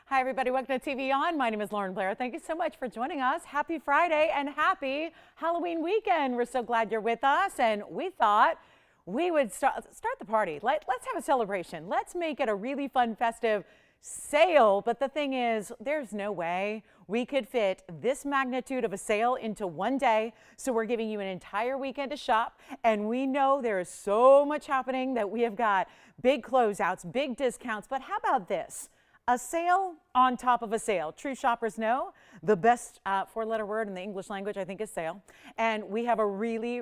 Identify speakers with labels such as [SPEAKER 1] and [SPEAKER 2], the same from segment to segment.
[SPEAKER 1] Hi, everybody. Welcome to TVON. My name is Lauren Blair. Thank you so much for joining us. Happy Friday and happy Halloween weekend. We're so glad you're with us, and we thought we would start the party. Let's have a celebration. Let's make it a really fun, festive sale. But the thing is, there's no way we could fit this magnitude of a sale into one day. So we're giving you an entire weekend to shop. And we know there is so much happening that we have got big closeouts, big discounts. But how about this? A sale on top of a sale. True shoppers know the best four-letter word in the English language, I think, is sale. And we have a really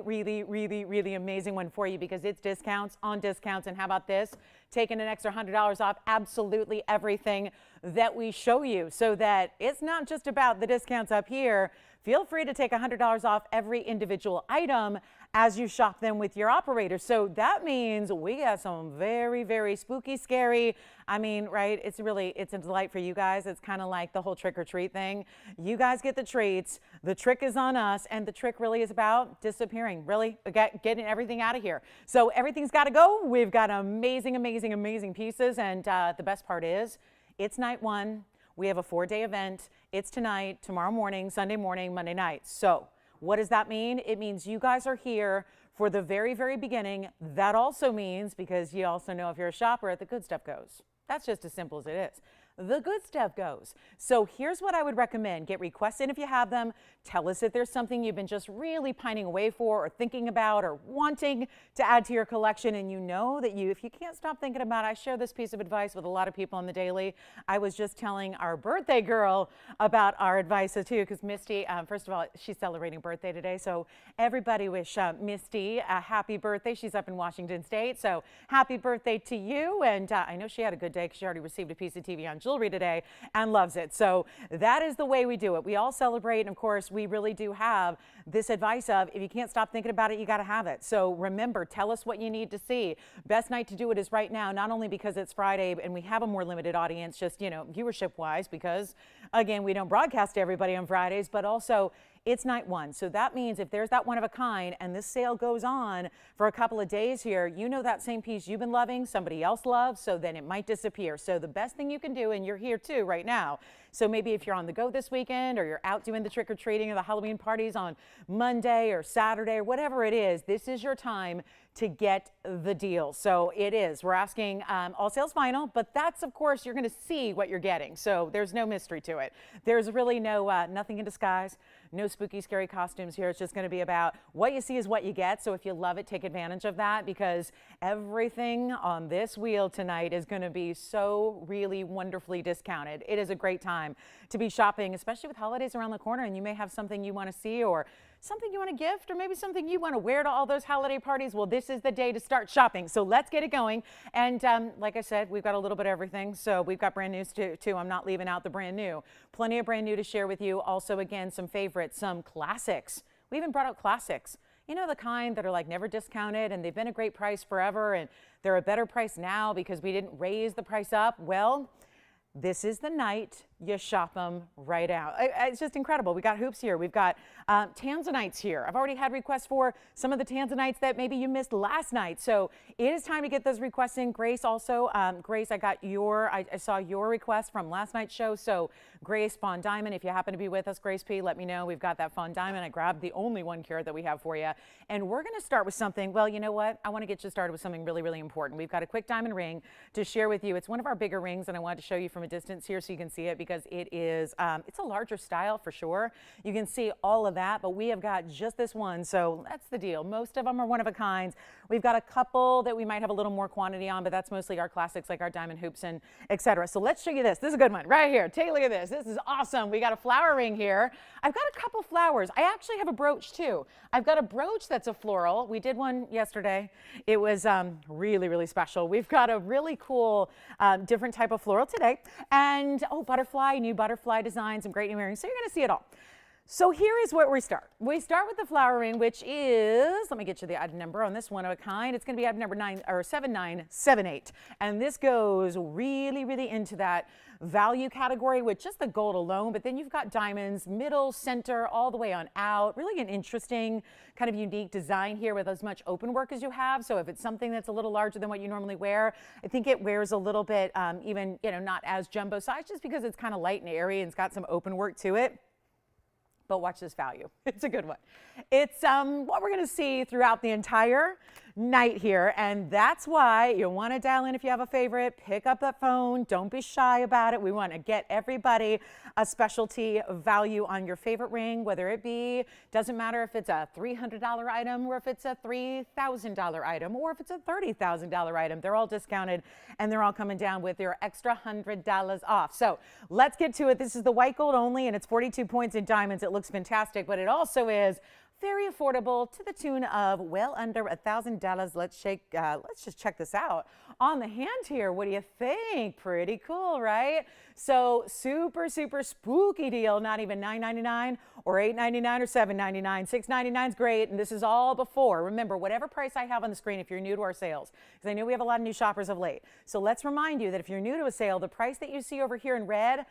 [SPEAKER 1] amazing one for you because it's discounts on discounts. And how about this? Taking an extra $100 off absolutely everything that we show you, so that it's not just about the discounts up here. Feel free to take $100 off every individual item as you shop them with your operator. So that means we got some very spooky, scary, I mean, right? It's a delight for you guys. It's kind of like the whole trick or treat thing. You guys get the treats. The trick is on us. And the trick really is about disappearing, really getting everything out of here. So everything's got to go. We've got amazing pieces. And the best part is it's night one. We have a 4-day event. It's tonight, tomorrow morning, Sunday morning, Monday night. So what does that mean? It means you guys are here for the very beginning. That also means, because you also know if you're a shopper, the good stuff goes. That's just as simple as it is. The good stuff goes. So here's what I would recommend. Get requests in if you have them. Tell us if there's something you've been just really pining away for or thinking about or wanting to add to your collection. And you know that if you can't stop thinking about it, I share this piece of advice with a lot of people on the daily. I was just telling our birthday girl about our advice too, because Misty, first of all, she's celebrating birthday today. So everybody wish Misty a happy birthday. She's up in Washington State. So happy birthday to you. And I know she had a good day because she already received a piece of TVON jewelry today and loves it. So that is the way we do it. We all celebrate. And of course, we really do have this advice of if you can't stop thinking about it, you got to have it. So remember, tell us what you need to see. Best night to do it is right now, not only because it's Friday and we have a more limited audience, just, viewership wise, because again, we don't broadcast to everybody on Fridays, but also it's night one. So that means if there's that one of a kind and this sale goes on for a couple of days here, that same piece you've been loving, somebody else loves, so then it might disappear. So the best thing you can do, and you're here too right now. So maybe if you're on the go this weekend or you're out doing the trick-or-treating or the Halloween parties on Monday or Saturday or whatever it is, this is your time to get the deal. So it is. We're asking all sales final, but that's, of course, you're going to see what you're getting. So there's no mystery to it. There's really nothing in disguise, no spooky, scary costumes here. It's just going to be about what you see is what you get. So if you love it, take advantage of that, because everything on this wheel tonight is going to be so really wonderfully discounted. It is a great time to be shopping, especially with holidays around the corner, and you may have something you want to see or something you want to gift or maybe something you want to wear to all those holiday parties. Well, this is the day to start shopping. So let's get it going. And like I said, we've got a little bit of everything. So we've got brand news too. I'm not leaving out the brand new. Plenty of brand new to share with you. Also, again, some favorites, some classics. We even brought out classics. The kind that are like never discounted and they've been a great price forever and they're a better price now because we didn't raise the price up. Well, this is the night you shop them right out. It's just incredible. We got hoops here. We've got tanzanites here. I've already had requests for some of the tanzanites that maybe you missed last night. So it is time to get those requests in. Grace also. Grace, I saw your request from last night's show. So Grace, Fawn Diamond, if you happen to be with us, Grace P, let me know. We've got that Fawn Diamond. I grabbed the only 1 carat that we have for you. And we're going to start with something. Well, you know what? I want to get you started with something really important. We've got a quick diamond ring to share with you. It's one of our bigger rings, and I wanted to show you from a distance here so you can see it, because it is, it's a larger style for sure. You can see all of that, but we have got just this one. So that's the deal. Most of them are one of a kinds. We've got a couple that we might have a little more quantity on, but that's mostly our classics like our diamond hoops and etc. So let's show you this. This is a good one right here. Take a look at this. This is awesome. We got a flower ring here. I've got a couple flowers. I actually have a brooch too. I've got a brooch that's a floral. We did one yesterday. It was really special. We've got a really cool different type of floral today. And butterfly, new butterfly design, some great new earrings. So you're going to see it all. So here is where we start. We start with the flower ring, which is, let me get you the item number on this one of a kind. It's going to be item number 7978. And this goes really, really into that value category with just the gold alone. But then you've got diamonds, middle, center, all the way on out. Really an interesting kind of unique design here with as much open work as you have. So if it's something that's a little larger than what you normally wear, I think it wears a little bit even, not as jumbo size, just because it's kind of light and airy and it's got some open work to it. But watch this value. It's a good one. It's what we're going to see throughout the entire night here, and that's why you want to dial in if you have a favorite. Pick up that phone. Don't be shy about it. We want to get everybody a specialty value on your favorite ring, whether it be, doesn't matter if it's a $300 item or if it's a $3,000 item or if it's a $30,000 item. They're all discounted and they're all coming down with their extra $100 off. So let's get to it. This is the white gold only, and it's 42 points in diamonds. It looks fantastic, but it also is very affordable to the tune of well under $1,000. Let's just check this out on the hand here. What do you think? Pretty cool, right? So super, super spooky deal. Not even $9.99 or $8.99 or $7.99. $6.99 is great, and this is all before. Remember, whatever price I have on the screen if you're new to our sales, because I know we have a lot of new shoppers of late. So let's remind you that if you're new to a sale, the price that you see over here in red,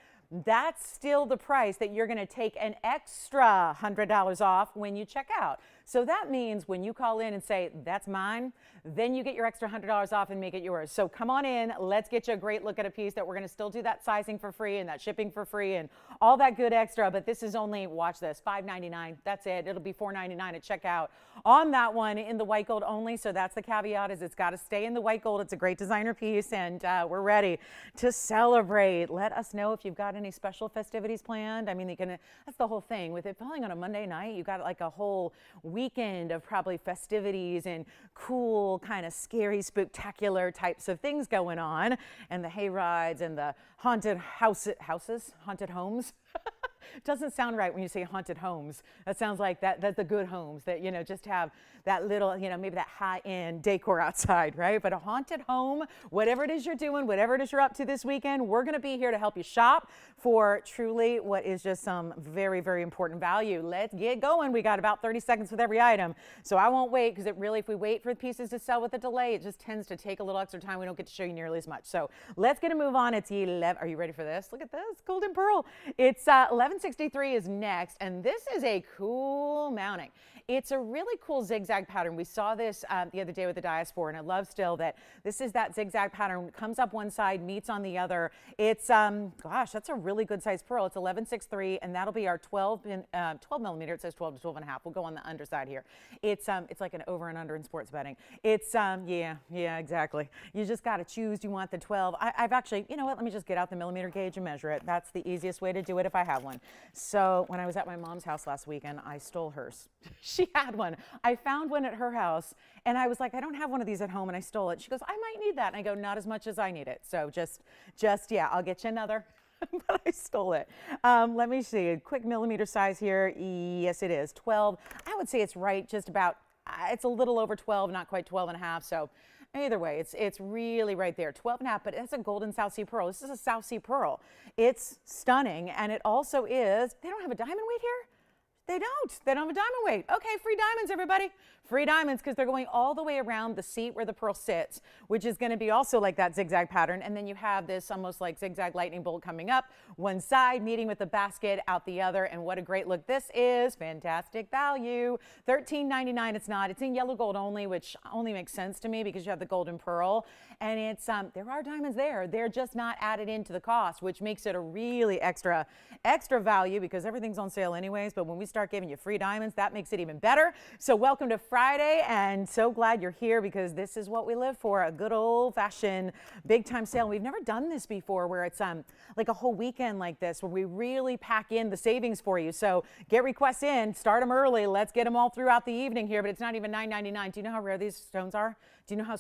[SPEAKER 1] that's still the price that you're going to take an extra $100 off when you check out. So that means when you call in and say, that's mine, then you get your extra $100 off and make it yours. So come on in. Let's get you a great look at a piece that we're going to still do that sizing for free and that shipping for free and all that good extra. But this is only, watch this, $5.99. That's it. It'll be $4.99 at checkout on that one in the white gold only. So that's the caveat, is it's got to stay in the white gold. It's a great designer piece, and we're ready to celebrate. Let us know if you've got any special festivities planned. I mean, that's the whole thing. With it falling on a Monday night, you got like a whole weekend of probably festivities and cool, kind of scary, spectacular types of things going on, and the hay rides and the haunted haunted homes. Doesn't sound right when you say haunted homes. That sounds like that's the good homes that, just have that little, maybe that high-end decor outside, right? But a haunted home, whatever it is you're doing, whatever it is you're up to this weekend, we're going to be here to help you shop for truly what is just some very, very important value. Let's get going. We got about 30 seconds with every item. So I won't wait, because if we wait for the pieces to sell with a delay, it just tends to take a little extra time. We don't get to show you nearly as much. So let's get a move on. It's 11. Are you ready for this? Look at this, golden pearl. It's 1163 is next, and this is a cool mounting. It's a really cool zigzag pattern. We saw this the other day with the diaspora, and I love still that this is that zigzag pattern. Comes up one side, meets on the other. It's, gosh, that's a really good size pearl. It's 1163, and that'll be our 12 millimeter. It says 12 to 12 and a half. We'll go on the underside here. It's like an over and under in sports betting. It's, yeah, exactly. You just got to choose. Do you want the 12? I've actually, you know what? Let me just get out the millimeter gauge and measure it. That's the easiest way to do it if I have one. So when I was at my mom's house last weekend, I stole hers. She had one. I found one at her house, and I was like, I don't have one of these at home, and I stole it. She goes, I might need that. And I go, not as much as I need it. So just yeah, I'll get you another. But I stole it. Let me see, a quick millimeter size here. Yes, it is 12. I would say it's right just about, it's a little over 12, not quite 12 and a half. So either way, it's really right there, 12 and a half, but it's a golden South Sea pearl. This is a South Sea pearl. It's stunning, and it also is, they don't have a diamond weight here? They don't have a diamond weight. Okay, free diamonds, everybody. Free diamonds, because they're going all the way around the seat where the pearl sits, which is going to be also like that zigzag pattern. And then you have this almost like zigzag lightning bolt coming up one side, meeting with the basket out the other. And what a great look this is. Fantastic value. $13.99. It's not. It's in yellow gold only, which only makes sense to me because you have the golden pearl. And it's there are diamonds there. They're just not added into the cost, which makes it a really extra value, because everything's on sale anyways. But when we start giving you free diamonds, that makes it even better. So welcome to Friday, and so glad you're here, because this is what we live for, a good old-fashioned big-time sale. We've never done this before, where it's like a whole weekend like this, where we really pack in the savings for you. So get requests in, start them early. Let's get them all throughout the evening here, but it's not even $9.99. Do you know how rare these stones are? Do you know how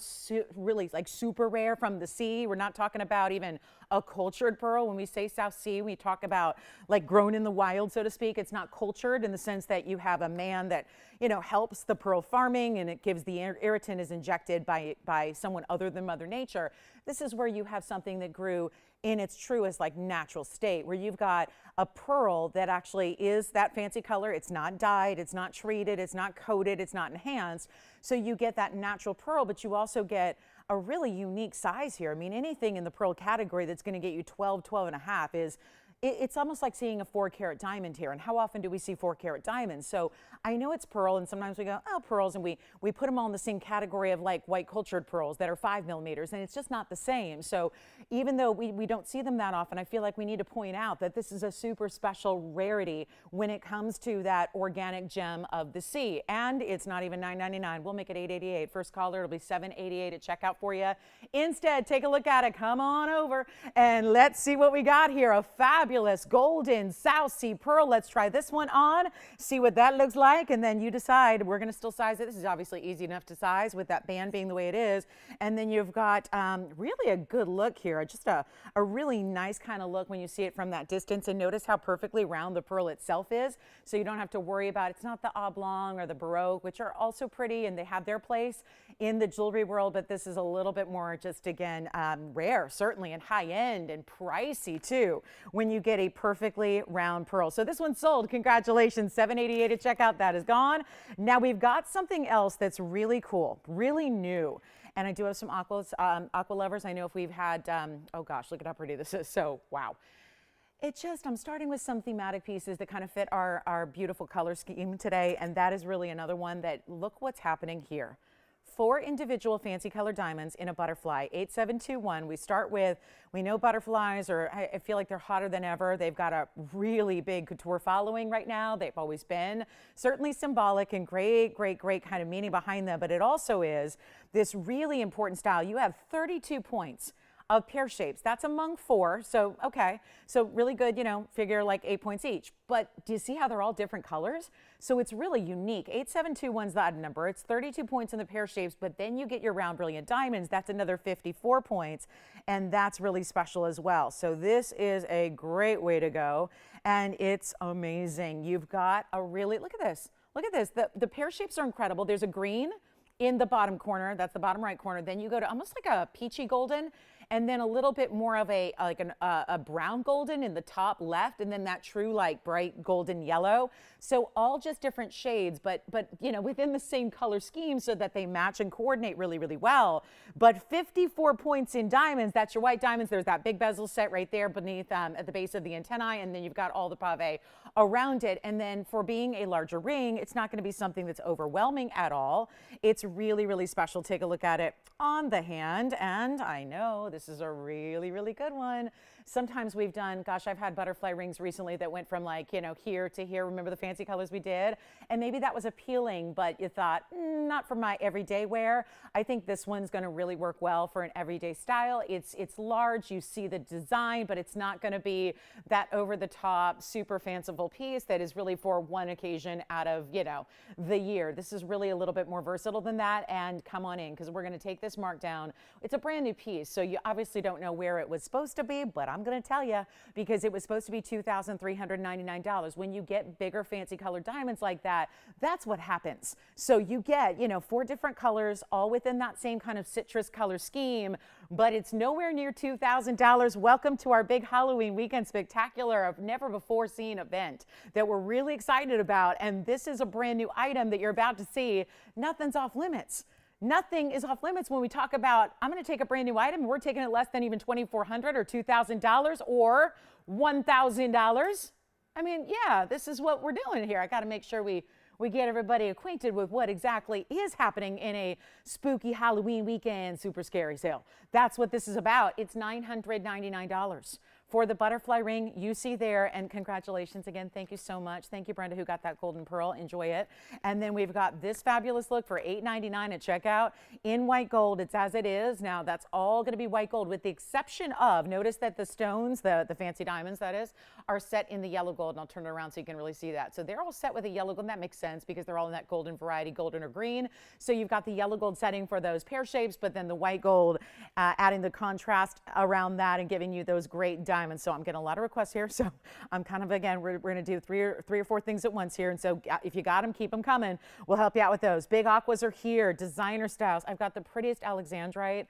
[SPEAKER 1] really like super super rare from the sea. We're not talking about even a cultured pearl. When we say South Sea, we talk about like grown in the wild, so to speak. It's not cultured in the sense that you have a man that, you know, helps the pearl farming, and it gives the irritant is injected by someone other than Mother Nature. This is where you have something that grew in its truest like natural state, where you've got a pearl that actually is that fancy color. It's not dyed, it's not treated, it's not coated, it's not enhanced. So you get that natural pearl, but you also get a really unique size here. I mean, anything in the pearl category that's going to get you 12, 12 and a half is, it's almost like seeing a 4-carat diamond here. And how often do we see 4-carat diamonds? So I know it's pearl, and sometimes we go, oh, pearls, and we put them all in the same category of like white cultured pearls that are 5 millimeters, and it's just not the same. So even though we don't see them that often, I feel like we need to point out that this is a super special rarity when it comes to that organic gem of the sea. And it's not even $9.99. We'll make it $8.88. First caller, it'll be $7.88 at checkout for you. Instead, take a look at it. Come on over and let's see what we got here. A fabulous golden South Sea pearl. Let's try this one on, see what that looks like, and then you decide. We're going to still size it. This is obviously easy enough to size with that band being the way it is. And then you've got really a good look here, just a really nice kind of look when you see it from that distance. And notice how perfectly round the pearl itself is, so you don't have to worry about it's not the oblong or the baroque, which are also pretty and they have their place in the jewelry world, but this is a little bit more just, again, rare, certainly, and high end and pricey too when you get a perfectly round pearl. So this one's sold. Congratulations. $7.88 at checkout. That is gone. Now we've got something else that's really cool, really new. And I do have some aqua lovers. I know if we've had, oh gosh, look at how pretty this is. So, wow. I'm starting with some thematic pieces that kind of fit our beautiful color scheme today. And that is really another one that, look what's happening here. 4 individual fancy color diamonds in a butterfly, 8721. We start with, we know butterflies are, I feel like they're hotter than ever. They've got a really big couture following right now. They've always been certainly symbolic and great kind of meaning behind them, but it also is this really important style. You have 32 points of pear shapes. That's among 4. So, okay. So really good, you know, figure like 8 points each. But do you see how they're all different colors? So it's really unique. 8721 is the odd number. It's 32 points in the pear shapes, but then you get your round brilliant diamonds. That's another 54 points. And that's really special as well. So this is a great way to go. And it's amazing. You've got a really, look at this. Look at this. The pear shapes are incredible. There's a green in the bottom corner. That's the bottom right corner. Then you go to almost like a peachy golden, and then a little bit more of a brown golden in the top left, and then that true like bright golden yellow. So all just different shades, but you know, within the same color scheme so that they match and coordinate really, really well. But 54 points in diamonds. That's your white diamonds. There's that big bezel set right there beneath at the base of the antennae, and then you've got all the pave around it. And then for being a larger ring, it's not going to be something that's overwhelming at all. It's really, really special. Take a look at it on the hand, and I know this is a really, really good one. Sometimes we've done, gosh, I've had butterfly rings recently that went from like, you know, here to here. Remember the fancy colors we did? And maybe that was appealing, but you thought, not for my everyday wear. I think this one's going to really work well for an everyday style. It's large. You see the design, but it's not going to be that over the top, super fanciful piece that is really for one occasion out of, you know, the year. This is really a little bit more versatile than that. And come on in, because we're going to take this mark down. It's a brand new piece, so you obviously don't know where it was supposed to be, but I'm going to tell you, because it was supposed to be $2,399. When you get bigger fancy colored diamonds like that, that's what happens. So you get, you know, 4 different colors all within that same kind of citrus color scheme, but it's nowhere near $2,000. Welcome to our big Halloween weekend spectacular of never before seen event that we're really excited about. And this is a brand new item that you're about to see. Nothing's off limits. Nothing is off limits when we talk about, I'm going to take a brand new item and we're taking it less than even $2,400 or $2,000 or $1,000. I mean, yeah, this is what we're doing here. I got to make sure we get everybody acquainted with what exactly is happening in a spooky Halloween weekend super scary sale. That's what this is about. It's $999 for the butterfly ring you see there. And congratulations again. Thank you so much. Thank you, Brenda, who got that golden pearl. Enjoy it. And then we've got this fabulous look for $8.99 at checkout in white gold. It's as it is. Now, that's all going to be white gold with the exception of, notice that the stones, the fancy diamonds, that is, are set in the yellow gold. And I'll turn it around so you can really see that. So they're all set with a yellow gold. And that makes sense because they're all in that golden variety, golden or green. So you've got the yellow gold setting for those pear shapes, but then the white gold adding the contrast around that and giving you those great diamonds. So I'm getting a lot of requests here. So I'm kind of, again, we're going to do three or four things at once here. And so if you got them, keep them coming. We'll help you out with those. Big aquas are here, designer styles. I've got the prettiest Alexandrite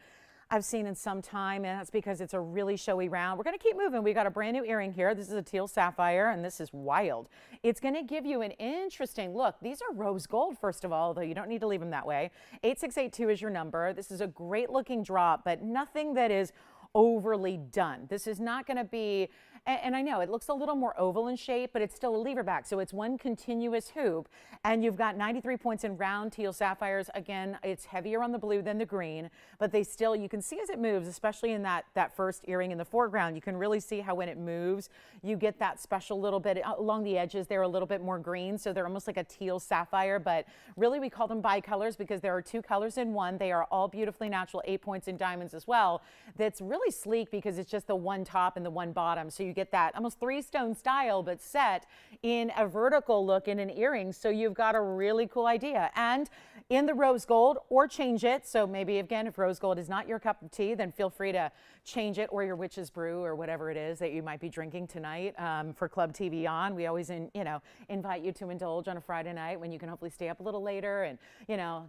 [SPEAKER 1] I've seen in some time, and that's because it's a really showy round. We're going to keep moving. We got a brand new earring here. This is a teal sapphire, and this is wild. It's going to give you an interesting look. These are rose gold, first of all, although you don't need to leave them that way. 8682 is your number. This is a great looking drop, but nothing that is overly done. This is not going to be, and I know it looks a little more oval in shape, but it's still a lever back. So it's one continuous hoop, and you've got 93 points in round teal sapphires. Again, it's heavier on the blue than the green, but they still, you can see as it moves, especially in that first earring in the foreground, you can really see how when it moves, you get that special little bit along the edges. They're a little bit more green, so they're almost like a teal sapphire, but really we call them bicolors because there are two colors in one. They are all beautifully natural, 8 points in diamonds as well. That's really sleek because it's just the one top and the one bottom. So you get that almost three-stone style, but set in a vertical look in an earring. So you've got a really cool idea. And in the rose gold, or change it. So maybe, again, if rose gold is not your cup of tea, then feel free to change it, or your witch's brew, or whatever it is that you might be drinking tonight for Club TVON. We always, invite you to indulge on a Friday night when you can hopefully stay up a little later and,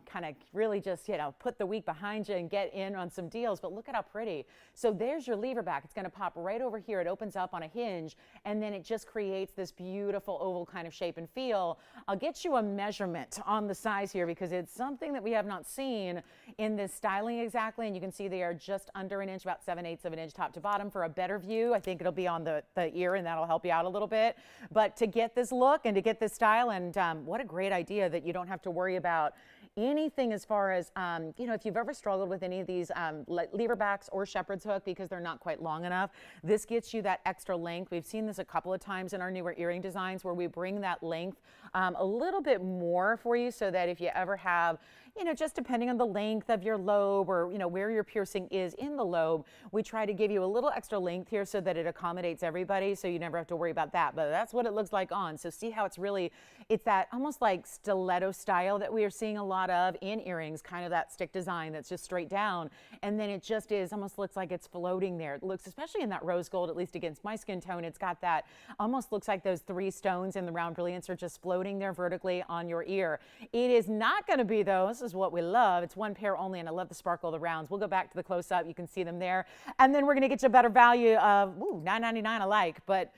[SPEAKER 1] kind of really just, put the week behind you and get in on some deals. But look at how pretty. So there's your lever back. It's going to pop right over here. It opens up on a hinge, and then it just creates this beautiful oval kind of shape and feel. I'll get you a measurement on the size here because it's something that we have not seen in this styling exactly. And you can see they are just under an inch, about 7/8 of an inch top to bottom. For a better view, I think it'll be on the ear, and that'll help you out a little bit. But to get this look and to get this style, and what a great idea that you don't have to worry about anything as far as, if you've ever struggled with any of these lever backs or shepherd's hook because they're not quite long enough, this gets you that extra length. We've seen this a couple of times in our newer earring designs where we bring that length a little bit more for you so that if you ever have, just depending on the length of your lobe or, where your piercing is in the lobe, we try to give you a little extra length here so that it accommodates everybody so you never have to worry about that. But that's what it looks like on. So see how it's that almost like stiletto style that we are seeing a lot of in earrings, kind of that stick design that's just straight down. And then it just almost looks like it's floating there. It looks, especially in that rose gold, at least against my skin tone, it's got that, almost looks like those three stones in the round brilliance are just floating there vertically on your ear. It is not going to be, though, this is what we love. It's one pair only, and I love the sparkle of the rounds. We'll go back to the close-up. You can see them there. And then we're going to get you a better value of, $9.99 I like, but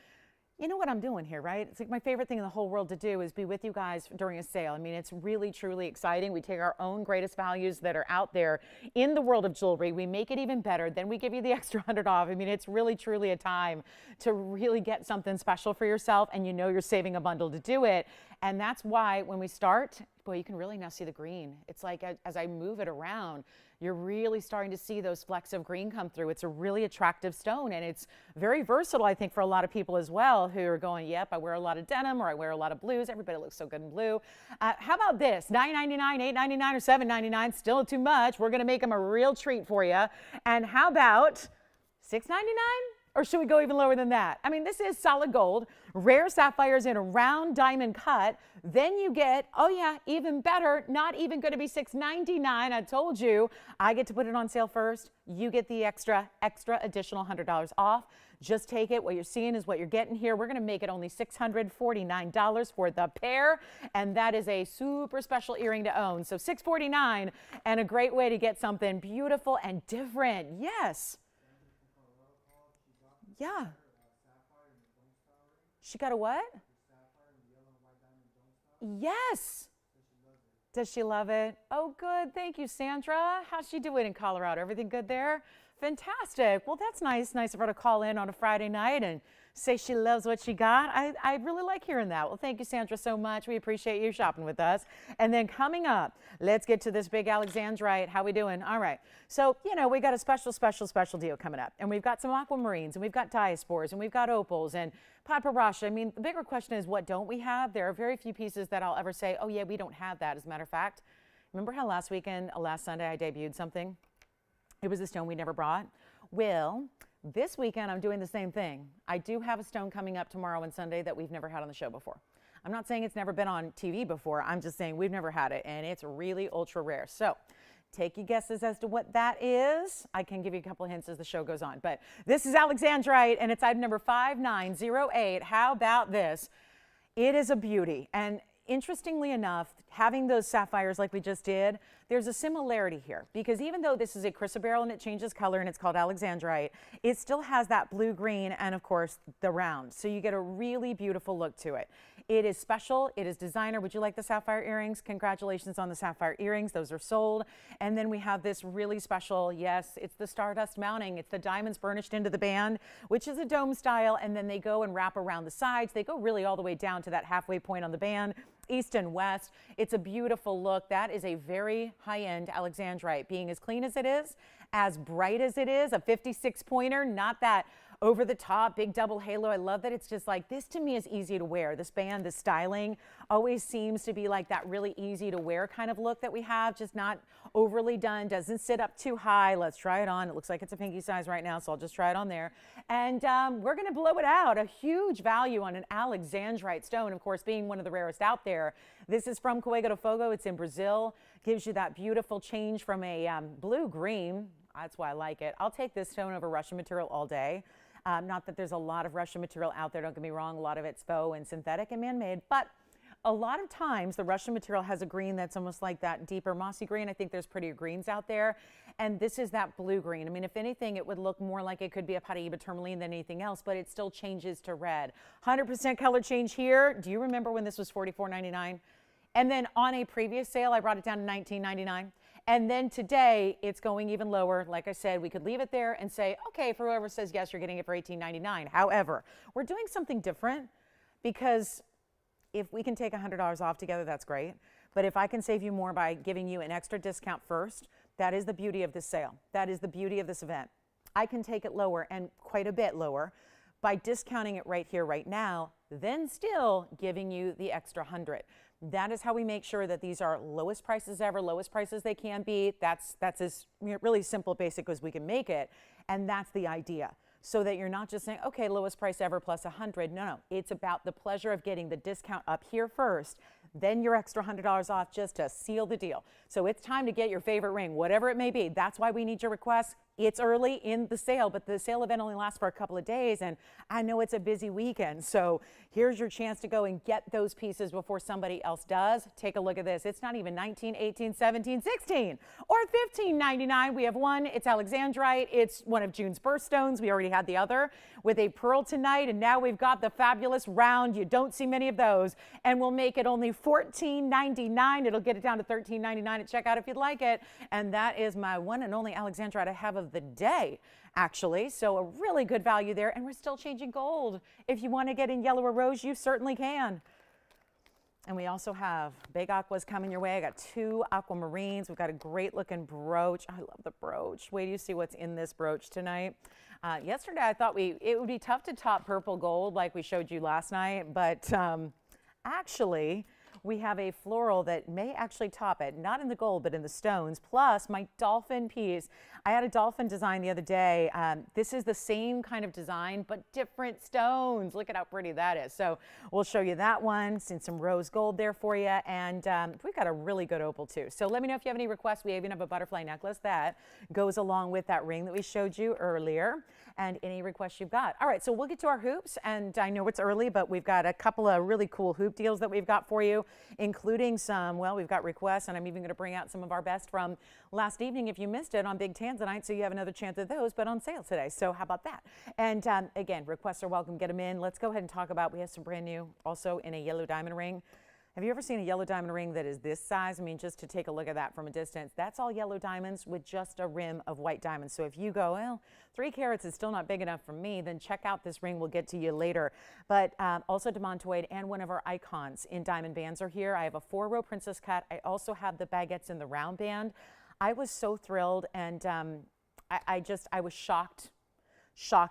[SPEAKER 1] you know what I'm doing here, right? It's like my favorite thing in the whole world to do is be with you guys during a sale. I mean, it's really, truly exciting. We take our own greatest values that are out there in the world of jewelry. We make it even better. Then we give you the extra 100 off. I mean, it's really, truly a time to really get something special for yourself, and you're saving a bundle to do it. And that's why when we start, boy, you can really now see the green. It's like as I move it around, you're really starting to see those flecks of green come through. It's a really attractive stone, and it's very versatile, I think, for a lot of people as well who are going, yep, I wear a lot of denim or I wear a lot of blues. Everybody looks so good in blue. How about this? $9.99, $8.99, or $7.99? Still too much. We're going to make them a real treat for you. And how about $6.99? Or should we go even lower than that? I mean, this is solid gold, rare sapphires in a round diamond cut. Then you get, oh yeah, even better, not even going to be $6.99. I told you, I get to put it on sale first. You get the extra additional $100 off. Just take it. What you're seeing is what you're getting here. We're going to make it only $649 for the pair, and that is a super special earring to own. So $649, and a great way to get something beautiful and different. Yes. Yeah. She got a what? Yes. Does she love it? Oh, good. Thank you, Sandra. How's she doing in Colorado? Everything good there? Fantastic. Well, that's nice. Nice of her to call in on a Friday night and say she loves what she got. I really like hearing that. Well, thank you, Sandra, so much. We appreciate you shopping with us. And then coming up, let's get to this big Alexandrite. How we doing? All right. So, you know, we got a special deal coming up. And we've got some aquamarines, and we've got diaspores, and we've got opals, and paparasha. I mean, the bigger question is, what don't we have? There are very few pieces that I'll ever say, oh, yeah, we don't have that. As a matter of fact, remember how last Sunday, I debuted something? It was a stone we never brought. Well, this weekend I'm doing the same thing. I do have a stone coming up tomorrow and Sunday that we've never had on the show before. I'm not saying it's never been on TV before. I'm just saying we've never had it, and it's really ultra rare. So take your guesses as to what that is. I can give you a couple of hints as the show goes on. But this is Alexandrite, and it's item number 5908. How about this? It is a beauty. And interestingly enough, having those sapphires like we just did, there's a similarity here, because even though this is a chrysoberyl and it changes color and it's called Alexandrite, it still has that blue-green and, of course, the round. So you get a really beautiful look to it. It is special. It is designer. Would you like the sapphire earrings? Congratulations on the sapphire earrings. Those are sold. And then we have this really special, yes, it's the Stardust mounting. It's the diamonds burnished into the band, which is a dome style, and then they go and wrap around the sides. They go really all the way down to that halfway point on the band, east and west. It's a beautiful look. That is a very high-end Alexandrite, being as clean as it is, as bright as it is, a 56 pointer, not that over the top big double halo. I love that it's just like, this to me is easy to wear. This band, this styling always seems to be like that really easy to wear kind of look that we have, just not overly done, doesn't sit up too high. Let's try it on. It looks like it's a pinky size right now, so I'll just try it on there. And we're going to blow it out. A huge value on an Alexandrite stone, of course, being one of the rarest out there. This is from Coega do Fogo. It's in Brazil. Gives you that beautiful change from a blue-green. That's why I like it. I'll take this stone over Russian material all day. Not that there's a lot of Russian material out there, don't get me wrong. A lot of it's faux and synthetic and man-made, but a lot of times the Russian material has a green that's almost like that deeper mossy green. I think there's prettier greens out there, and this is that blue green. I mean, if anything, it would look more like it could be a Paraíba tourmaline than anything else, but it still changes to red. 100% color change here. Do you remember when this was $44.99? And then on a previous sale, I brought it down to $19.99. And then today, it's going even lower. Like I said, we could leave it there and say, okay, for whoever says yes, you're getting it for $18.99. However, we're doing something different, because if we can take $100 off together, that's great. But if I can save you more by giving you an extra discount first, that is the beauty of this sale. That is the beauty of this event. I can take it lower, and quite a bit lower, by discounting it right here, right now, then still giving you the extra 100. That is how we make sure that these are lowest prices ever, lowest prices they can be. That's as really simple, basic as we can make it. And that's the idea. So that you're not just saying, okay, lowest price ever plus 100. No, it's about the pleasure of getting the discount up here first, then your extra $100 off just to seal the deal. So it's time to get your favorite ring, whatever it may be. That's why we need your requests. It's early in the sale, but the sale event only lasts for a couple of days, and I know it's a busy weekend. So here's your chance to go and get those pieces before somebody else does. Take a look at this. It's not even $19, $18, $17, $16, or $15.99. We have one. It's Alexandrite. It's one of June's birthstones. We already had the other with a pearl tonight, and now we've got the fabulous round. You don't see many of those, and we'll make it only $14.99. It'll get it down to $13.99 at checkout if you'd like it. And that is my one and only Alexandrite I have of the day, actually. So a really good value there, and we're still changing gold. If you want to get in yellow or rose, you certainly can. And we also have big aquas coming your way. I got 2 aquamarines. We've got a great looking brooch. I love the brooch. Wait till you see what's in this brooch tonight. Yesterday I thought it would be tough to top purple gold like we showed you last night, but actually we have a floral that may actually top it, not in the gold, but in the stones, plus my dolphin piece. I had a dolphin design the other day. This is the same kind of design, but different stones. Look at how pretty that is. So we'll show you that one, and some rose gold there for you, and we've got a really good opal too. So let me know if you have any requests. We even have a butterfly necklace that goes along with that ring that we showed you earlier, and any requests you've got. All right, so we'll get to our hoops, and I know it's early, but we've got a couple of really cool hoop deals that we've got for you, including some, well, we've got requests, and I'm even going to bring out some of our best from last evening if you missed it on Big Tanzanite, so you have another chance at those, but on sale today. So how about that? And again, requests are welcome. Get them in. Let's go ahead and talk about, we have some brand new, also in a yellow diamond ring. Have you ever seen a yellow diamond ring that is this size? I mean, just to take a look at that from a distance, that's all yellow diamonds with just a rim of white diamonds. So if you go, well, 3 carats is still not big enough for me, then check out this ring. We'll get to you later. But also demontoid and one of our icons in diamond bands are here. I have a 4-row princess cut. I also have the baguettes in the round band. I was so thrilled, and I was shocked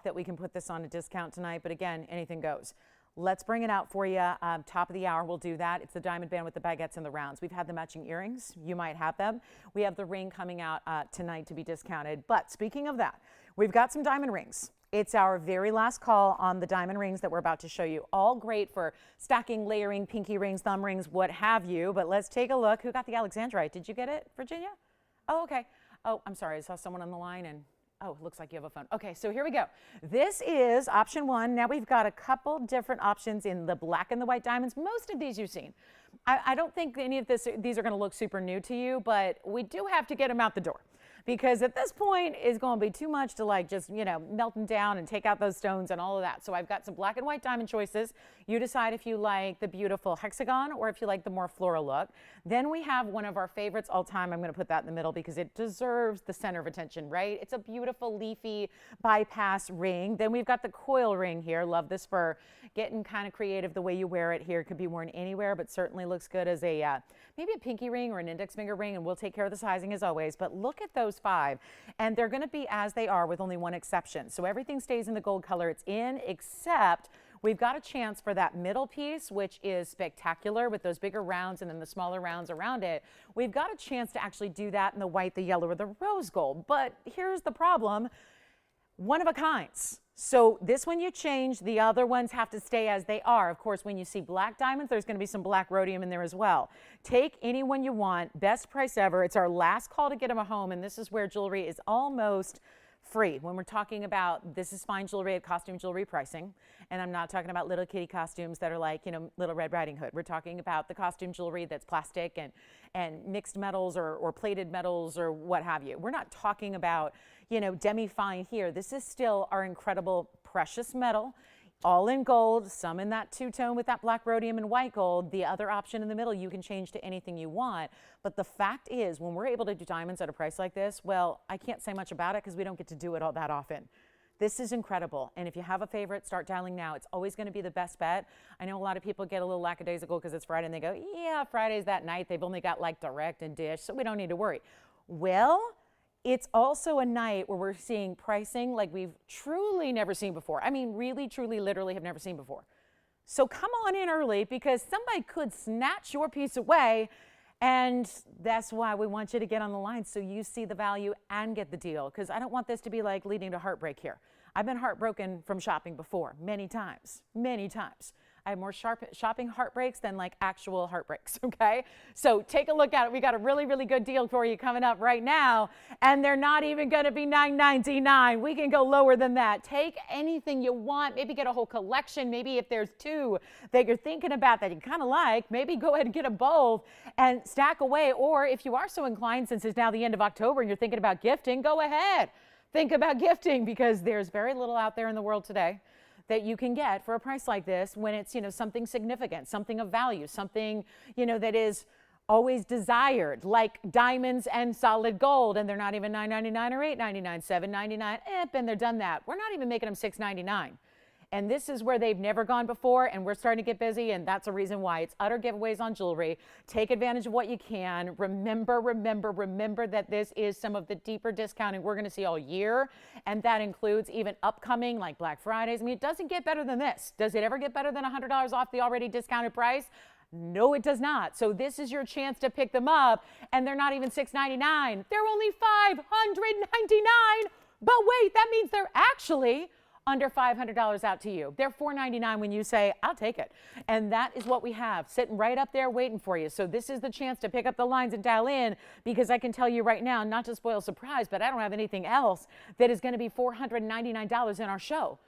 [SPEAKER 1] that we can put this on a discount tonight. But again, anything goes. Let's bring it out for you. Top of the hour, we'll do that. It's the diamond band with the baguettes and the rounds. We've had the matching earrings. You might have them. We have the ring coming out tonight to be discounted. But speaking of that, we've got some diamond rings. It's our very last call on the diamond rings that we're about to show you. All great for stacking, layering, pinky rings, thumb rings, what have you. But let's take a look. Who got the Alexandrite? Did you get it, Virginia? Oh, okay. Oh, I'm sorry. I saw someone on the line and oh, it looks like you have a phone. Okay, so here we go. This is option 1. Now we've got a couple different options in the black and the white diamonds. Most of these you've seen. I don't think any of these are going to look super new to you, but we do have to get them out the door. Because at this point, it's going to be too much to like just, you know, melt them down and take out those stones and all of that. So I've got some black and white diamond choices. You decide if you like the beautiful hexagon or if you like the more floral look. Then we have one of our favorites all time. I'm going to put that in the middle because it deserves the center of attention, right? It's a beautiful leafy bypass ring. Then we've got the coil ring here. Love this for getting kind of creative the way you wear it here. It could be worn anywhere, but certainly looks good as a maybe a pinky ring or an index finger ring, and we'll take care of the sizing as always. But look at those 5, and they're going to be as they are with only one exception. So everything stays in the gold color it's in, except we've got a chance for that middle piece, which is spectacular with those bigger rounds and then the smaller rounds around it. We've got a chance to actually do that in the white, the yellow, or the rose gold. But here's the problem. One of a kinds. So this one you change, the other ones have to stay as they are. Of course, when you see black diamonds, there's going to be some black rhodium in there as well. Take any one you want, best price ever. It's our last call to get them a home, and this is where jewelry is almost free. When we're talking about this is fine jewelry at costume jewelry pricing, and I'm not talking about little kitty costumes that are like, you know, Little Red Riding Hood. We're talking about the costume jewelry that's plastic and mixed metals or plated metals or what have you. We're not talking about, you know, demi-fine here. This is still our incredible precious metal, all in gold, some in that two-tone with that black rhodium and white gold. The other option in the middle, you can change to anything you want. But the fact is, when we're able to do diamonds at a price like this, well, I can't say much about it because we don't get to do it all that often. This is incredible. And if you have a favorite, start dialing now. It's always going to be the best bet. I know a lot of people get a little lackadaisical because it's Friday and they go, yeah, Friday's that night. They've only got like direct and dish, so we don't need to worry. Well, it's also a night where we're seeing pricing like we've truly never seen before. I mean, really, truly, literally have never seen before. So come on in early because somebody could snatch your piece away, and that's why we want you to get on the line so you see the value and get the deal, because I don't want this to be like leading to heartbreak here. I've been heartbroken from shopping before, many times, many times. I have more shopping heartbreaks than like actual heartbreaks, okay? So take a look at it. We got a really, really good deal for you coming up right now, and they're not even gonna be $9.99. We can go lower than that. Take anything you want, maybe get a whole collection. Maybe if there's 2 that you're thinking about that you kind of like, maybe go ahead and get them both and stack away. Or if you are so inclined, since it's now the end of October and you're thinking about gifting, go ahead. Think about gifting, because there's very little out there in the world today that you can get for a price like this when it's, you know, something significant, something of value, something, you know, that is always desired, like diamonds and solid gold, and they're not even $9.99 or $8.99, $7.99. Been there, done that. We're not even making them $6.99. And this is where they've never gone before, and we're starting to get busy, and that's a reason why. It's utter giveaways on jewelry. Take advantage of what you can. Remember that this is some of the deeper discounting we're going to see all year, and that includes even upcoming like Black Fridays. I mean, it doesn't get better than this. Does it ever get better than $100 off the already discounted price? No, it does not. So this is your chance to pick them up, and they're not even $6.99. They're only $599. But wait, that means they're actually under $500 out to you. They're $499 when you say, I'll take it. And that is what we have sitting right up there waiting for you. So this is the chance to pick up the lines and dial in, because I can tell you right now, not to spoil surprise, but I don't have anything else that is going to be $499 in our show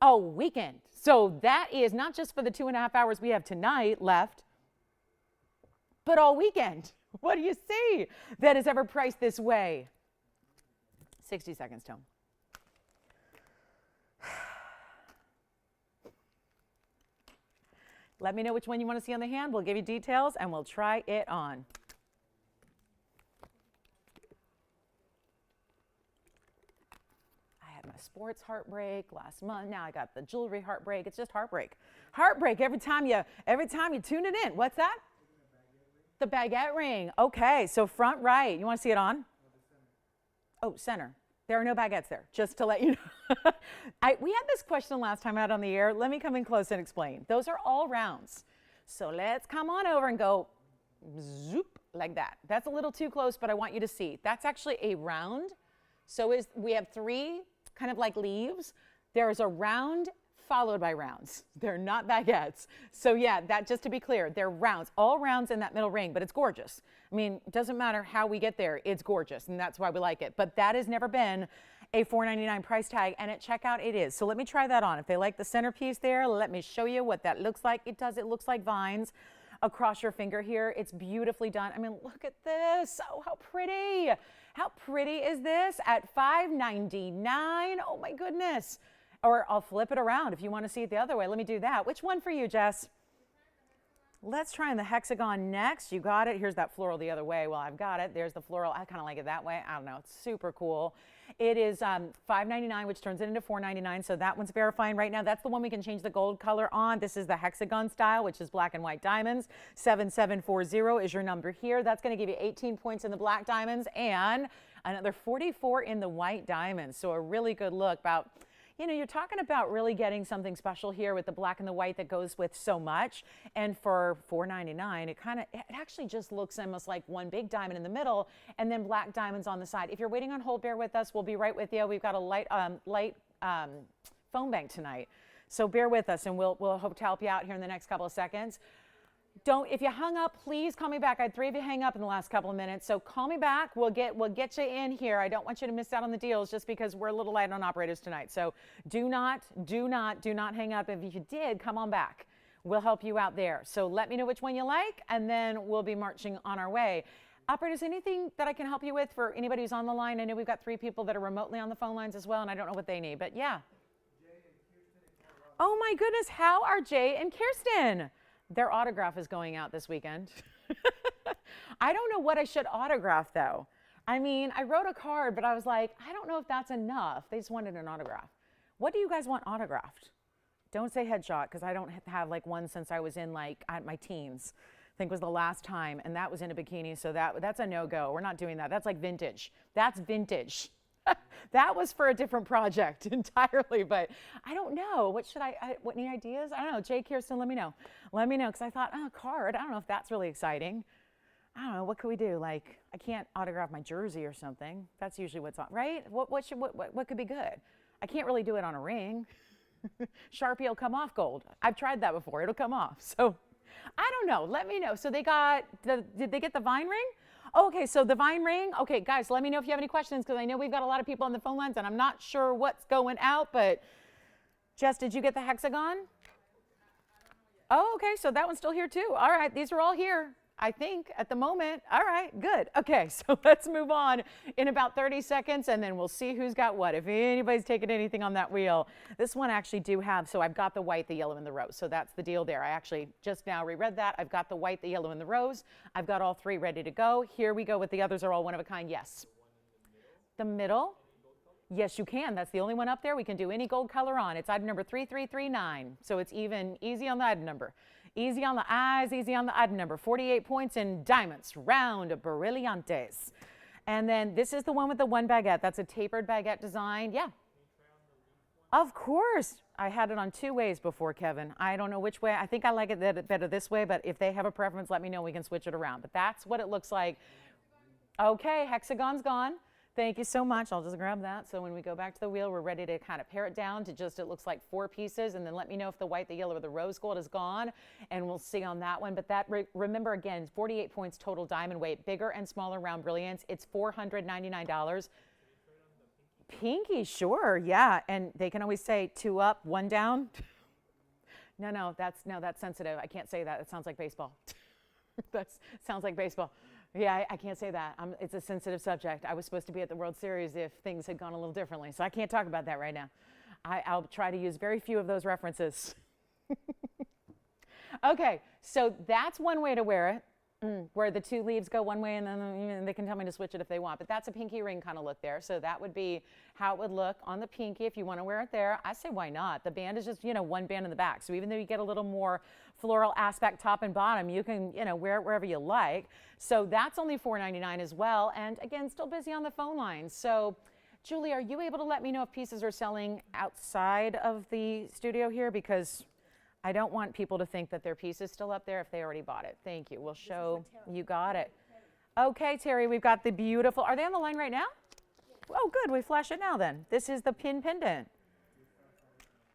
[SPEAKER 1] all weekend. So that is not just for the 2.5 hours we have tonight left, but all weekend. What do you see that is ever priced this way? 60 seconds, Tom. Let me know which one you want to see on the hand. We'll give you details and we'll try it on. I had my sports heartbreak last month. Now I got the jewelry heartbreak. It's just heartbreak. Heartbreak every time you tune it in. What's that? The baguette ring. Okay, so front right. You want to see it on? Oh, center. There are no baguettes there, just to let you know. We had this question last time out on the air. Let me come in close and explain. Those are all rounds. So let's come on over and go zoop like that. That's a little too close, but I want you to see. That's actually a round. So we have three kind of like leaves. There is a round followed by rounds. They're not baguettes. So yeah, that just to be clear, they're rounds, all rounds in that middle ring, but it's gorgeous. I mean, it doesn't matter how we get there, it's gorgeous, and that's why we like it. But that has never been a $4.99 price tag, and at checkout it is. So let me try that on. If they like the centerpiece there, let me show you what that looks like. It looks like vines across your finger here. It's beautifully done. I mean, look at this. Oh, how pretty. How pretty is this at $5.99? Oh my goodness. Or I'll flip it around if you want to see it the other way. Let me do that. Which one for you, Jess? Let's try in the hexagon next. You got it. Here's that floral the other way. Well, I've got it. There's the floral. I kind of like it that way. I don't know. It's super cool. It is $5.99, which turns it into $4.99. So that one's verifying right now. That's the one we can change the gold color on. This is the hexagon style, which is black and white diamonds. 7740 is your number here. That's going to give you 18 points in the black diamonds and another 44 in the white diamonds. So a really good look. About, you know, you're talking about really getting something special here with the black and the white that goes with so much. And for $4.99, it actually just looks almost like one big diamond in the middle and then black diamonds on the side. If you're waiting on hold, bear with us. We'll be right with you. We've got a light phone bank tonight. So bear with us and we'll hope to help you out here in the next couple of seconds. If you hung up, please call me back. I had 3 of you hang up in the last couple of minutes. So call me back. We'll get you in here. I don't want you to miss out on the deals just because we're a little light on operators tonight. So do not hang up. If you did, come on back. We'll help you out there. So let me know which one you like, and then we'll be marching on our way. Operators, anything that I can help you with for anybody who's on the line? I know we've got 3 people that are remotely on the phone lines as well, and I don't know what they need, but yeah. Oh my goodness, how are Jay and Kirsten? Their autograph is going out this weekend. I don't know what I should autograph though. I mean, I wrote a card, but I was like, I don't know if that's enough. They just wanted an autograph. What do you guys want autographed? Don't say headshot, because I don't have like one since I was in like my teens. I think was the last time, and that was in a bikini, so that's a no-go. We're not doing that. That's like vintage. That's vintage. That was for a different project entirely, but I don't know. What should what, any ideas? I don't know. Jay, Kirsten, let me know. Let me know, because I thought, oh, card. I don't know if that's really exciting. I don't know. What could we do? Like, I can't autograph my jersey or something. That's usually what's on, right? What could be good? I can't really do it on a ring. Sharpie will come off gold. I've tried that before. It'll come off. So I don't know. Let me know. So did they get the vine ring? Okay, so the vine ring. Okay, guys, let me know if you have any questions, because I know we've got a lot of people on the phone lines, and I'm not sure what's going out, but Jess, did you get the hexagon? Oh, okay, so that one's still here too. All right, these are all here, I think, at the moment. All right, good. Okay, so let's move on in about 30 seconds, and then we'll see who's got what. If anybody's taking anything on that wheel. This one actually do have, so I've got the white, the yellow, and the rose. So that's the deal there. I actually just now reread that. I've got the white, the yellow, and the rose. I've got all 3 ready to go. Here we go with the others are all one of a kind. Yes. The middle. Yes, you can. That's the only one up there. We can do any gold color on. It's item number 3339. So it's even easy on the item number. Easy on the eyes, easy on the item number. 48 points in diamonds, round brillantes. And then this is the one with the 1 baguette. That's a tapered baguette design. Yeah. Of course. I had it on 2 ways before, Kevin. I don't know which way. I think I like it better this way, but if they have a preference, let me know. We can switch it around. But that's what it looks like. Okay, hexagon's gone. Thank you so much. I'll just grab that. So when we go back to the wheel, we're ready to kind of pare it down to just, it looks like 4 pieces. And then let me know if the white, the yellow, or the rose gold is gone. And we'll see on that one. But that, remember again, 48 points total diamond weight, bigger and smaller round brilliance. It's $499. Pinky, sure. Yeah. And they can always say 2 up, 1 down. No, that's sensitive. I can't say that. It sounds like baseball. That sounds like baseball. Yeah, I can't say that. It's a sensitive subject. I was supposed to be at the World Series if things had gone a little differently, so I can't talk about that right now. I'll try to use very few of those references. Okay, so that's one way to wear it. Where the two leaves go one way and then they can tell me to switch it if they want. But that's a pinky ring kind of look there. So that would be how it would look on the pinky if you want to wear it there. I say why not? The band is just, one band in the back. So even though you get a little more floral aspect top and bottom, you can, wear it wherever you like. So that's only $4.99 as well. And again, still busy on the phone lines. So Julie, are you able to let me know if pieces are selling outside of the studio here? Because I don't want people to think that their piece is still up there if they already bought it. Thank you. We'll show you got it. Okay, Terry, we've got the beautiful, are they on the line right now? Oh, good. We flash it now then. This is the pin pendant.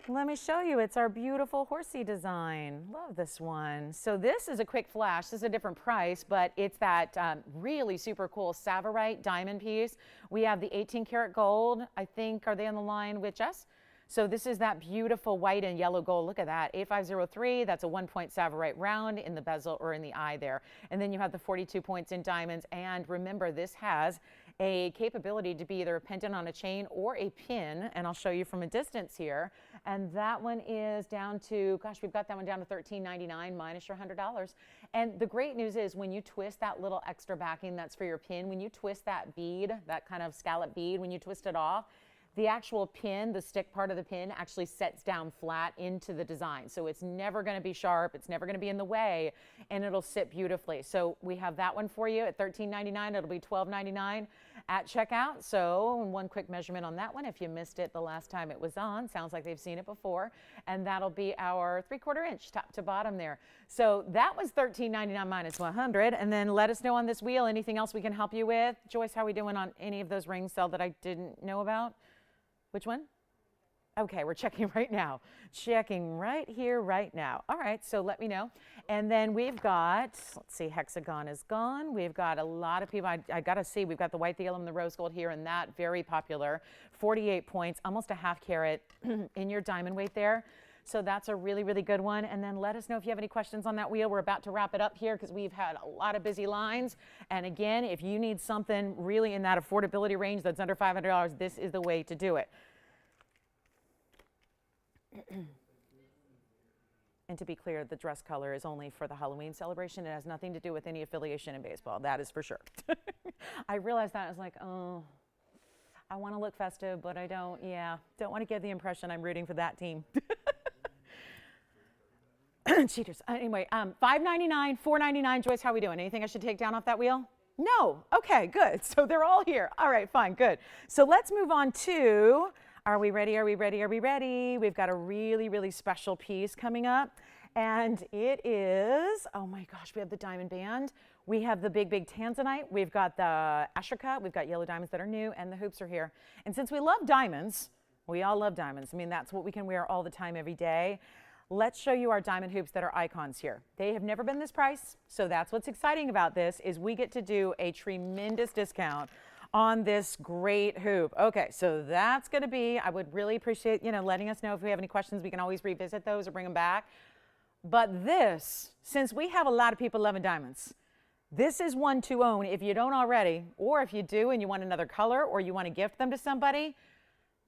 [SPEAKER 1] Let me show you. It's our beautiful horsey design. Love this one. So this is a quick flash. This is a different price, but it's that really super cool Savorite diamond piece. We have the 18 karat gold. I think, are they on the line with Jess? So this is that beautiful white and yellow gold. Look at that, 8503. That's a 1-point Savorite round in the bezel or in the eye there. And then you have the 42 points in diamonds. And remember, this has a capability to be either a pendant on a chain or a pin. And I'll show you from a distance here. And that one is down to, gosh, we've got that one down to $13.99 minus your $100. And the great news is when you twist that little extra backing that's for your pin, when you twist that bead, that kind of scallop bead, when you twist it off, the actual pin, the stick part of the pin, actually sets down flat into the design. So it's never going to be sharp. It's never going to be in the way, and it'll sit beautifully. So we have that one for you at $13.99. It'll be $12.99 at checkout. So one quick measurement on that one. If you missed it the last time it was on, sounds like they've seen it before. And that'll be our 3/4 inch top to bottom there. So that was $13.99 minus $100. And then let us know on this wheel anything else we can help you with. Joyce, how are we doing on any of those rings sell that I didn't know about? Which one? Okay, we're checking right now. Checking right here, right now. All right, so let me know. And then we've got, let's see, hexagon is gone. We've got a lot of people. I got to see, we've got the white, the yellow, and the rose gold here, and that very popular. 48 points, almost a half carat in your diamond weight there. So that's a really, really good one. And then let us know if you have any questions on that wheel. We're about to wrap it up here because we've had a lot of busy lines. And again, if you need something really in that affordability range that's under $500, this is the way to do it. And to be clear, the dress color is only for the Halloween celebration. It has nothing to do with any affiliation in baseball. That is for sure. I realized that. I was like, oh, I want to look festive, but I don't want to give the impression I'm rooting for that team. Cheaters. Anyway, $5.99, $4.99. Joyce, how are we doing? Anything I should take down off that wheel? No. Okay, good. So they're all here. All right, fine, good. So let's move on to, are we ready? Are we ready? Are we ready? We've got a really, really special piece coming up. And it is, oh my gosh, we have the diamond band. We have the big, big tanzanite. We've got the Ashoka. We've got yellow diamonds that are new, and the hoops are here. And since we love diamonds, we all love diamonds. I mean, that's what we can wear all the time, every day. Let's show you our diamond hoops that are icons here. They have never been this price, so that's what's exciting about this, is we get to do a tremendous discount on this great hoop. Okay, so that's gonna be, I would really appreciate, letting us know if we have any questions. We can always revisit those or bring them back. But this, since we have a lot of people loving diamonds, this is one to own if you don't already, or if you do and you want another color or you want to gift them to somebody.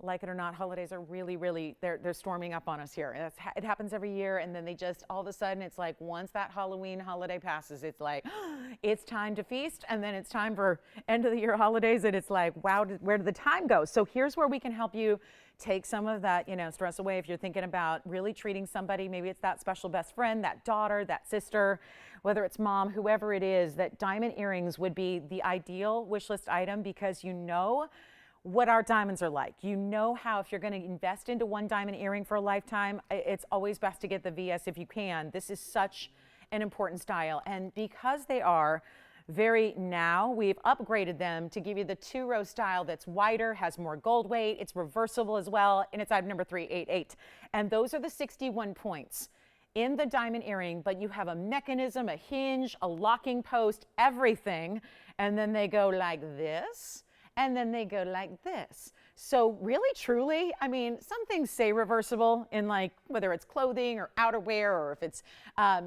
[SPEAKER 1] Like it or not, holidays are really, really, they're storming up on us here. It happens every year, and then they just, all of a sudden, it's like once that Halloween holiday passes, it's like, it's time to feast, and then it's time for end of the year holidays, and it's like, wow, where did the time go? So here's where we can help you take some of that, stress away if you're thinking about really treating somebody. Maybe it's that special best friend, that daughter, that sister, whether it's mom, whoever it is, that diamond earrings would be the ideal wish list item, because what our diamonds are like. How if you're going to invest into one diamond earring for a lifetime, it's always best to get the VS if you can. This is such an important style. And because they are we've upgraded them to give you the 2-row style that's wider, has more gold weight, it's reversible as well, and it's item number 388. And those are the 61 points in the diamond earring, but you have a mechanism, a hinge, a locking post, everything. And then they go like this. And then they go like this. So really, truly, I mean, some things say reversible in, like, whether it's clothing or outerwear, or if it's, a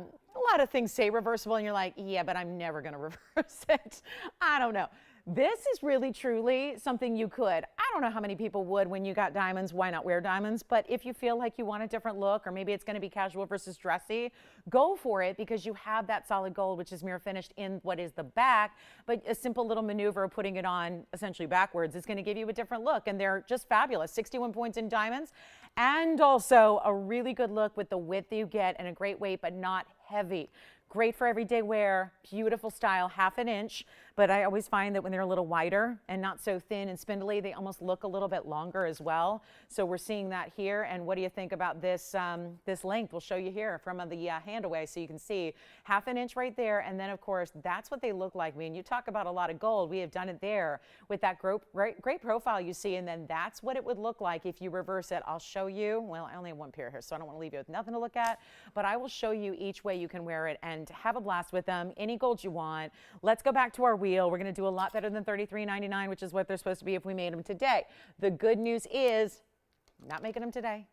[SPEAKER 1] lot of things say reversible and you're like, yeah, but I'm never gonna reverse it. I don't know. This is really truly something you could. I don't know how many people would when you got diamonds. Why not wear diamonds? But if you feel like you want a different look, or maybe it's going to be casual versus dressy, go for it, because you have that solid gold, which is mirror finished in what is the back. But a simple little maneuver of putting it on essentially backwards is going to give you a different look. And they're just fabulous. 61 points in diamonds, and also a really good look with the width you get, and a great weight, but not heavy. Great for everyday wear, beautiful style, 1/2 inch. But I always find that when they're a little wider and not so thin and spindly, they almost look a little bit longer as well. So we're seeing that here. And what do you think about this this length? We'll show you here from the hand away, so you can see 1/2 inch right there. And then, of course, that's what they look like. I mean, you talk about a lot of gold. We have done it there with that great profile you see. And then that's what it would look like if you reverse it. I'll show you. Well, I only have one pair here, so I don't want to leave you with nothing to look at. But I will show you each way you can wear it and have a blast with them. Any gold you want. Let's go back to our wheel. We're going to do a lot better than $33.99, which is what they're supposed to be if we made them today. The good news is, not making them today.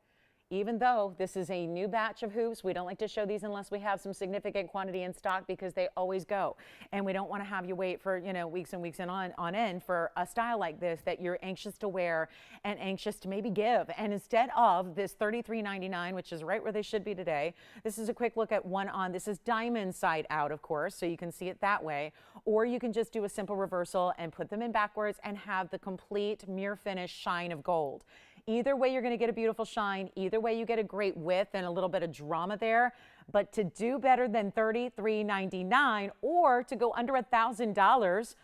[SPEAKER 1] Even though this is a new batch of hoops, we don't like to show these unless we have some significant quantity in stock, because they always go. And we don't want to have you wait for, weeks and weeks and on end for a style like this that you're anxious to wear and anxious to maybe give. And instead of this $33.99, which is right where they should be today, this is a quick look at one on. This is diamond side out, of course, so you can see it that way. Or you can just do a simple reversal and put them in backwards and have the complete mirror finish shine of gold. Either way, you're going to get a beautiful shine. Either way, you get a great width and a little bit of drama there. But to do better than $33.99, or to go under $1,000,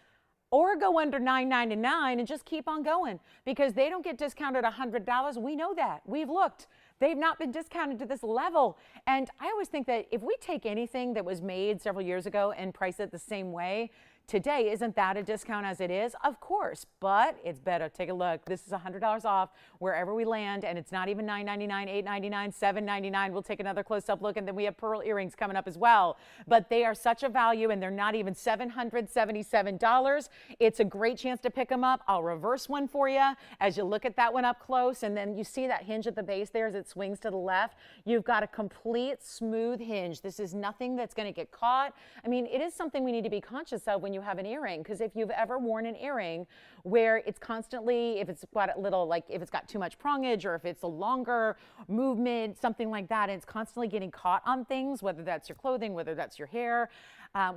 [SPEAKER 1] or go under $9.99 and just keep on going, because they don't get discounted $100. We know that. We've looked. They've not been discounted to this level. And I always think that if we take anything that was made several years ago and price it the same way, today, isn't that a discount as it is? Of course, but it's better. Take a look. This is $100 off wherever we land, and it's not even $9.99, $8.99, $7.99. We'll take another close-up look, and then we have pearl earrings coming up as well. But they are such a value, and they're not even $777. It's a great chance to pick them up. I'll reverse one for you as you look at that one up close, and then you see that hinge at the base there as it swings to the left. You've got a complete smooth hinge. This is nothing that's going to get caught. I mean, it is something we need to be conscious of when you have an earring, because if you've ever worn an earring where it's constantly, if it's got a little, like if it's got too much prongage, or if it's a longer movement, something like that, and it's constantly getting caught on things, whether that's your clothing, whether that's your hair,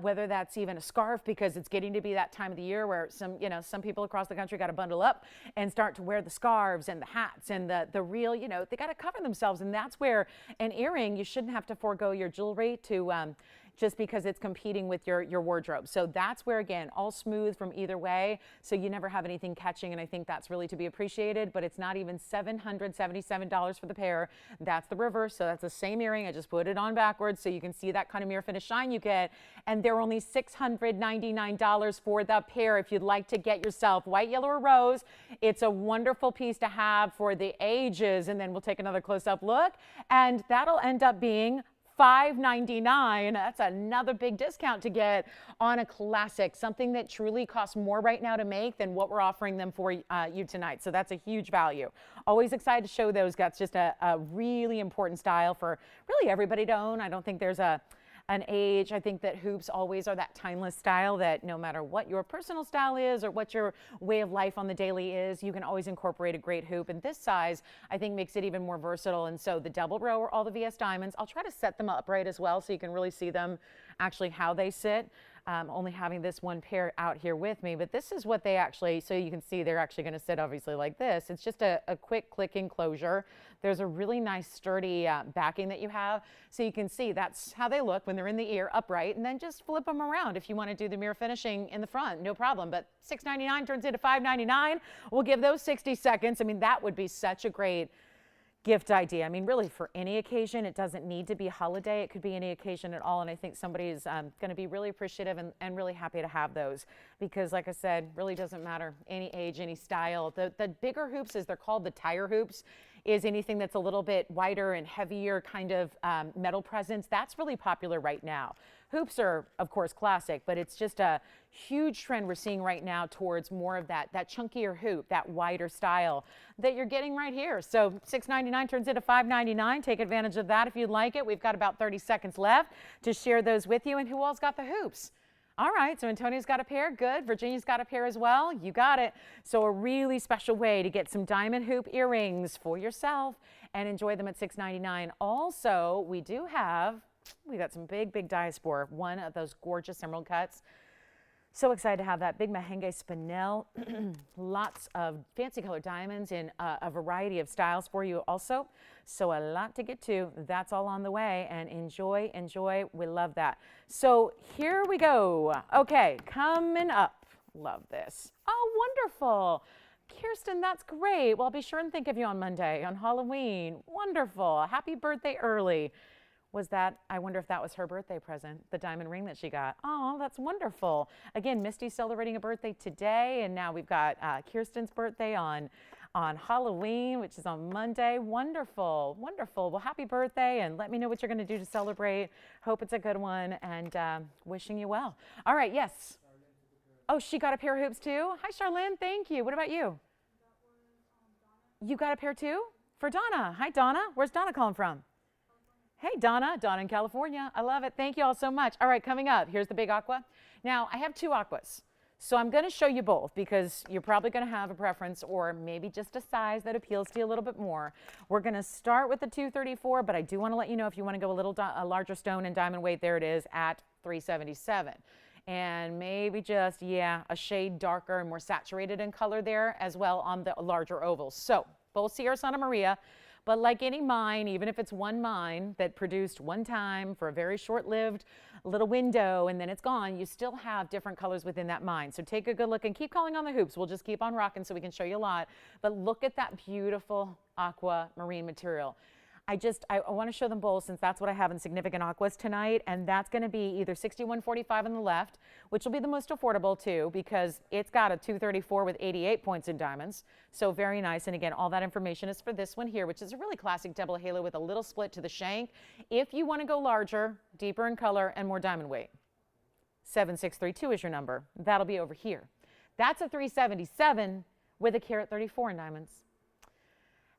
[SPEAKER 1] whether that's even a scarf, because it's getting to be that time of the year where some people across the country got to bundle up and start to wear the scarves and the hats and the real, they got to cover themselves. And that's where an earring, you shouldn't have to forego your jewelry to just because it's competing with your wardrobe. So that's where, again, all smooth from either way, so you never have anything catching, and I think that's really to be appreciated. But it's not even $777 for the pair. That's the reverse, so that's the same earring. I just put it on backwards so you can see that kind of mirror finish shine you get, and they're only $699 for the pair. If you'd like to get yourself white, yellow, or rose, it's a wonderful piece to have for the ages. And then we'll take another close-up look, and that'll end up being $599. That's another big discount to get on a classic, something that truly costs more right now to make than what we're offering them for you tonight. So that's a huge value. Always excited to show those. That's just a really important style for really everybody to own. I don't think there's an age. I think that hoops always are that timeless style that no matter what your personal style is or what your way of life on the daily is, you can always incorporate a great hoop. And this size, I think, makes it even more versatile. And so the double row are all the VS diamonds. I'll try to set them upright as well so you can really see them actually how they sit. Only having this one pair out here with me, but this is what they actually, so you can see they're actually going to sit obviously like this. It's just a quick click enclosure. There's a really nice sturdy backing that you have, so you can see that's how they look when they're in the ear upright, and then just flip them around if you want to do the mirror finishing in the front, no problem. But $6.99 turns into $5.99. We'll give those 60 seconds. I mean, that would be such a great gift idea. I mean, really for any occasion. It doesn't need to be holiday. It could be any occasion at all. And I think somebody's going to be really appreciative and really happy to have those, because like I said, really doesn't matter any age, any style. The bigger hoops, as they're called, the tire hoops, is anything that's a little bit wider and heavier kind of metal presence. That's really popular right now. Hoops are, of course, classic, but it's just a huge trend we're seeing right now towards more of that chunkier hoop, that wider style that you're getting right here. So $6.99 turns into $5.99. Take advantage of that if you'd like it. We've got about 30 seconds left to share those with you. And who all's got the hoops? All right, so Antonio's got a pair. Good. Virginia's got a pair as well. You got it. So a really special way to get some diamond hoop earrings for yourself and enjoy them at $6.99. Also, we got some big diaspora. One of those gorgeous emerald cuts. So excited to have that big Mahenge spinel. Lots of fancy colored diamonds in a variety of styles for you also. So a lot to get to. That's all on the way, and enjoy. We love that. So here we go. Okay, coming up. Love this. Oh, wonderful. Kirsten, that's great. Well, I'll be sure and think of you on Monday, on Halloween. Wonderful. Happy birthday early. I wonder if that was her birthday present, the diamond ring that she got. Oh, that's wonderful. Again, Misty's celebrating a birthday today, and now we've got Kirsten's birthday on Halloween, which is on Monday. Wonderful. Well, happy birthday, and let me know what you're going to do to celebrate. Hope it's a good one, and wishing you well. All right, yes. Oh, she got a pair of hoops too? Hi, Charlene. Thank you. What about you? You got a pair too? For Donna. Hi, Donna. Where's Donna calling from? Hey, Donna in California. I love it. Thank you all so much. All right, coming up, here's the big aqua. Now, I have two aquas. So I'm going to show you both because you're probably going to have a preference or maybe just a size that appeals to you a little bit more. We're going to start with the 234, but I do want to let you know if you want to go a larger stone and diamond weight, there it is at 377. And maybe just, a shade darker and more saturated in color there as well on the larger ovals. So both Sierra Santa Maria. But like any mine, even if it's one mine that produced one time for a very short-lived little window and then it's gone, you still have different colors within that mine. So take a good look and keep calling on the hoops. We'll just keep on rocking so we can show you a lot. But look at that beautiful aquamarine material. I want to show them both since that's what I have in significant aquas tonight, and that's going to be either 6145 on the left, which will be the most affordable too because it's got a 234 with 88 points in diamonds, so very nice. And again, all that information is for this one here, which is a really classic double halo with a little split to the shank. If you want to go larger, deeper in color, and more diamond weight, 7632 is your number. That'll be over here. That's a 377 with a carat 34 in diamonds.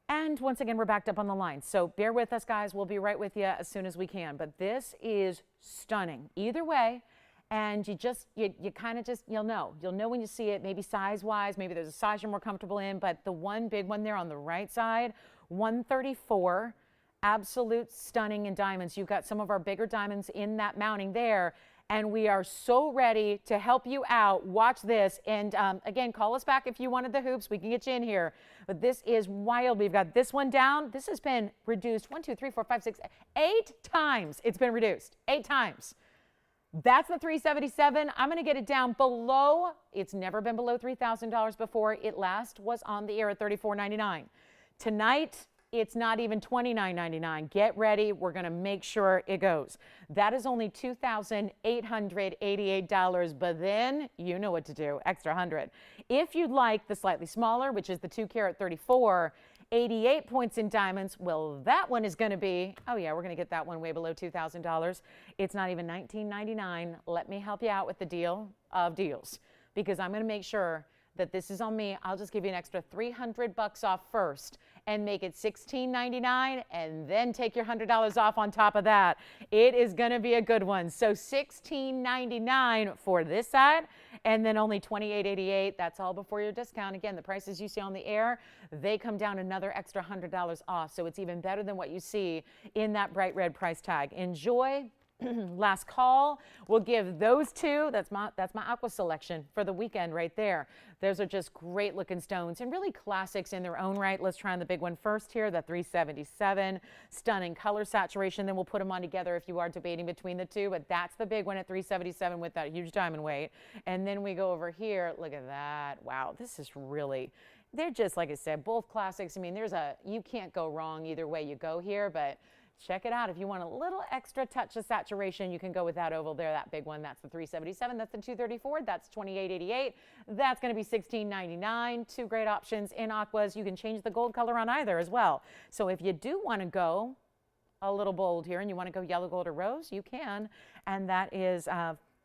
[SPEAKER 1] And once again, we're backed up on the line. So bear with us, guys. We'll be right with you as soon as we can. But this is stunning either way. And you'll know. You'll know when you see it, maybe size-wise. Maybe there's a size you're more comfortable in. But the one big one there on the right side, 134, absolute stunning in diamonds. You've got some of our bigger diamonds in that mounting there. And we are so ready to help you out. Watch this. And again, call us back if you wanted the hoops. We can get you in here. But this is wild. We've got this one down. This has been reduced 1, 2, 3, 4, 5, 6, 8 times. It's been reduced 8 times. That's the 377. I'm going to get it down below. It's never been below $3,000 before. It last was on the air at $34.99. Tonight, it's not even $29.99. Get ready. We're going to make sure it goes. That is only $2,888, but then you know what to do. Extra 100. If you'd like the slightly smaller, which is the 2 carat 34, 88 points in diamonds, well, that one is going to be, we're going to get that one way below $2,000. It's not even $19.99. Let me help you out with the deal of deals because I'm going to make sure that this is on me. I'll just give you an extra $300 off first and make it $16.99 and then take your $100 off on top of that. It is going to be a good one. So $16.99 for this side and then only $28.88. That's all before your discount. Again, the prices you see on the air, they come down another extra $100 off. So it's even better than what you see in that bright red price tag. Enjoy. Last call. We'll give those two. That's my aqua selection for the weekend right there. Those are just great looking stones and really classics in their own right. Let's try on the big one first here, the 377. Stunning color saturation. Then we'll put them on together if you are debating between the two. But that's the big one at 377 with that huge diamond weight. And then we go over here. Look at that. Wow, this is really, they're just, like I said, both classics. I mean, you can't go wrong either way you go here, but check it out. If you want a little extra touch of saturation, you can go with that oval there, that big one. That's the 377. That's the 234. That's $28.88. That's going to be $16.99. Two great options in aquas. You can change the gold color on either as well. So if you do want to go a little bold here and you want to go yellow, gold, or rose, you can. And that is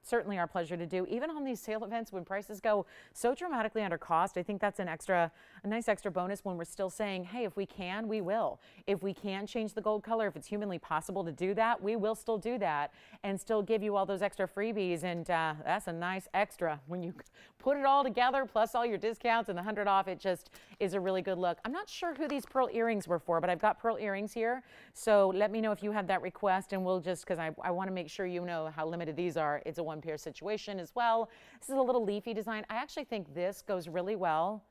[SPEAKER 1] certainly our pleasure to do. Even on these sale events when prices go so dramatically under cost, I think that's a nice extra bonus when we're still saying, hey, if we can, we will. If we can change the gold color, if it's humanly possible to do that, we will still do that and still give you all those extra freebies. And that's a nice extra. When you put it all together, plus all your discounts and the 100 off, it just is a really good look. I'm not sure who these pearl earrings were for, but I've got pearl earrings here. So let me know if you had that request, and we'll just, because I want to make sure you know how limited these are. It's a one pair situation as well. This is a little leafy design. I actually think this goes really well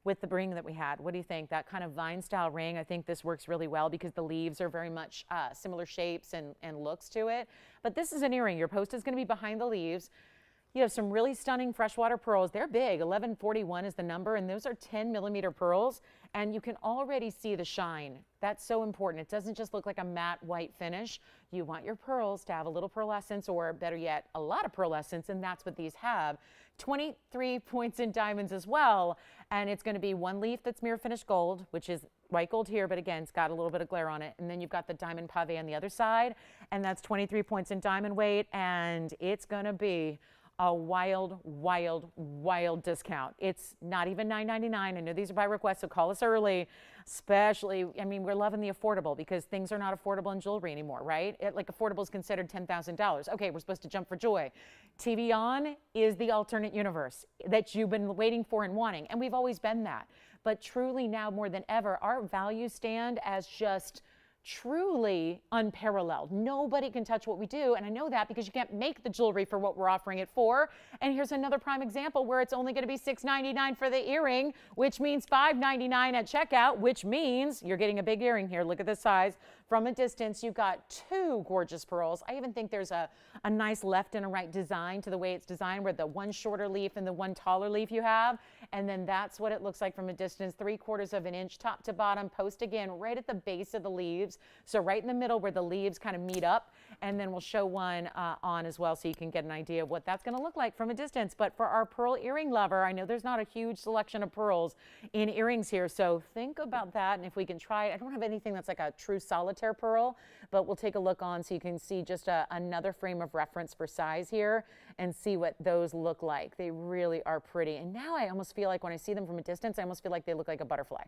[SPEAKER 1] with the ring that we had. What do you think? That kind of vine style ring, I think this works really well because the leaves are very much similar shapes and looks to it. But this is an earring. Your post is going to be behind the leaves. You have some really stunning freshwater pearls. They're big. 1141 is the number, and those are 10 millimeter pearls, and you can already see the shine. That's so important. It doesn't just look like a matte white finish. You want your pearls to have a little pearlescence, or better yet, a lot of pearlescence, and that's what these have. 23 points in diamonds as well, and it's going to be one leaf that's mirror finished gold, which is white gold here, but again, it's got a little bit of glare on it. And then you've got the diamond pave on the other side, and that's 23 points in diamond weight, and it's going to be a wild, wild, wild discount. It's not even $9.99. I know these are by request, so call us early. Especially, I mean, we're loving the affordable because things are not affordable in jewelry anymore, right? Like affordable is considered $10,000. Okay, we're supposed to jump for joy. TVON is the alternate universe that you've been waiting for and wanting, and we've always been that. But truly now more than ever, our values stand as just truly unparalleled. Nobody can touch what we do, and I know that because you can't make the jewelry for what we're offering it for. And here's another prime example where it's only going to be $6.99 for the earring, which means $5.99 at checkout, which means you're getting a big earring here. Look at the size. From a distance, you've got two gorgeous pearls. I even think there's a nice left and a right design to the way it's designed, where the one shorter leaf and the one taller leaf you have. And then that's what it looks like from a distance, 3/4 of an inch, top to bottom, post again, right at the base of the leaves. So right in the middle where the leaves kind of meet up. And then we'll show one on as well so you can get an idea of what that's going to look like from a distance. But for our pearl earring lover, I know there's not a huge selection of pearls in earrings here. So think about that. And if we can try, I don't have anything that's like a true solitaire pearl, but we'll take a look on so you can see just another frame of reference for size here and see what those look like. They really are pretty. And now I almost feel like when I see them from a distance, I almost feel like they look like a butterfly.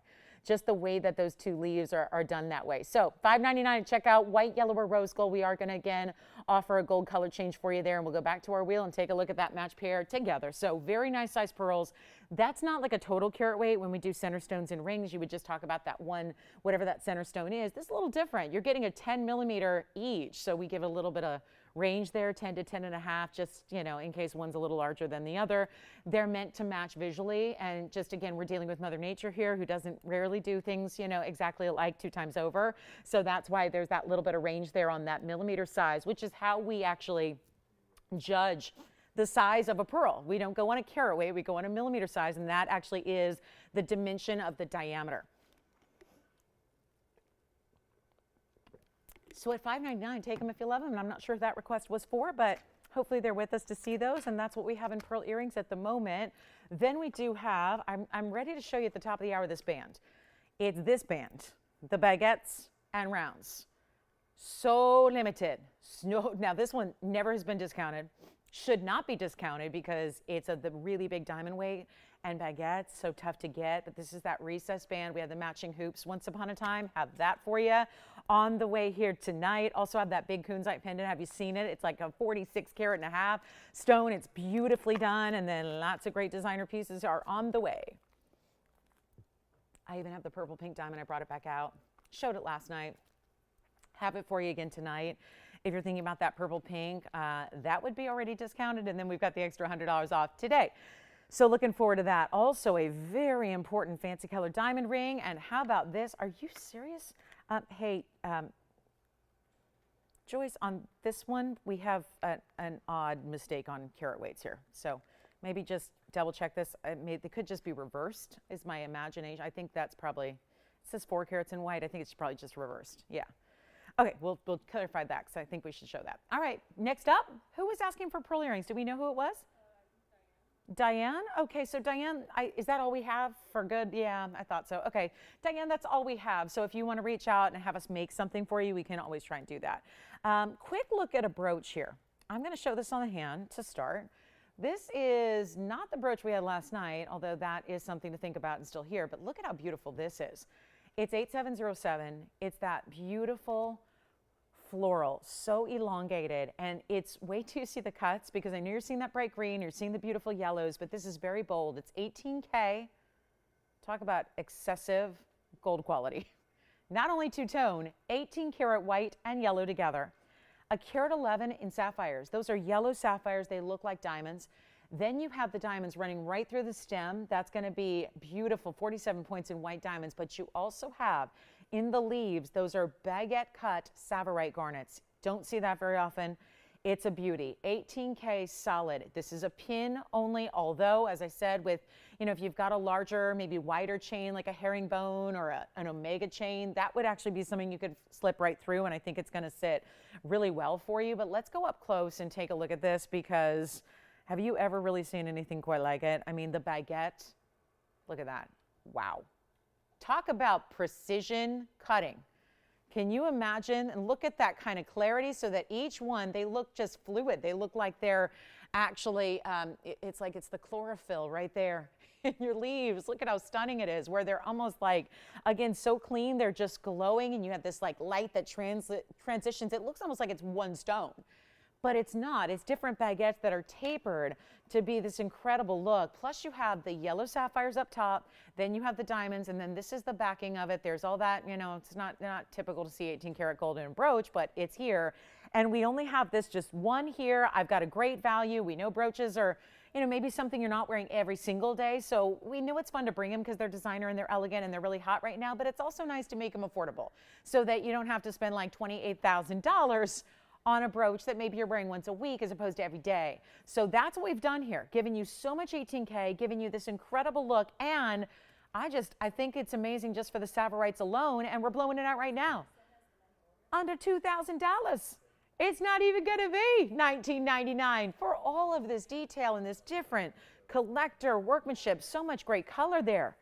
[SPEAKER 1] Just the way that those two leaves are done that way. So $5.99 at checkout, white, yellow, or rose gold. We are going to again offer a gold color change for you there, and we'll go back to our wheel and take a look at that match pair together. So very nice size pearls. That's not like a total carat weight. When we do center stones and rings, you would just talk about that one, whatever that center stone is. This is a little different. You're getting a 10 millimeter each, so we give a little bit of range there, 10 to 10.5, just, you know, in case one's a little larger than the other. They're meant to match visually, and just again, we're dealing with Mother Nature here, who doesn't rarely do things, you know, exactly alike 2 times over. So that's why there's that little bit of range there on that millimeter size, which is how we actually judge the size of a pearl. We don't go on a carat weight, we go on a millimeter size, and that actually is the dimension of the diameter. So at $5.99, take them if you love them. And I'm not sure if that request was for, but hopefully they're with us to see those. And that's what we have in pearl earrings at the moment. Then we do have, I'm ready to show you at the top of the hour this band. It's this band, the baguettes and rounds. So limited. Now this one never has been discounted. Should not be discounted because it's the really big diamond weight and baguettes, so tough to get. But this is that recessed band. We had the matching hoops once upon a time. Have that for you on the way here tonight. Also have that big kunzite pendant. Have you seen it? It's like a 46 carat and a half stone. It's beautifully done. And then lots of great designer pieces are on the way. I even have the purple pink diamond. I brought it back out. Showed it last night. Have it for you again tonight. If you're thinking about that purple pink, that would be already discounted. And then we've got the extra $100 off today. So looking forward to that. Also a very important fancy color diamond ring. And how about this? Are you serious? Hey, Joyce, on this one, we have an odd mistake on carat weights here. So maybe just double check this. They could just be reversed is my imagination. I think that's probably, it says 4 carats in white. I think it's probably just reversed. Yeah. Okay, we'll clarify that because I think we should show that. All right, next up, who was asking for pearl earrings? Do we know who it was? Diane? Okay, so Diane, is that all we have for good? Yeah, I thought so. Okay, Diane, that's all we have. So if you want to reach out and have us make something for you, we can always try and do that. Quick look at a brooch here. I'm going to show this on the hand to start. This is not the brooch we had last night, although that is something to think about and still here, but look at how beautiful this is. It's 8707. It's that beautiful floral, so elongated, and it's, wait till you see the cuts, because I know you're seeing that bright green, you're seeing the beautiful yellows, but this is very bold. It's 18K. Talk about excessive gold quality. Not only two-tone, 18 karat white and yellow together. A carat 11 in sapphires. Those are yellow sapphires. They look like diamonds. Then you have the diamonds running right through the stem. That's going to be beautiful, 47 points in white diamonds. But you also have in the leaves, those are baguette cut Savarite garnets. Don't see that very often. It's a beauty. 18K solid. This is a pin only, although, as I said, with, you know, if you've got a larger, maybe wider chain like a herringbone or an omega chain, that would actually be something you could slip right through, and I think it's going to sit really well for you. But let's go up close and take a look at this, because have you ever really seen anything quite like it? I mean, the baguette, look at that. Wow. Talk about precision cutting. Can you imagine? And look at that kind of clarity, so that each one, they look just fluid. They look like they're actually, it's like it's the chlorophyll right there in your leaves. Look at how stunning it is, where they're almost like, again, so clean, they're just glowing, and you have this like light that transitions. It looks almost like it's one stone. But it's not. It's different baguettes that are tapered to be this incredible look. Plus you have the yellow sapphires up top, then you have the diamonds, and then this is the backing of it. There's all that, you know, it's not typical to see 18 karat gold in a brooch, but it's here. And we only have this just one here. I've got a great value. We know brooches are, you know, maybe something you're not wearing every single day. So we know it's fun to bring them because they're designer and they're elegant and they're really hot right now, but it's also nice to make them affordable so that you don't have to spend like $28,000 on a brooch that maybe you're wearing once a week as opposed to every day. So that's what we've done here, giving you so much 18K, giving you this incredible look. And I think it's amazing just for the Savarites alone, and we're blowing it out right now. Under $2,000. It's not even going to be $19.99 for all of this detail and this different collector workmanship. So much great color there.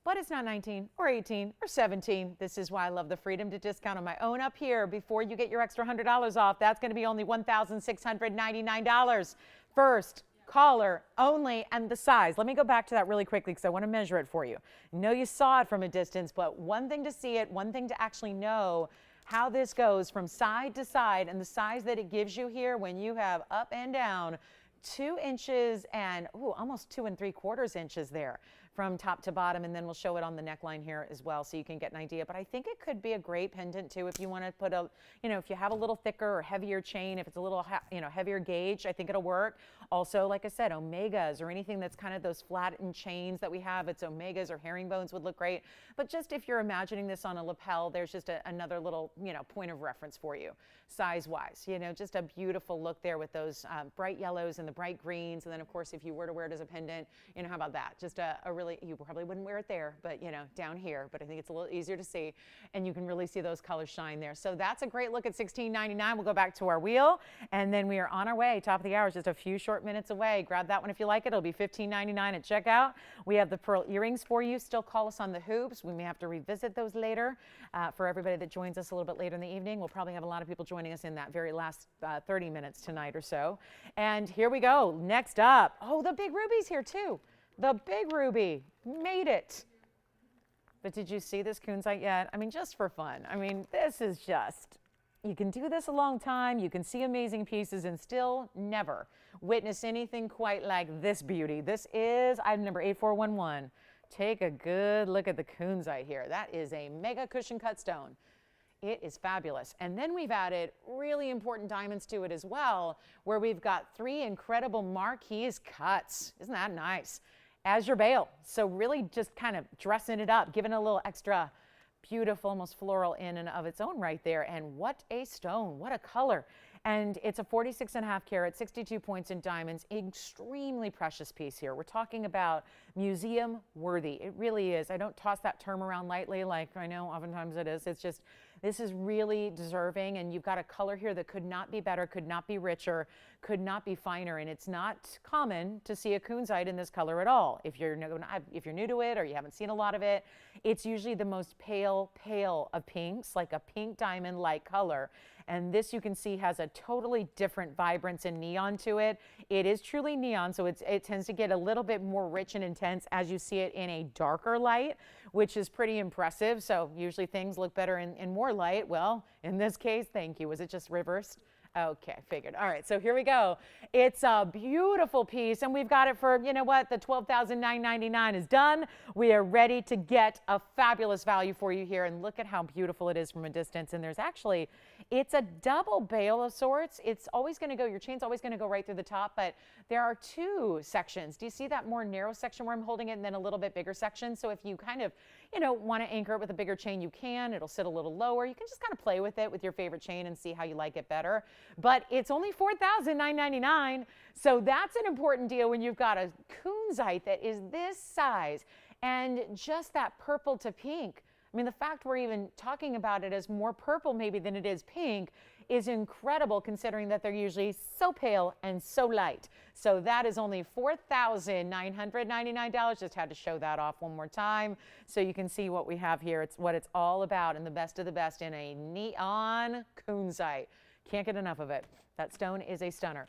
[SPEAKER 1] But it's not 19 or 18 or 17. This is why I love the freedom to discount on my own up here before you get your extra $100 off. That's going to be only $1,699. First caller only, and the size. Let me go back to that really quickly because I want to measure it for you. I know you saw it from a distance, but one thing to see it, one thing to actually know how this goes from side to side, and the size that it gives you here when you have up and down 2 inches and almost 2 3/4 inches there from top to bottom, and then we'll show it on the neckline here as well so you can get an idea. But I think it could be a great pendant too if you want to put a, you know, if you have a little thicker or heavier chain, if it's a little, heavier gauge, I think it'll work. Also, like I said, omegas or anything that's kind of those flattened chains that we have, it's omegas or herringbones would look great. But just if you're imagining this on a lapel, there's just another little, point of reference for you size-wise. Just a beautiful look there with those bright yellows and the bright greens. And then, of course, if you were to wear it as a pendant, how about that? Just a really, you probably wouldn't wear it there, but, down here. But I think it's a little easier to see, and you can really see those colors shine there. So that's a great look at $16.99. We'll go back to our wheel, and then we are on our way. Top of the hour is just a few short minutes away. Grab that one if you like it. It'll be $15.99 at checkout. We have the pearl earrings for you. Still call us on the hoops. We may have to revisit those later. For everybody that joins us a little bit later in the evening, we'll probably have a lot of people joining us in that very last 30 minutes tonight or so. And here we go. Next up, the big ruby's here too. The big ruby made it. But did you see this kunzite yet? I mean, just for fun. I mean, this is just, you can do this a long time. You can see amazing pieces and still never witness anything quite like this beauty. This is item number 8411. Take a good look at the kunzite here. That is a mega cushion cut stone. It is fabulous. And then we've added really important diamonds to it as well, where we've got 3 incredible marquise cuts. Isn't that nice? As your bail. So really just kind of dressing it up, giving it a little extra beautiful, almost floral in and of its own right there. And what a stone, what a color. And it's a 46.5 carat, 62 points in diamonds, extremely precious piece here. We're talking about museum worthy. It really is. I don't toss that term around lightly like I know oftentimes it is. It's just This is really deserving, and you've got a color here that could not be better, could not be richer, could not be finer, and it's not common to see a kunzite in this color at all. If you're new to it or you haven't seen a lot of it, it's usually the most pale of pinks, like a pink diamond-like color. And this, you can see, has a totally different vibrance and neon to it. It is truly neon, so it tends to get a little bit more rich and intense as you see it in a darker light, which is pretty impressive. So usually things look better in more light. Well, in this case, thank you. Was it just reversed? Okay, figured. All right, so here we go. It's a beautiful piece, and we've got it for, you know what, the $12,999 is done. We are ready to get a fabulous value for you here, and look at how beautiful it is from a distance. And there's actually, it's a double bail of sorts. It's always going to go, your chain's always going to go right through the top, but there are two sections. Do you see that more narrow section where I'm holding it, and then a little bit bigger section? So if you kind of, you know, want to anchor it with a bigger chain, you can. It'll sit a little lower. You can just kind of play with it with your favorite chain and see how you like it better. But it's only $4,999, so that's an important deal when you've got a kunzite that is this size and just that purple to pink. I mean, the fact we're even talking about it as more purple maybe than it is pink is incredible, considering that they're usually so pale and so light. So that is only $4,999. Just had to show that off one more time so you can see what we have here. It's what it's all about, and the best of the best in a neon kunzite. Can't get enough of it. That stone is a stunner.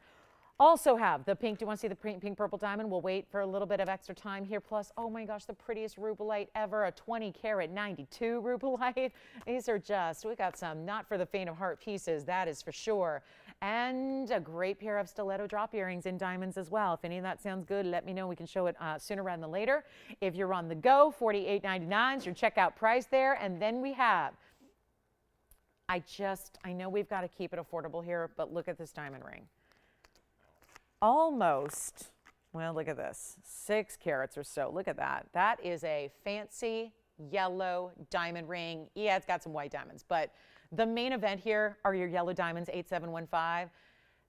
[SPEAKER 1] Also have the pink. Do you want to see the pink purple diamond? We'll wait for a little bit of extra time here. Plus, oh my gosh, the prettiest rubelite ever, a 20 karat 92 rubelite. These are just, we got some not for the faint of heart pieces, that is for sure. And a great pair of stiletto drop earrings in diamonds as well. If any of that sounds good, let me know. We can show it sooner rather than later. If you're on the go, $48.99 is your checkout price there. And then we have, I know we've got to keep it affordable here, but look at this diamond ring. Almost, well, look at this, 6 carats or so. Look at that. That is a fancy yellow diamond ring. Yeah, it's got some white diamonds, but the main event here are your yellow diamonds, 8715.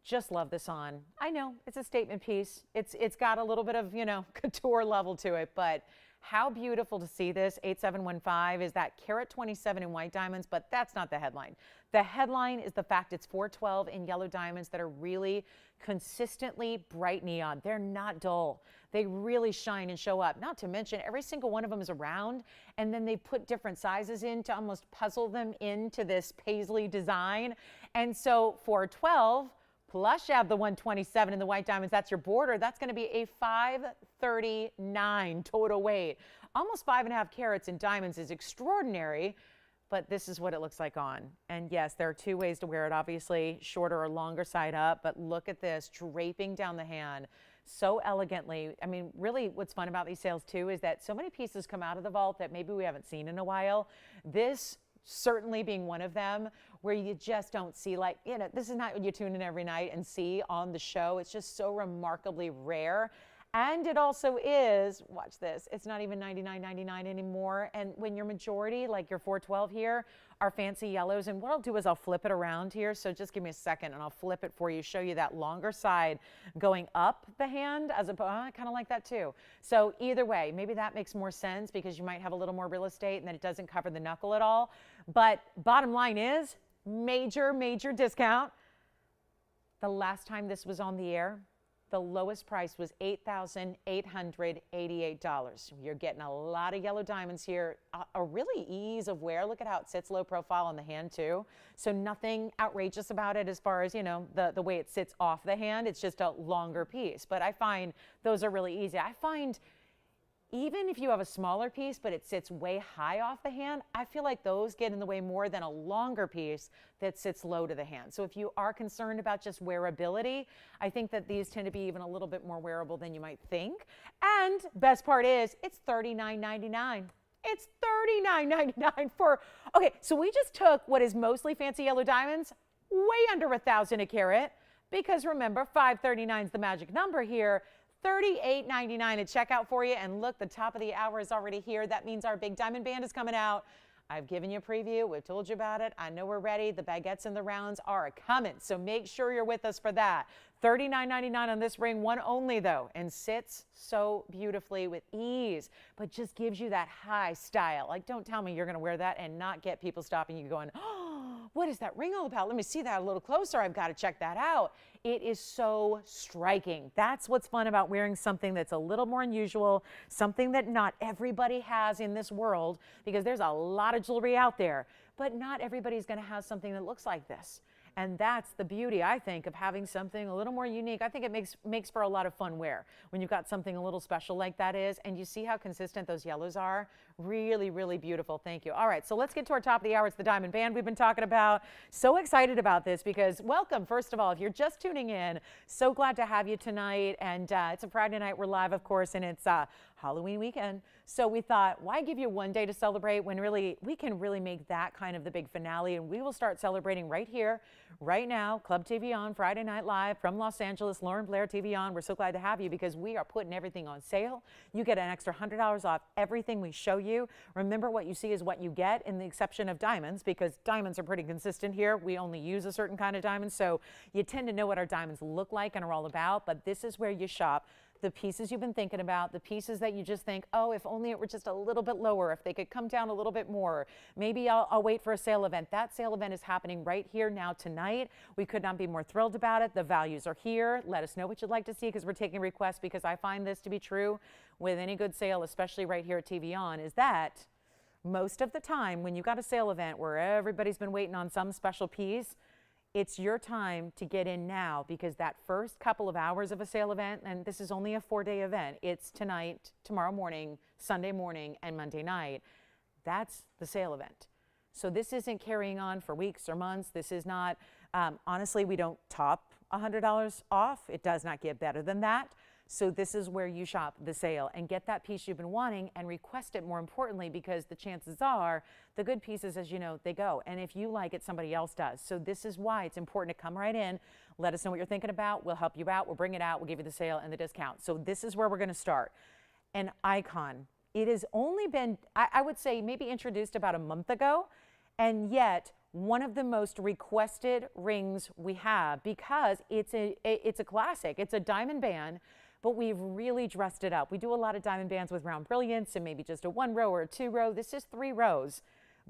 [SPEAKER 1] Just love this on. I know it's a statement piece. It's got a little bit of, you know, couture level to it, but how beautiful to see this. 8715 is that carat 27 in white diamonds, but that's not the headline. The headline is the fact it's 412 in yellow diamonds that are really consistently bright neon. They're not dull. They really shine and show up. Not to mention every single one of them is a round, and then they put different sizes in to almost puzzle them into this paisley design. And so 412 plus you have the 127 in the white diamonds, that's your border. That's going to be a 539 total weight. Almost 5.5 carats in diamonds is extraordinary, but this is what it looks like on. And yes, there are two ways to wear it, obviously, shorter or longer side up, but look at this draping down the hand so elegantly. I mean, really what's fun about these sales too is that so many pieces come out of the vault that maybe we haven't seen in a while. This certainly being one of them, where you just don't see, like, you know, this is not what you tune in every night and see on the show. It's just so remarkably rare. And it also is, watch this, it's not even $99.99 anymore. And when your majority, like your 412 here, are fancy yellows, and what I'll do is I'll flip it around here. So just give me a second and I'll flip it for you, show you that longer side going up the hand, as opposed, I kind of like that too. So either way, maybe that makes more sense because you might have a little more real estate and then it doesn't cover the knuckle at all. But bottom line is, major discount. The last time this was on the air, the lowest price was $8,888. You're getting a lot of yellow diamonds here. A really ease of wear. Look at how it sits low profile on the hand too. So nothing outrageous about it as far as, you know, the way it sits off the hand. It's just a longer piece. But I find those are really easy. I find even if you have a smaller piece, but it sits way high off the hand, I feel like those get in the way more than a longer piece that sits low to the hand. So if you are concerned about just wearability, I think that these tend to be even a little bit more wearable than you might think. And best part is, it's $39.99. It's $39.99 for, okay, so we just took what is mostly fancy yellow diamonds, way under $1,000 a carat, because remember, 539 is the magic number here. $38.99 at checkout for you. And look, the top of the hour is already here. That means our big diamond band is coming out. I've given you a preview. We've told you about it. I know we're ready. The baguettes and the rounds are coming, so make sure you're with us for that. $39.99 on this ring, one only though, and sits so beautifully with ease, but just gives you that high style. Like, don't tell me you're going to wear that and not get people stopping you going, oh, what is that ring all about? Let me see that a little closer. I've got to check that out. It is so striking. That's what's fun about wearing something that's a little more unusual, something that not everybody has in this world, because there's a lot of jewelry out there, but not everybody's going to have something that looks like this. And that's the beauty, I think, of having something a little more unique. I think it makes for a lot of fun wear when you've got something a little special like that is. And you see how consistent those yellows are. Really, really beautiful. Thank you. All right, so let's get to our top of the hour. It's the diamond band we've been talking about. So excited about this because welcome, first of all, if you're just tuning in, so glad to have you tonight. And it's a Friday night. We're live, of course, and it's Halloween weekend. So we thought, why give you one day to celebrate when really we can really make that kind of the big finale? And we will start celebrating right here, right now. Club TVON, Friday Night Live from Los Angeles. Lauren Blair, TVON. We're so glad to have you because we are putting everything on sale. You get an extra $100 off everything we show you. Remember, what you see is what you get, in the exception of diamonds, because diamonds are pretty consistent here. We only use a certain kind of diamond, so you tend to know what our diamonds look like and are all about. But this is where you shop the pieces you've been thinking about, the pieces that you just think, oh, if only it were just a little bit lower, if they could come down a little bit more. Maybe I'll wait for a sale event. That sale event is happening right here now tonight. We could not be more thrilled about it. The values are here. Let us know what you'd like to see because we're taking requests, because I find this to be true with any good sale, especially right here at TVON, is that most of the time when you got a sale event where everybody's been waiting on some special piece, it's your time to get in now, because that first couple of hours of a sale event, and this is only a 4-day event, it's tonight, tomorrow morning, Sunday morning, and Monday night. That's the sale event. So this isn't carrying on for weeks or months. This is not, honestly, we don't top $100 off. It does not get better than that. So this is where you shop the sale and get that piece you've been wanting and request it, more importantly, because the chances are the good pieces, as you know, they go. And if you like it, somebody else does. So this is why it's important to come right in. Let us know what you're thinking about. We'll help you out. We'll bring it out. We'll give you the sale and the discount. So this is where we're going to start. An icon. It has only been, I would say, maybe introduced about a month ago, and yet one of the most requested rings we have, because it's a classic. It's a diamond band, but we've really dressed it up. We do a lot of diamond bands with round brilliance and maybe just a 1 row or a 2 row. This is 3 rows,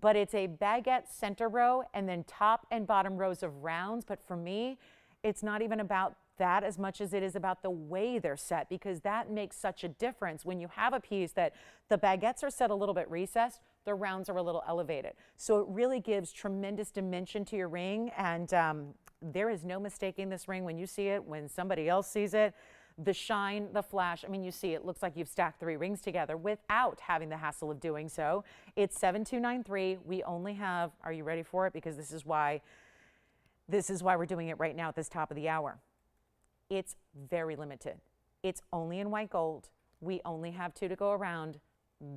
[SPEAKER 1] but it's a baguette center row and then top and bottom rows of rounds. But for me, it's not even about that as much as it is about the way they're set, because that makes such a difference. When you have a piece that the baguettes are set a little bit recessed, the rounds are a little elevated. So it really gives tremendous dimension to your ring. And there is no mistaking this ring when you see it, when somebody else sees it. The shine, the flash, I mean, you see, it looks like you've stacked 3 rings together without having the hassle of doing so. It's 7293. We only have, are you ready for it? Because this is why we're doing it right now at this top of the hour. It's very limited. It's only in white gold. We only have 2 to go around.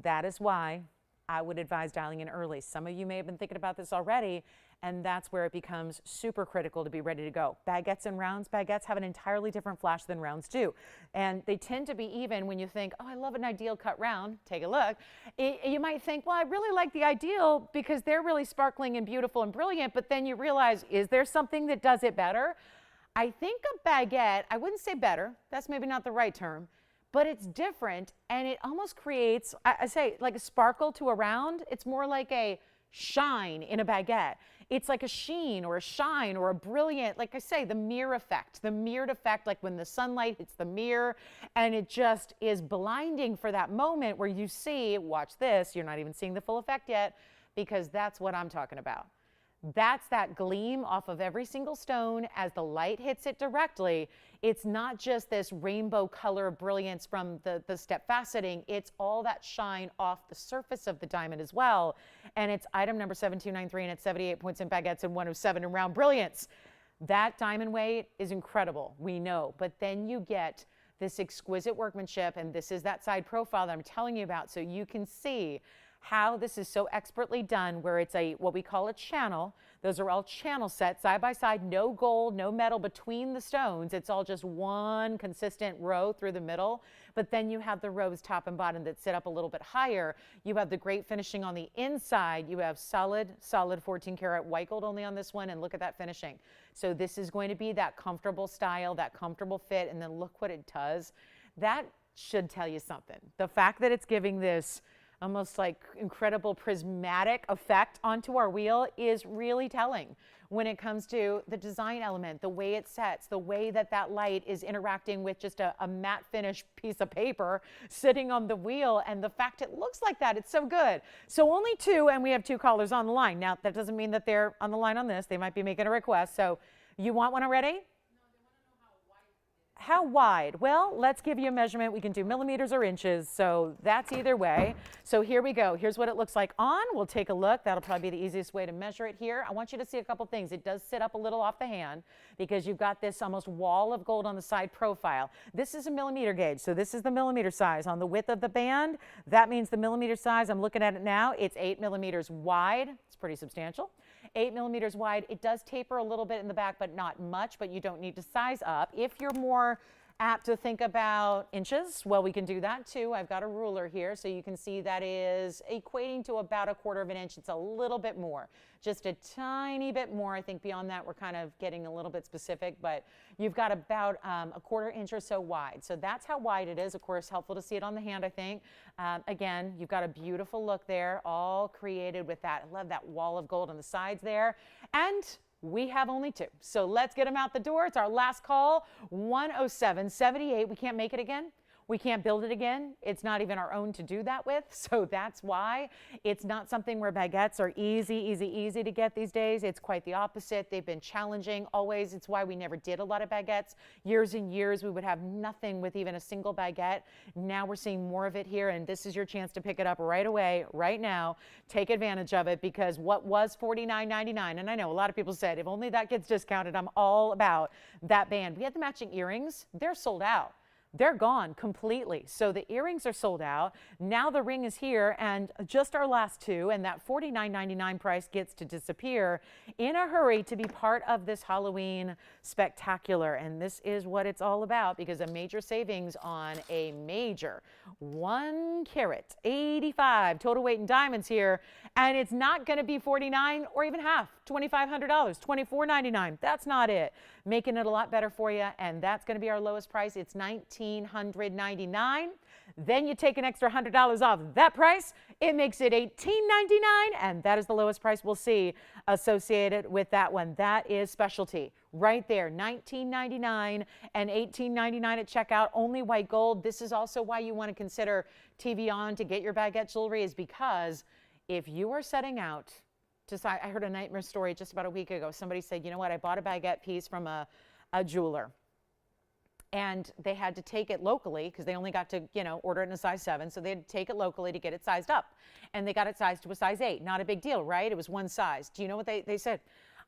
[SPEAKER 1] That is why I would advise dialing in early. Some of you may have been thinking about this already, and that's where it becomes super critical to be ready to go. Baguettes and rounds, baguettes have an entirely different flash than rounds do. And they tend to be even when you think, oh, I love an ideal cut round. Take a look. You might think, well, I really like the ideal because they're really sparkling and beautiful and brilliant, but then you realize, is there something that does it better? I think a baguette, I wouldn't say better, that's maybe not the right term, but it's different, and it almost creates, I say, like a sparkle to a round. It's more like a shine in a baguette. It's like a sheen or a shine or a brilliant, like I say, the mirror effect, like when the sunlight hits the mirror, and it just is blinding for that moment where you see, watch this, you're not even seeing the full effect yet, because that's what I'm talking about. That's that gleam off of every single stone as the light hits it directly. It's not just this rainbow color brilliance from the step faceting. It's all that shine off the surface of the diamond as well. And it's item number 7293, and it's 78 points in baguettes and 107 in round brilliance. That diamond weight is incredible, we know. But then you get this exquisite workmanship, and this is that side profile that I'm telling you about, so you can see how this is so expertly done, where it's what we call a channel. Those are all channel sets side by side, no gold, no metal between the stones. It's all just one consistent row through the middle. But then you have the rows top and bottom that sit up a little bit higher. You have the great finishing on the inside. You have solid 14 karat white gold only on this one, and look at that finishing. So this is going to be that comfortable style, that comfortable fit, and then look what it does. That should tell you something. The fact that it's giving this almost like incredible prismatic effect onto our wheel is really telling when it comes to the design element, the way it sets, the way that that light is interacting with just a matte finish piece of paper sitting on the wheel, and the fact it looks like that, it's so good. So only two, and we have two callers on the line. Now, that doesn't mean that they're on the line on this. They might be making a request. So you want one already? How wide? Well, let's give you a measurement. We can do millimeters or inches, so that's either way. So here we go. Here's what it looks like on. We'll take a look. That'll probably be the easiest way to measure it here. I want you to see a couple things. It does sit up a little off the hand because you've got this almost wall of gold on the side profile. This is a millimeter gauge, so this is the millimeter size. On the width of the band, that means the millimeter size. I'm looking at it now. It's 8 millimeters wide. It's pretty substantial. 8 millimeters wide. It does taper a little bit in the back, but not much, but you don't need to size up. If you're more apt to think about inches, well, we can do that too. I've got a ruler here, so you can see that is equating to about 1/4 inch. It's a little bit more, just a tiny bit more. I think beyond that, we're kind of getting a little bit specific, but you've got about 1/4 inch or so wide. So that's how wide it is. Of course, helpful to see it on the hand, I think. Again, you've got a beautiful look there, all created with that. I love that wall of gold on the sides there. And we have only two. So let's get them out the door. It's our last call, 10778. We can't make it again. We can't build it again. It's not even our own to do that with. So that's why it's not something where baguettes are easy to get these days. It's quite the opposite. They've been challenging always. It's why we never did a lot of baguettes. Years and years, we would have nothing with even a single baguette. Now we're seeing more of it here, and this is your chance to pick it up right away, right now. Take advantage of it, because what was $49.99, and I know a lot of people said, if only that gets discounted, I'm all about that band. We had the matching earrings. They're sold out. They're gone completely. So the earrings are sold out. Now the ring is here, and just our last two, and that $49.99 price gets to disappear in a hurry to be part of this Halloween spectacular. And this is what it's all about, because a major savings on a major 1 carat 85 total weight in diamonds here. And it's not going to be $49 or even half, $2,500, $24.99. That's not it. Making it a lot better for you, and that's going to be our lowest price. It's $1,999. Then you take an extra $100 off that price. It makes it $1,899, and that is the lowest price we'll see associated with that one. That is specialty right there, $19.99 and $18.99 at checkout, only white gold. This is also why you want to consider TVON to get your baguette jewelry, is because if you are setting out to, I heard a nightmare story just about a week ago. Somebody said, you know what, I bought a baguette piece from a jeweler, and they had to take it locally because they only got to, order it in a size 7. So they had to take it locally to get it sized up. And they got it sized to a size 8. Not a big deal, right? It was one size. Do you know what they said?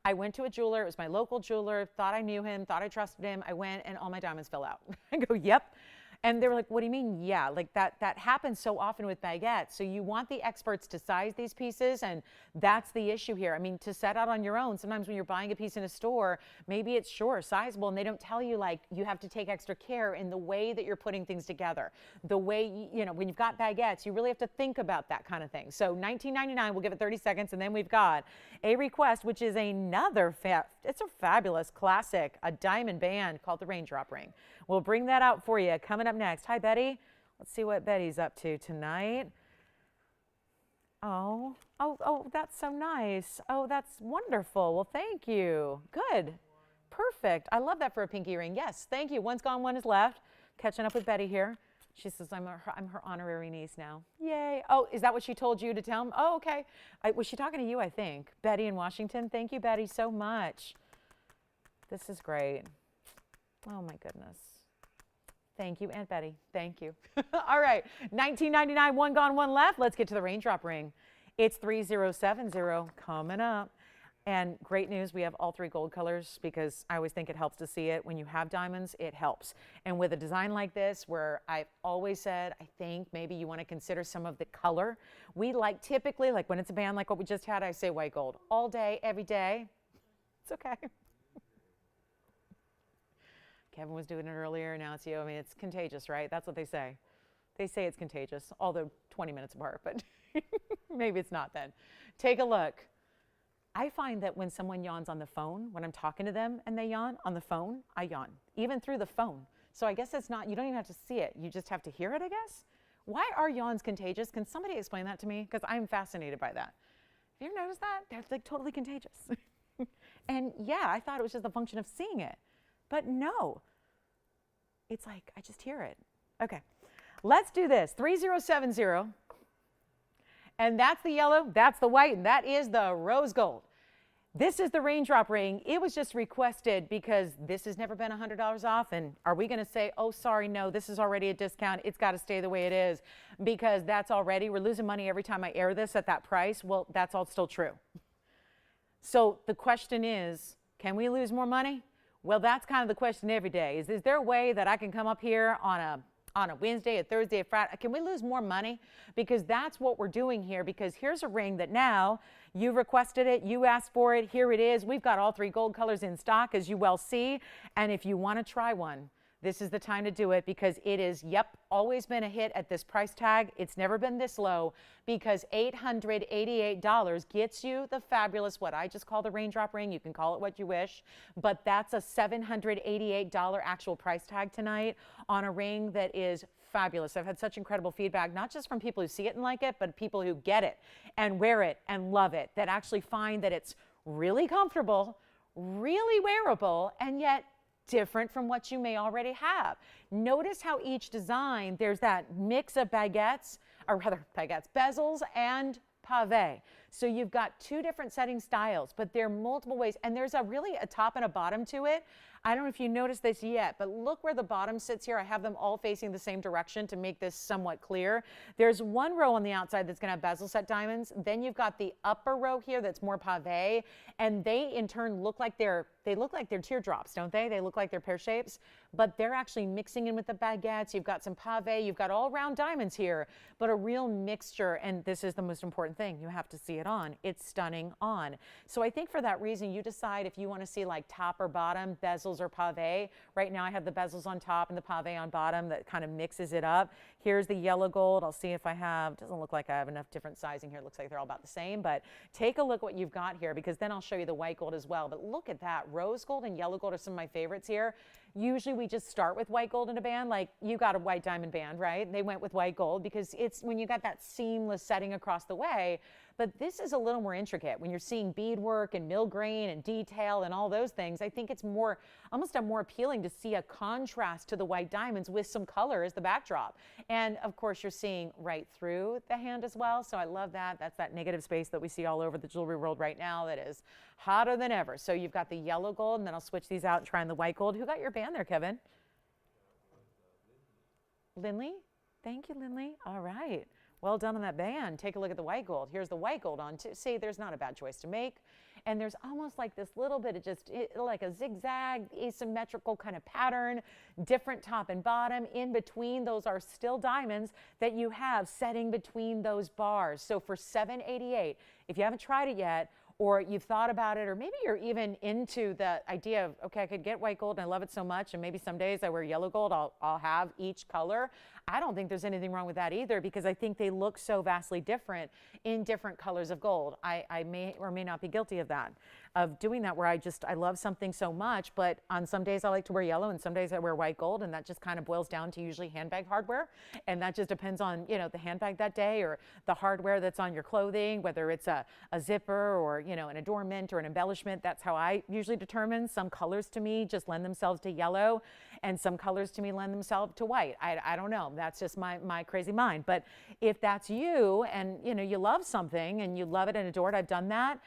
[SPEAKER 1] I went to a jeweler. It was my local jeweler. Thought I knew him. Thought I trusted him. I went, and all my diamonds fell out. I go, yep. And they were like, what do you mean? Yeah, like that happens so often with baguettes. So you want the experts to size these pieces, and that's the issue here. I mean, to set out on your own, sometimes when you're buying a piece in a store, maybe it's sizable, and they don't tell you, like, you have to take extra care in the way that you're putting things together. The way, when you've got baguettes, you really have to think about that kind of thing. So $19.99, we'll give it 30 seconds, and then we've got a request, which is another, it's a fabulous classic, a diamond band called the Raindrop Ring. We'll bring that out for you coming up next. Hi, Betty. Let's see what Betty's up to tonight. Oh, that's so nice. Oh, that's wonderful. Well, thank you. Good. Perfect. I love that for a pinky ring. Yes, thank you. One's gone, one is left. Catching up with Betty here. She says, I'm her honorary niece now. Yay. Oh, is that what she told you to tell him? Oh, okay. Was she talking to you, I think? Betty in Washington. Thank you, Betty, so much. This is great. Oh, my goodness. Thank you, Aunt Betty. Thank you. All right, $19.99, one gone, one left. Let's get to the Raindrop Ring. It's 3070 coming up. And great news, we have all 3 gold colors because I always think it helps to see it. When you have diamonds, it helps. And with a design like this, where I've always said, I think maybe you want to consider some of the color. We like typically, like when it's a band like what we just had, I say white gold all day, every day. It's okay. Kevin was doing it earlier, now it's you. I mean, it's contagious, right? That's what they say. They say it's contagious, although 20 minutes apart, but maybe it's not then. Take a look. I find that when someone yawns on the phone, when I'm talking to them and they yawn on the phone, I yawn, even through the phone. So I guess it's not, you don't even have to see it. You just have to hear it, I guess. Why are yawns contagious? Can somebody explain that to me? Because I'm fascinated by that. Have you ever noticed that? They're like totally contagious. And yeah, I thought it was just a function of seeing it. But no, it's like, I just hear it. Okay, let's do this. 3070. And that's the yellow, that's the white, and that is the rose gold. This is the raindrop ring. It was just requested because this has never been $100 off. And are we going to say, oh, sorry, no, this is already a discount. It's got to stay the way it is because that's already, we're losing money every time I air this at that price. Well, that's all still true. So the question is, can we lose more money? Well, that's kind of the question every day. Is there a way that I can come up here on a Wednesday, a Thursday, a Friday? Can we lose more money? Because that's what we're doing here, because here's a ring that now you requested it, you asked for it, here it is. We've got all 3 gold colors in stock, as you well see. And if you want to try one, this is the time to do it because it is, yep, always been a hit at this price tag. It's never been this low because $888 gets you the fabulous, what I just call the raindrop ring. You can call it what you wish, but that's a $788 actual price tag tonight on a ring that is fabulous. I've had such incredible feedback, not just from people who see it and like it, but people who get it and wear it and love it, that actually find that it's really comfortable, really wearable, and yet different from what you may already have. Notice how each design, there's that mix of baguettes, or rather baguettes, bezels and pave. So you've got 2 different setting styles, but there are multiple ways. And there's really a top and a bottom to it. I don't know if you noticed this yet, but look where the bottom sits here. I have them all facing the same direction to make this somewhat clear. There's one row on the outside that's going to have bezel set diamonds. Then you've got the upper row here that's more pave, and they in turn look like they're teardrops, don't they? They look like they're pear shapes, but they're actually mixing in with the baguettes. You've got some pave, you've got all round diamonds here, but a real mixture. And this is the most important thing. You have to see it on. It's stunning on. So I think for that reason, you decide if you want to see like top or bottom, bezels or pave. Right now I have the bezels on top and the pave on bottom that kind of mixes it up. Here's the yellow gold. I'll see if I have, doesn't look like I have enough different sizing here. It looks like they're all about the same, but take a look what you've got here because then I'll show you the white gold as well. But look at that. Rose gold and yellow gold are some of my favorites here. Usually we just start with white gold in a band, like you got a white diamond band, right? They went with white gold because it's when you got that seamless setting across the way. But this is a little more intricate. When you're seeing beadwork and mill grain and detail and all those things, I think it's more, almost more appealing to see a contrast to the white diamonds with some color as the backdrop. And of course, you're seeing right through the hand as well. So I love that. That's that negative space that we see all over the jewelry world right now that is hotter than ever. So you've got the yellow gold, and then I'll switch these out and try on the white gold. Who got your band there, Kevin? Lindley? Thank you, Lindley. All right. Well done on that band. Take a look at the white gold. Here's the white gold on too. See, there's not a bad choice to make. And there's almost like this little bit of just like a zigzag, asymmetrical kind of pattern, different top and bottom. In between, those are still diamonds that you have setting between those bars. So for $788, if you haven't tried it yet, or you've thought about it, or maybe you're even into the idea of, okay, I could get white gold and I love it so much, and maybe some days I wear yellow gold, I'll have each color. I don't think there's anything wrong with that either because I think they look so vastly different in different colors of gold. I may or may not be guilty of that, of doing that where I love something so much, but on some days I like to wear yellow and some days I wear white gold, and that just kind of boils down to usually handbag hardware. And that just depends on, you know, the handbag that day or the hardware that's on your clothing, whether it's a zipper or, you know, an adornment or an embellishment. That's how I usually determine. Some colors to me just lend themselves to yellow, and some colors to me lend themselves to white. I don't know. That's just my crazy mind. But if that's you and, you know, you love something and you love it and adore it, I've done that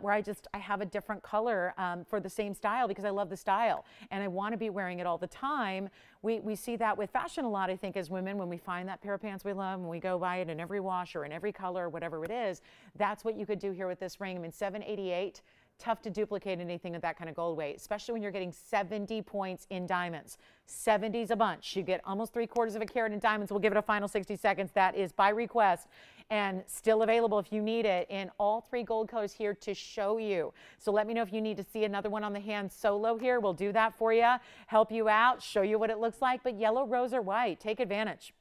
[SPEAKER 1] where I have a different color for the same style because I love the style and I want to be wearing it all the time. We see that with fashion a lot, I think, as women, when we find that pair of pants we love and we go buy it in every wash or in every color, whatever it is. That's what you could do here with this ring. I mean, $788 Tough to duplicate anything at that kind of gold weight, especially when you're getting 70 points in diamonds. 70's a bunch. You get almost 3/4 of a carat in diamonds. We'll give it a final 60 seconds. That is by request and still available if you need it in all 3 gold colors here to show you. So let me know if you need to see another one on the hand solo here. We'll do that for you, help you out, show you what it looks like. But yellow, rose, or white, take advantage.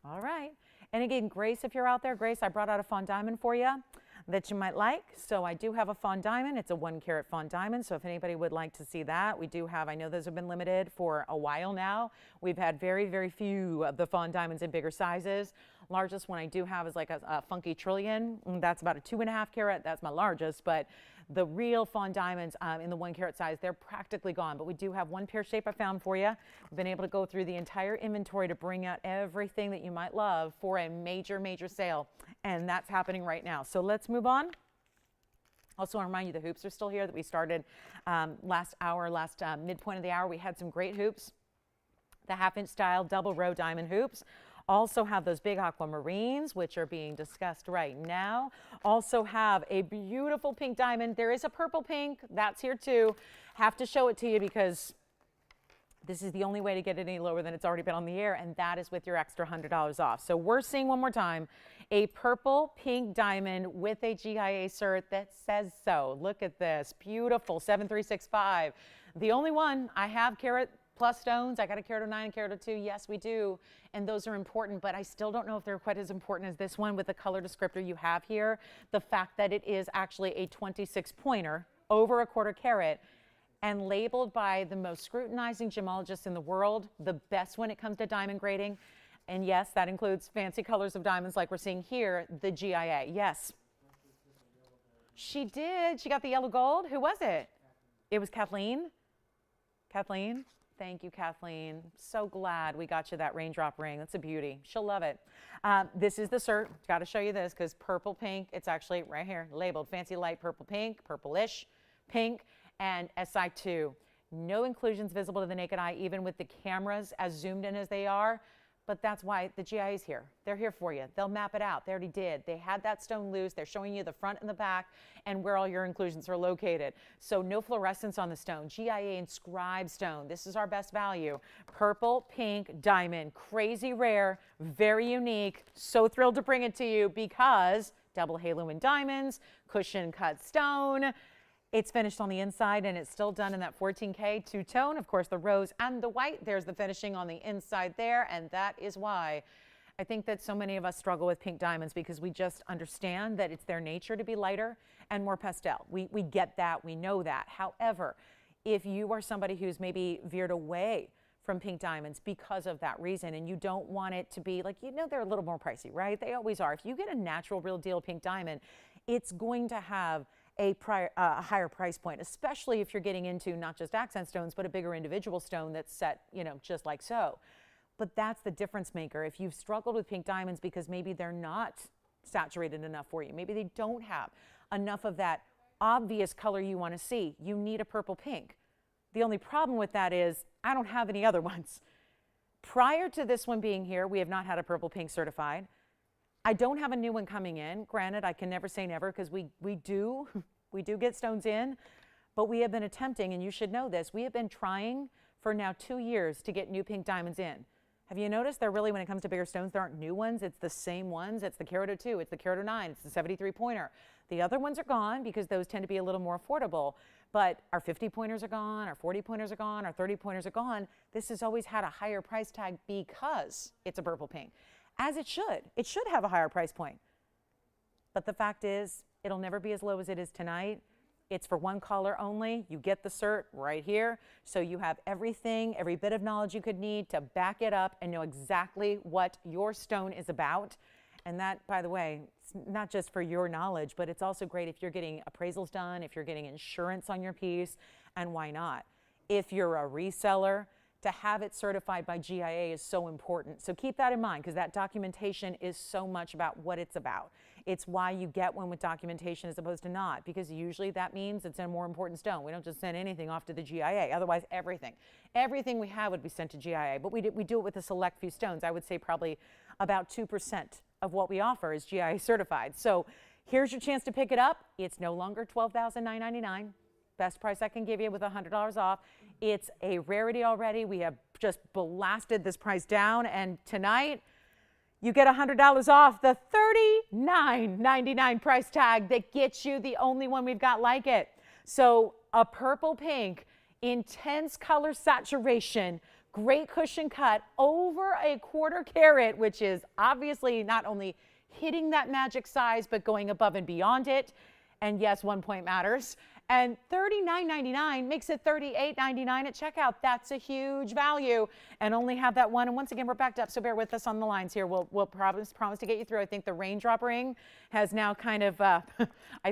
[SPEAKER 1] All right. And again, Grace, if you're out there, Grace, I brought out a fawn diamond for you that you might like. So I do have a fawn diamond. It's a 1 carat fawn diamond. So if anybody would like to see that, we do have, I know those have been limited for a while now. We've had very, very few of the fawn diamonds in bigger sizes. Largest one I do have is like a funky trillion. That's about a 2.5 carat. That's my largest. But the real fawn diamonds in the 1 carat size, they're practically gone. But we do have one pear shape I found for you. We've been able to go through the entire inventory to bring out everything that you might love for a major, major sale. And that's happening right now. So let's move on. Also want to remind you the hoops are still here that we started last midpoint of the hour. We had some great hoops. The 1/2-inch style double row diamond hoops. Also have those big aquamarines, which are being discussed right now. Also have a beautiful pink diamond. There is a purple pink. That's here too. Have to show it to you because this is the only way to get it any lower than it's already been on the air, and that is with your extra $100 off. So we're seeing one more time a purple pink diamond with a GIA cert that says so. Look at this. Beautiful. 7365. The only one I have carat plus stones. I got a carat 09 and carat 02. Yes, we do. And those are important, but I still don't know if they're quite as important as this one with the color descriptor you have here. The fact that it is actually a 26 pointer over a 1/4 carat and labeled by the most scrutinizing gemologists in the world, the best when it comes to diamond grading. And yes, that includes fancy colors of diamonds like we're seeing here, the GIA. Yes. She did. She got the yellow gold. Who was it? It was Kathleen. Kathleen. Thank you, Kathleen. So glad we got you that raindrop ring. That's a beauty. She'll love it. This is the cert. Got to show you this because purple pink, it's actually right here labeled fancy light purple pink, purplish pink, and SI2. No inclusions visible to the naked eye, even with the cameras as zoomed in as they are. But that's why the GIA is here. They're here for you. They'll map it out. They already did. They had that stone loose. They're showing you the front and the back and where all your inclusions are located. So no fluorescence on the stone. GIA inscribed stone. This is our best value. Purple, pink, diamond. Crazy rare, very unique. So thrilled to bring it to you because double halo in diamonds, cushion cut stone. It's finished on the inside and it's still done in that 14K two-tone. Of course, the rose and the white, there's the finishing on the inside there. And that is why I think that so many of us struggle with pink diamonds because we just understand that it's their nature to be lighter and more pastel. We get that, we know that. However, if you are somebody who's maybe veered away from pink diamonds because of that reason and you don't want it to be like, they're a little more pricey, right? They always are. If you get a natural real deal pink diamond, it's going to have a higher price point, especially if you're getting into not just accent stones, but a bigger individual stone that's set, just like so. But that's the difference maker. If you've struggled with pink diamonds because maybe they're not saturated enough for you, maybe they don't have enough of that obvious color you want to see, you need a purple pink. The only problem with that is I don't have any other ones. Prior to this one being here, we have not had a purple pink certified. I don't have a new one coming in. Granted, I can never say never because we do get stones in, but we have been attempting, and you should know this, we have been trying for now 2 years to get new pink diamonds in. Have you noticed there really, when it comes to bigger stones, there aren't new ones? It's the same ones. It's the carat 02, it's the carat 09, it's the 73 pointer. The other ones are gone because those tend to be a little more affordable, but our 50 pointers are gone, our 40 pointers are gone, our 30 pointers are gone. This has always had a higher price tag because it's a purple pink. As it should. It should have a higher price point. But the fact is, it'll never be as low as it is tonight. It's for one color only. You get the cert right here. So you have everything, every bit of knowledge you could need to back it up and know exactly what your stone is about. And that, by the way, it's not just for your knowledge, but it's also great if you're getting appraisals done, if you're getting insurance on your piece, and why not? If you're a reseller, to have it certified by GIA is so important. So keep that in mind because that documentation is so much about what it's about. It's why you get one with documentation as opposed to not, because usually that means it's a more important stone. We don't just send anything off to the GIA. Otherwise, everything we have would be sent to GIA. But we do it with a select few stones. I would say probably about 2% of what we offer is GIA certified. So here's your chance to pick it up. It's no longer $12,999. Best price I can give you with $100 off. It's a rarity already. We have just blasted this price down, and tonight you get $100 off the $39.99 price tag that gets you the only one we've got like it. So a purple pink, intense color saturation, great cushion cut, over a 1/4 carat, which is obviously not only hitting that magic size, but going above and beyond it. And yes, 1 point matters. And $39.99 makes it $38.99 at checkout. That's a huge value, and only have that one. And once again, we're backed up, so bear with us on the lines here. We'll promise to get you through. I think the raindrop ring has now kind of, I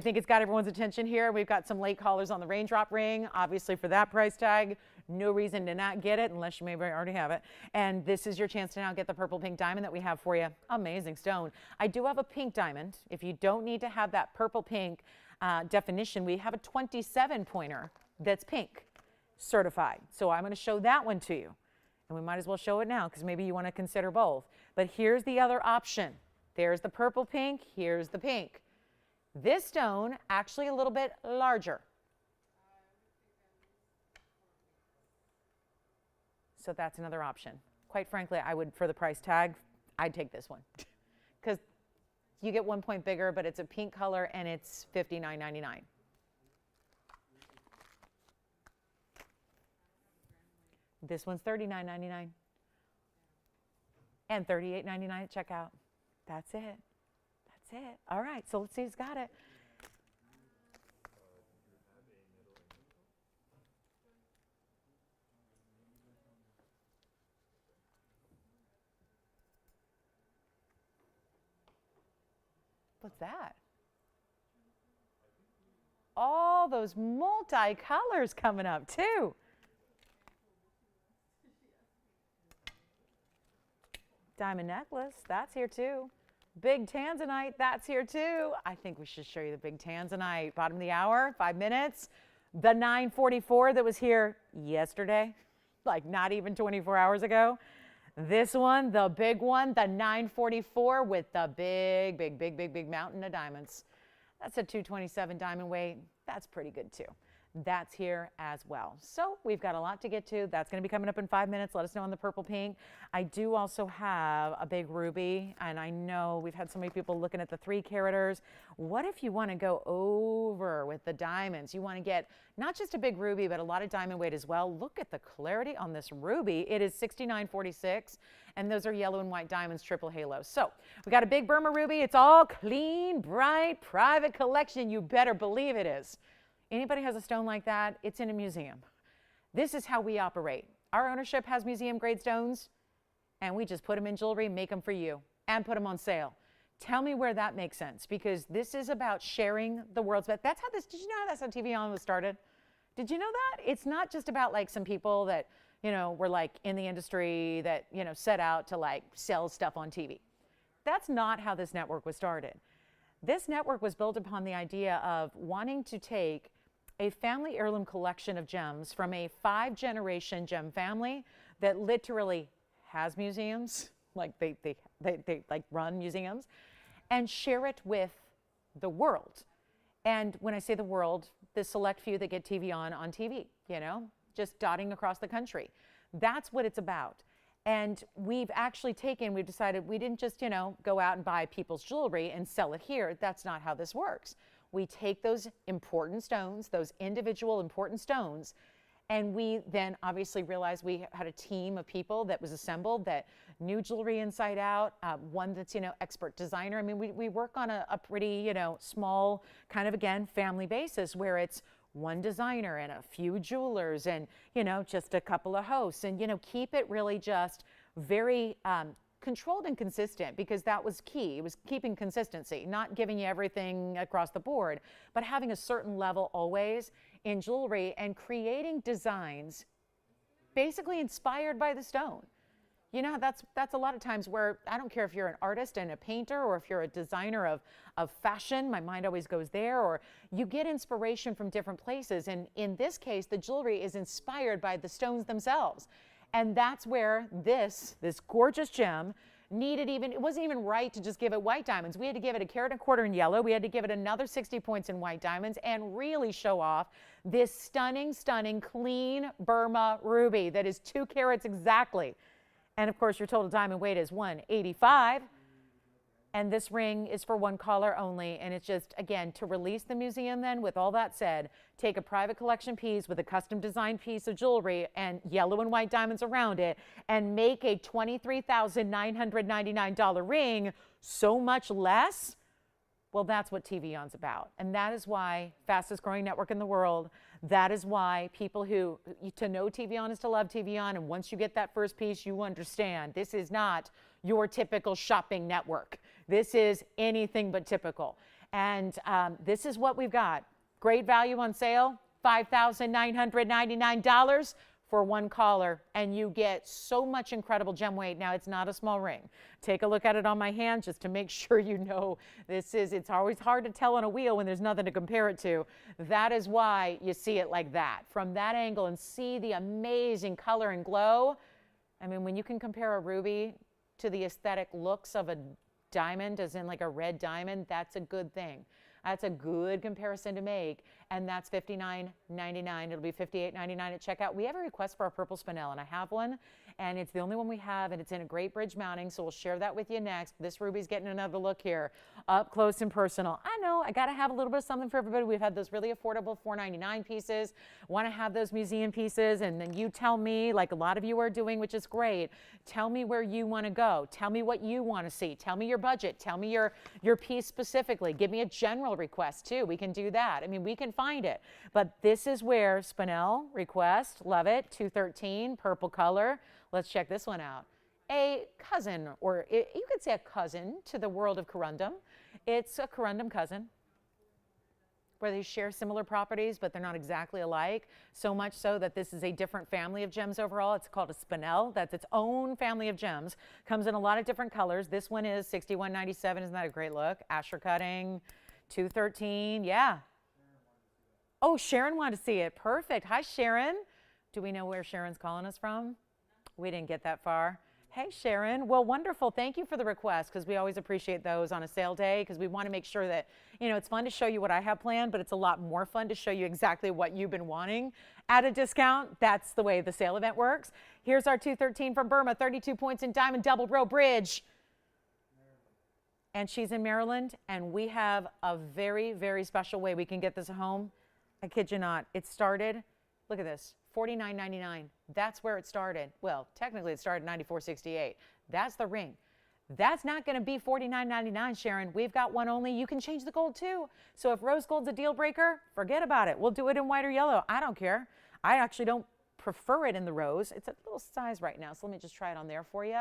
[SPEAKER 1] think it's got everyone's attention here. We've got some late callers on the raindrop ring, obviously for that price tag. No reason to not get it unless you maybe already have it. And this is your chance to now get the purple pink diamond that we have for you. Amazing stone. I do have a pink diamond. If you don't need to have that purple pink definition, we have a 27 pointer that's pink certified. So I'm going to show that one to you. And we might as well show it now because maybe you want to consider both. But here's the other option. There's the purple pink. Here's the pink. This stone actually a little bit larger. So that's another option. Quite frankly, I would, for the price tag, I'd take this one. Because you get 1 point bigger, but it's a pink color and it's $59.99. This one's $39.99 and $38.99 at checkout. That's it. That's it. All right, so let's see who's got it. What's that? All those multi-colors coming up too. Diamond necklace, that's here too. Big tanzanite, that's here too. I think we should show you the big tanzanite. Bottom of the hour, 5 minutes. The 944 that was here yesterday, like not even 24 hours ago. This one, the big one, the 944 with the big mountain of diamonds. That's a 227 diamond weight. That's pretty good too. That's here as well. So we've got a lot to get to. That's going to be coming up in 5 minutes. Let us know on the purple pink. I do also have a big ruby, and I know we've had so many people looking at the 3-caraters. What if you want to go over with the diamonds? You want to get not just a big ruby, but a lot of diamond weight as well. Look at the clarity on this ruby. It is $69.46, and those are yellow and white diamonds, triple halo. So we got a big Burma ruby. It's all clean, bright, private collection. You better believe it is. Anybody has a stone like that, it's in a museum. This is how we operate. Our ownership has museum-grade stones, and we just put them in jewelry, make them for you, and put them on sale. Tell me where that makes sense, because this is about sharing the world's best. That's how this, did you know that's how TVON was started? Did you know that? It's not just about like some people that, you know, were like in the industry that, you know, set out to like sell stuff on TV. That's not how this network was started. This network was built upon the idea of wanting to take a family heirloom collection of gems from a 5-generation gem family that literally has museums, like they like run museums, and share it with the world. And when I say the world, the select few that get TVON on TV, you know, just dotting across the country. That's what it's about. And we've actually we've decided we didn't just, you know, go out and buy people's jewelry and sell it here. That's not how this works. We take those important stones, those individual important stones, and we then obviously realized we had a team of people that was assembled that knew jewelry inside out, one that's, you know, expert designer. I mean, we work on a pretty, you know, small kind of, again, family basis where it's one designer and a few jewelers and, you know, just a couple of hosts, and, you know, keep it really just very controlled and consistent, because that was key. It was keeping consistency, not giving you everything across the board, but having a certain level always in jewelry and creating designs basically inspired by the stone. You know, that's a lot of times where I don't care if you're an artist and a painter or if you're a designer of fashion, my mind always goes there, or you get inspiration from different places. And in this case, the jewelry is inspired by the stones themselves. And that's where this gorgeous gem it wasn't even right to just give it white diamonds. We had to give it 1.25 carats in yellow. We had to give it another 60 points in white diamonds and really show off this stunning, stunning, clean Burma ruby that is 2 carats exactly. And of course, your total diamond weight is 185. And this ring is for one caller only. And it's just, again, to release the museum then, with all that said, take a private collection piece with a custom designed piece of jewelry and yellow and white diamonds around it and make a $23,999 ring so much less. Well, that's what TVON's about. And that is why fastest growing network in the world. That is why people to know TVON is to love TVON. And once you get that first piece, you understand this is not your typical shopping network. This is anything but typical. And this is what we've got. Great value on sale, $5,999 for one caller, and you get so much incredible gem weight. Now, it's not a small ring. Take a look at it on my hand just to make sure you know it's always hard to tell on a wheel when there's nothing to compare it to. That is why you see it like that, from that angle, and see the amazing color and glow. I mean, when you can compare a ruby to the aesthetic looks of a diamond, as in like a red diamond, that's a good thing. That's a good comparison to make, and that's $59.99. It'll be $58.99 at checkout. We have a request for a purple spinel, and I have one, and it's the only one we have, and it's in a great bridge mounting, so we'll share that with you next. This ruby's getting another look here, up close and personal. I know, I gotta have a little bit of something for everybody. We've had those really affordable $4.99 pieces. Want to have those museum pieces, and then you tell me, like a lot of you are doing, which is great. Tell me where you want to go. Tell me what you want to see. Tell me your budget. Tell me your piece specifically. Give me a general request too. We can do that. I mean, we can find it. But this is where spinel request, love it, 213, purple color. Let's check this one out. A cousin, or you could say a cousin to the world of corundum. It's a corundum cousin, where they share similar properties, but they're not exactly alike. So much so that this is a different family of gems overall. It's called a spinel. That's its own family of gems. Comes in a lot of different colors. This one is $61.97. Isn't that a great look? Asher cutting, 213. Yeah. Oh, Sharon wanted to see it. Perfect. Hi, Sharon. Do we know where Sharon's calling us from? We didn't get that far. Hey, Sharon. Well, wonderful. Thank you for the request, because we always appreciate those on a sale day, because we want to make sure that, it's fun to show you what I have planned, but it's a lot more fun to show you exactly what you've been wanting at a discount. That's the way the sale event works. Here's our 213 from Burma, 32 points in diamond double row bridge. And she's in Maryland, and we have a very, very special way we can get this home. I kid you not. It started, look at this, $49.99. That's where it started. Well, technically it started $94.68. That's the ring. That's not going to be $49.99, Sharon. We've got one only. You can change the gold too. So if rose gold's a deal breaker, forget about it. We'll do it in white or yellow. I don't care. I actually don't prefer it in the rose. It's a little size right now, so let me just try it on there for you.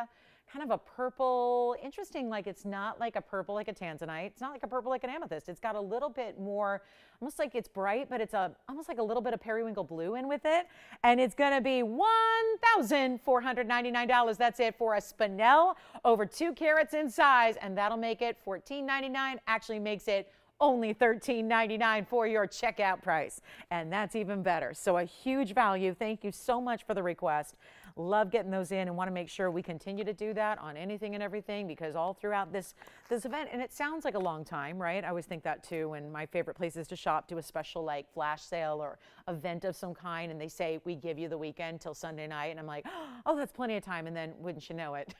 [SPEAKER 1] Kind of a purple, interesting, like it's not like a purple like a tanzanite. It's not like a purple like an amethyst. It's got a little bit more, almost like it's bright, but it's almost like a little bit of periwinkle blue in with it. And it's going to be $1,499. That's it for a spinel over 2 carats in size, and that'll make it $14.99. Actually makes it only $13.99 for your checkout price, and that's even better. So a huge value. Thank you so much for the request. Love getting those in, and want to make sure we continue to do that on anything and everything, because all throughout this event, and it sounds like a long time, right? I always think that too, when my favorite places to shop do a special like flash sale or event of some kind, and they say we give you the weekend till Sunday night, and I'm like, oh, that's plenty of time. And then wouldn't you know it,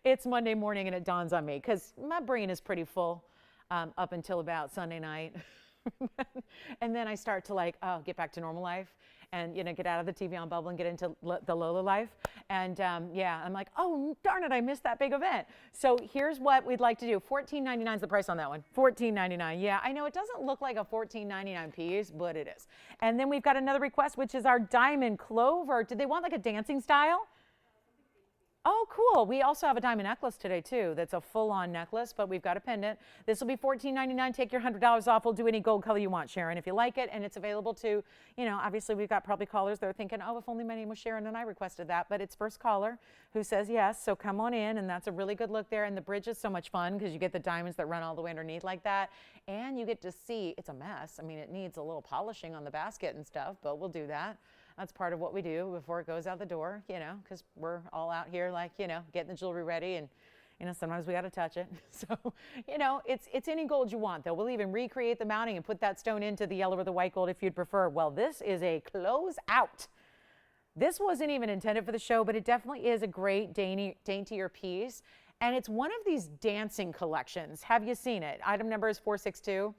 [SPEAKER 1] it's Monday morning and it dawns on me, because my brain is pretty full up until about Sunday night. And then I start to get back to normal life, and get out of the TVON bubble and get into the Lola life. And yeah, I'm like, oh darn it, I missed that big event. So here's what we'd like to do. $14.99 is the price on that one. $14.99. Yeah, I know it doesn't look like a $14.99 piece, but it is. And then we've got another request, which is our diamond clover. Did they want like a dancing style? Oh, cool. We also have a diamond necklace today, too. That's a full-on necklace, but we've got a pendant. This will be $14.99. Take your $100 off. We'll do any gold color you want, Sharon, if you like it. And it's available to, you know, obviously we've got probably callers that are thinking, oh, if only my name was Sharon and I requested that. But it's first caller who says yes. So come on in, and that's a really good look there. And the bridge is so much fun because you get the diamonds that run all the way underneath like that. And you get to see, it's a mess. I mean, it needs a little polishing on the basket and stuff, but we'll do that. That's part of what we do before it goes out the door, you know, because we're all out here like, you know, getting the jewelry ready, and, you know, sometimes we got to touch it. So, you know, it's any gold you want, though. We'll even recreate the mounting and put that stone into the yellow or the white gold if you'd prefer. Well, this is a closeout. This wasn't even intended for the show, but it definitely is a great daintier piece. And it's one of these dancing collections. Have you seen it? Item number is 462.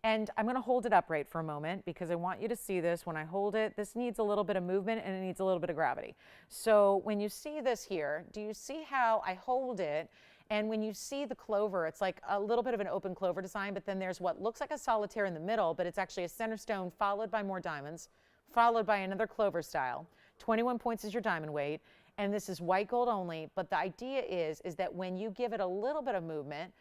[SPEAKER 1] And I'm going to hold it upright for a moment because I want you to see this. When I hold it, this needs a little bit of movement and it needs a little bit of gravity. So when you see this here, do you see how I hold it? And when you see the clover, it's like a little bit of an open clover design, but then there's what looks like a solitaire in the middle, but it's actually a center stone followed by more diamonds, followed by another clover style. 21 points is your diamond weight. And this is white gold only. But the idea is that when you give it a little bit of movement,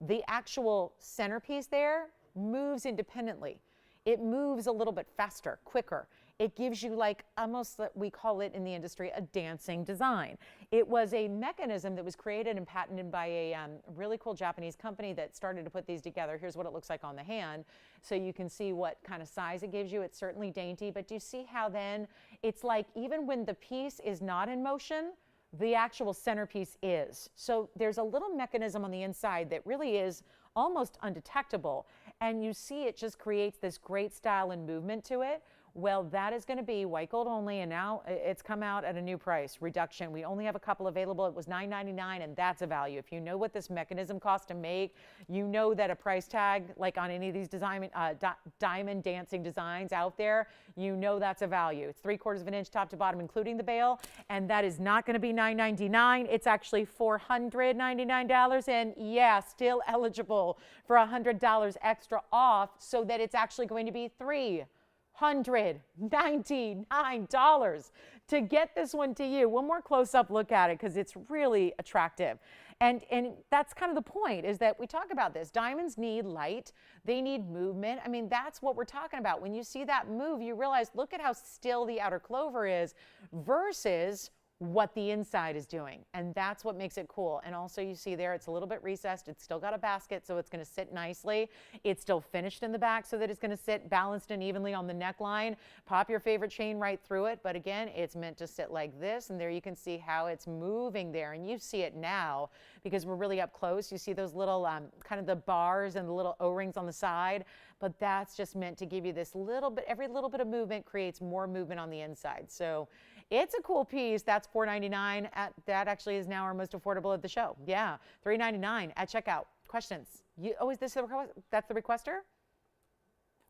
[SPEAKER 1] the actual centerpiece there moves independently. It moves a little bit faster, quicker. It gives you like almost, we call it in the industry, a dancing design. It was a mechanism that was created and patented by a really cool Japanese company that started to put these together. Here's what it looks like on the hand. So you can see what kind of size it gives you. It's certainly dainty, but do you see how then it's like even when the piece is not in motion, the actual centerpiece is. So there's a little mechanism on the inside that really is almost undetectable. And you see it just creates this great style and movement to it. Well, that is going to be white gold only, and now it's come out at a new price reduction. We only have a couple available. It was $9.99, and that's a value. If you know what this mechanism costs to make, you know that a price tag, like on any of these diamond dancing designs out there, you know that's a value. It's 3/4 of an inch top to bottom, including the bail, and that is not going to be $9.99. It's actually $499, and yeah, still eligible for $100 extra off, so that it's actually going to be $399 to get this one to you. One more close-up look at it because it's really attractive. And that's kind of the point, is that we talk about this. Diamonds need light. They need movement. I mean, that's what we're talking about. When you see that move, you realize, look at how still the outer clover is versus what the inside is doing, and that's what makes it cool. And also you see there, it's a little bit recessed. It's still got a basket, so it's going to sit nicely. It's still finished in the back so that it's going to sit balanced and evenly on the neckline. Pop your favorite chain right through it, but again, it's meant to sit like this, and there you can see how it's moving there, and you see it now because we're really up close. You see those little kind of the bars and the little O-rings on the side, but that's just meant to give you this little bit, every little bit of movement creates more movement on the inside. So it's a cool piece. That's $4.99. That actually is now our most affordable of the show. Yeah, $3.99 at checkout. Questions? Is this the request? That's the requester?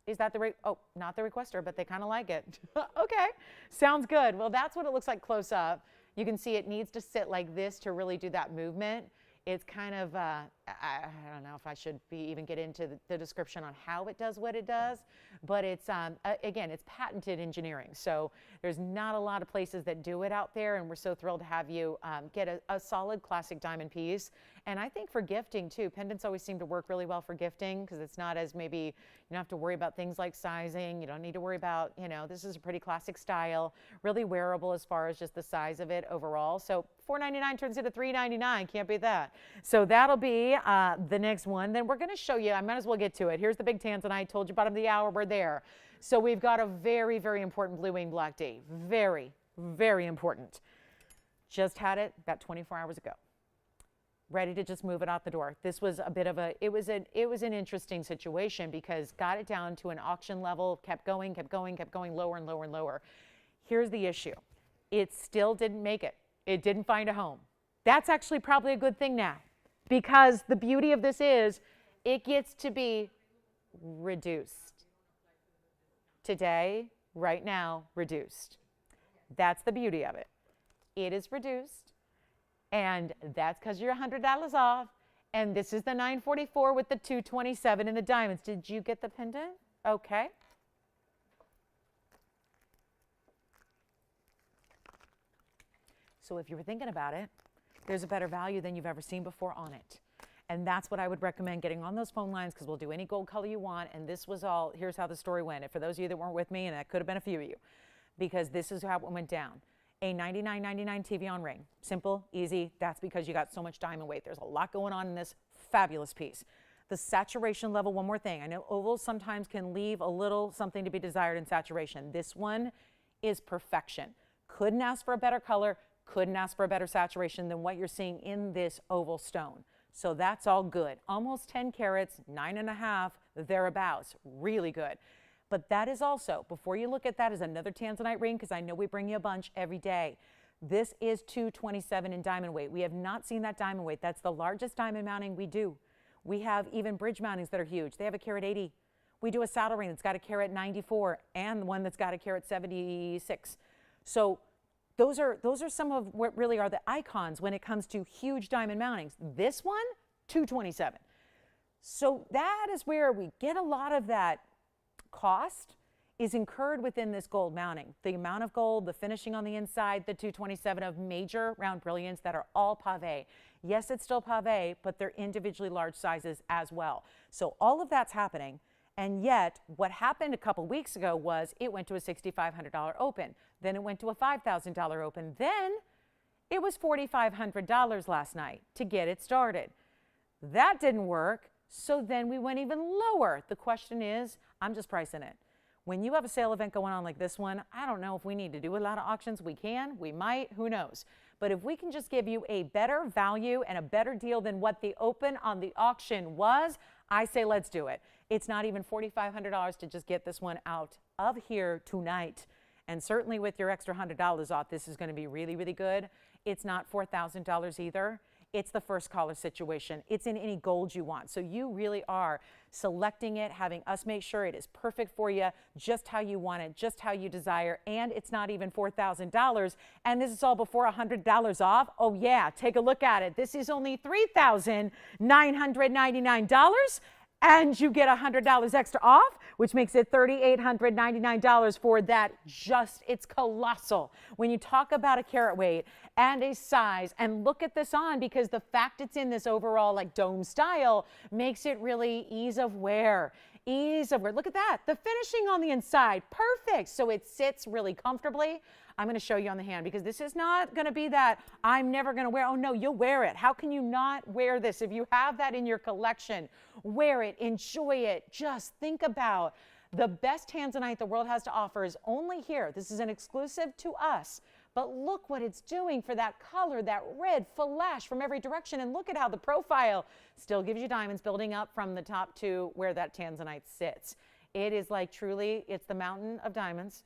[SPEAKER 1] Is that oh, not the requester, but they kind of like it. Okay, sounds good. Well, that's what it looks like close up. You can see it needs to sit like this to really do that movement. It's kind of, I don't know if I should even get into the description on how it does what it does, but it's, again, it's patented engineering. So there's not a lot of places that do it out there, and we're so thrilled to have you get a solid classic diamond piece. And I think for gifting too, pendants always seem to work really well for gifting because it's not as maybe, you don't have to worry about things like sizing. You don't need to worry about, you know, this is a pretty classic style, really wearable as far as just the size of it overall. So $4.99 turns into $3.99. Can't beat that. So that'll be the next one. Then we're going to show you, I might as well get to it. Here's the big tanzanite. Told you bottom of the hour, we're there. So we've got a very, very important blue wing black D. Very, very important. Just had it about 24 hours ago. Ready to just move it out the door. This was a bit of a, it was an interesting situation because got it down to an auction level, kept going, lower and lower and lower. Here's the issue. It still didn't make it. It didn't find a home. That's actually probably a good thing now because the beauty of this is it gets to be reduced. Today, right now, reduced. That's the beauty of it. It is reduced, and that's because you're $100 off, and this is the $944 with the $227 in the diamonds. Did you get the pendant? Okay. So if you were thinking about it, there's a better value than you've ever seen before on it. And that's what I would recommend, getting on those phone lines, because we'll do any gold color you want. And this was all, here's how the story went. And for those of you that weren't with me, and that could have been a few of you, because this is how it went down. A $99.99 TVON ring. Simple, easy. That's because you got so much diamond weight. There's a lot going on in this fabulous piece. The saturation level, one more thing. I know ovals sometimes can leave a little something to be desired in saturation. This one is perfection. Couldn't ask for a better color, couldn't ask for a better saturation than what you're seeing in this oval stone. So that's all good. Almost 10 carats, 9.5, thereabouts. Really good. But that is also, before you look at that as another tanzanite ring, because I know we bring you a bunch every day, this is 227 in diamond weight. We have not seen that diamond weight. That's the largest diamond mounting we do. We have even bridge mountings that are huge. They have a carat 80. We do a saddle ring that's got a carat 94 and one that's got a carat 76. So those are some of what really are the icons when it comes to huge diamond mountings. This one, 227. So that is where we get a lot of that cost is incurred within this gold mounting. The amount of gold, the finishing on the inside, the 227 of major round brilliants that are all pave. Yes, it's still pave, but they're individually large sizes as well. So all of that's happening. And yet, what happened a couple weeks ago was it went to a $6,500 open. Then it went to a $5,000 open. Then it was $4,500 last night to get it started. That didn't work. So then we went even lower. The question is, I'm just pricing it. When you have a sale event going on like this one, I don't know if we need to do a lot of auctions. We can, we might, who knows. But if we can just give you a better value and a better deal than what the open on the auction was, I say let's do it. It's not even $4,500 to just get this one out of here tonight. And certainly with your extra $100 off, this is going to be really, really good. It's not $4,000 either. It's the first caller situation. It's in any gold you want. So you really are selecting it, having us make sure it is perfect for you, just how you want it, just how you desire, and it's not even $4,000. And this is all before $100 off. Oh yeah, take a look at it. This is only $3,999. And you get $100 extra off, which makes it $3,899 for that. It's colossal. When you talk about a carat weight and a size, and look at this on, because the fact it's in this overall like dome style makes it really ease of wear. Ease of wear. Look at that. The finishing on the inside, perfect. So it sits really comfortably. I'm going to show you on the hand, because this is not going to be that I'm never going to wear. Oh no, you'll wear it. How can you not wear this? If you have that in your collection, wear it, enjoy it. Just think about the best tanzanite the world has to offer is only here. This is an exclusive to us. But look what it's doing for that color, that red flash from every direction. And look at how the profile still gives you diamonds building up from the top to where that tanzanite sits. It is like truly, it's the mountain of diamonds.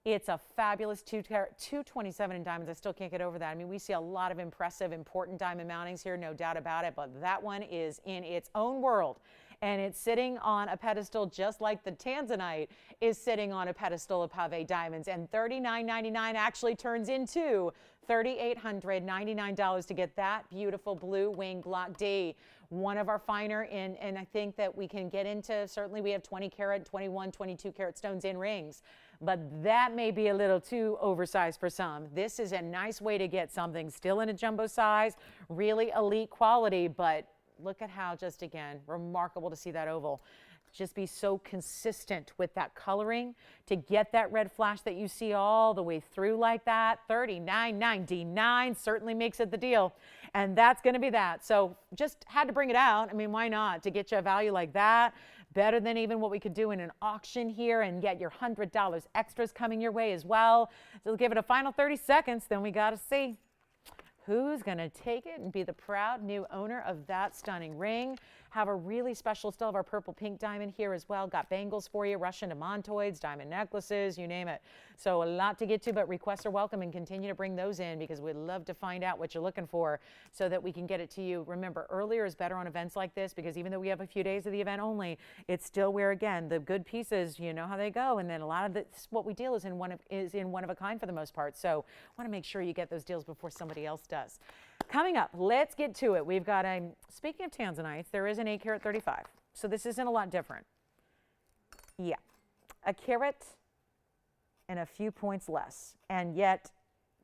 [SPEAKER 1] It's a fabulous 227 in diamonds. I still can't get over that. I mean, we see a lot of impressive, important diamond mountings here, no doubt about it, but that one is in its own world. And it's sitting on a pedestal just like the tanzanite is sitting on a pedestal of pave diamonds. And $39.99 actually turns into $3,899 to get that beautiful blue wing block D. One of our finer, and I think that we can get into, certainly we have 20 karat, 21, 22 karat stones in rings. But that may be a little too oversized for some. This is a nice way to get something still in a jumbo size, really elite quality, but look at how, just again, remarkable to see that oval just be so consistent with that coloring to get that red flash that you see all the way through like that. $39.99 certainly makes it the deal. And that's going to be that. So just had to bring it out. I mean, why not? To get you a value like that, better than even what we could do in an auction here, and get your $100 extras coming your way as well. So we'll give it a final 30 seconds, then we got to see who's going to take it and be the proud new owner of that stunning ring. Have a really special, still have our purple pink diamond here as well. Got bangles for you, Russian demontoids, diamond necklaces, you name it. So a lot to get to, but requests are welcome, and continue to bring those in, because we'd love to find out what you're looking for so that we can get it to you. Remember, earlier is better on events like this, because even though we have a few days of the event only, it's still where, again, the good pieces, you know how they go. And then a lot of this, what we deal is in one of a kind for the most part. So I want to make sure you get those deals before somebody else does. Coming up, let's get to it. We've got a, speaking of tanzanites, there is an 8 karat 35. So this isn't a lot different. Yeah, a carat and a few points less. And yet,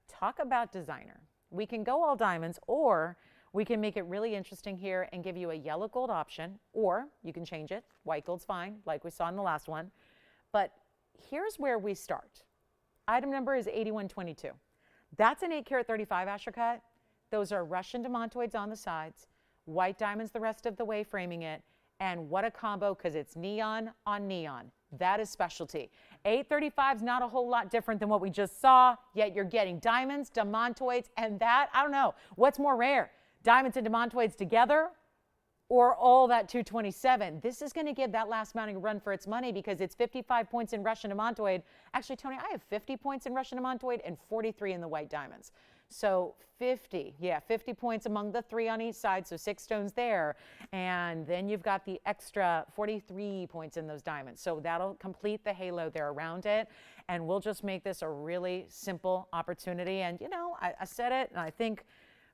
[SPEAKER 1] talk about designer. We can go all diamonds, or we can make it really interesting here and give you a yellow gold option, or you can change it. White gold's fine, like we saw in the last one. But here's where we start. Item number is 8122. That's an 8 karat 35 Asher cut. Those are Russian demontoids on the sides, white diamonds the rest of the way framing it, and what a combo, because it's neon on neon. That is specialty. 835 is not a whole lot different than what we just saw, yet you're getting diamonds, demontoids, and that, I don't know, what's more rare? Diamonds and demontoids together, or all that 227? This is going to give that last mounting a run for its money, because it's 55 points in Russian demontoid. Actually, Tony, I have 50 points in Russian demontoid and 43 in the white diamonds. So 50 points among the 3 on each side, so 6 stones there. And then you've got the extra 43 points in those diamonds. So that'll complete the halo there around it. And we'll just make this a really simple opportunity. And, you know, I said it, and I think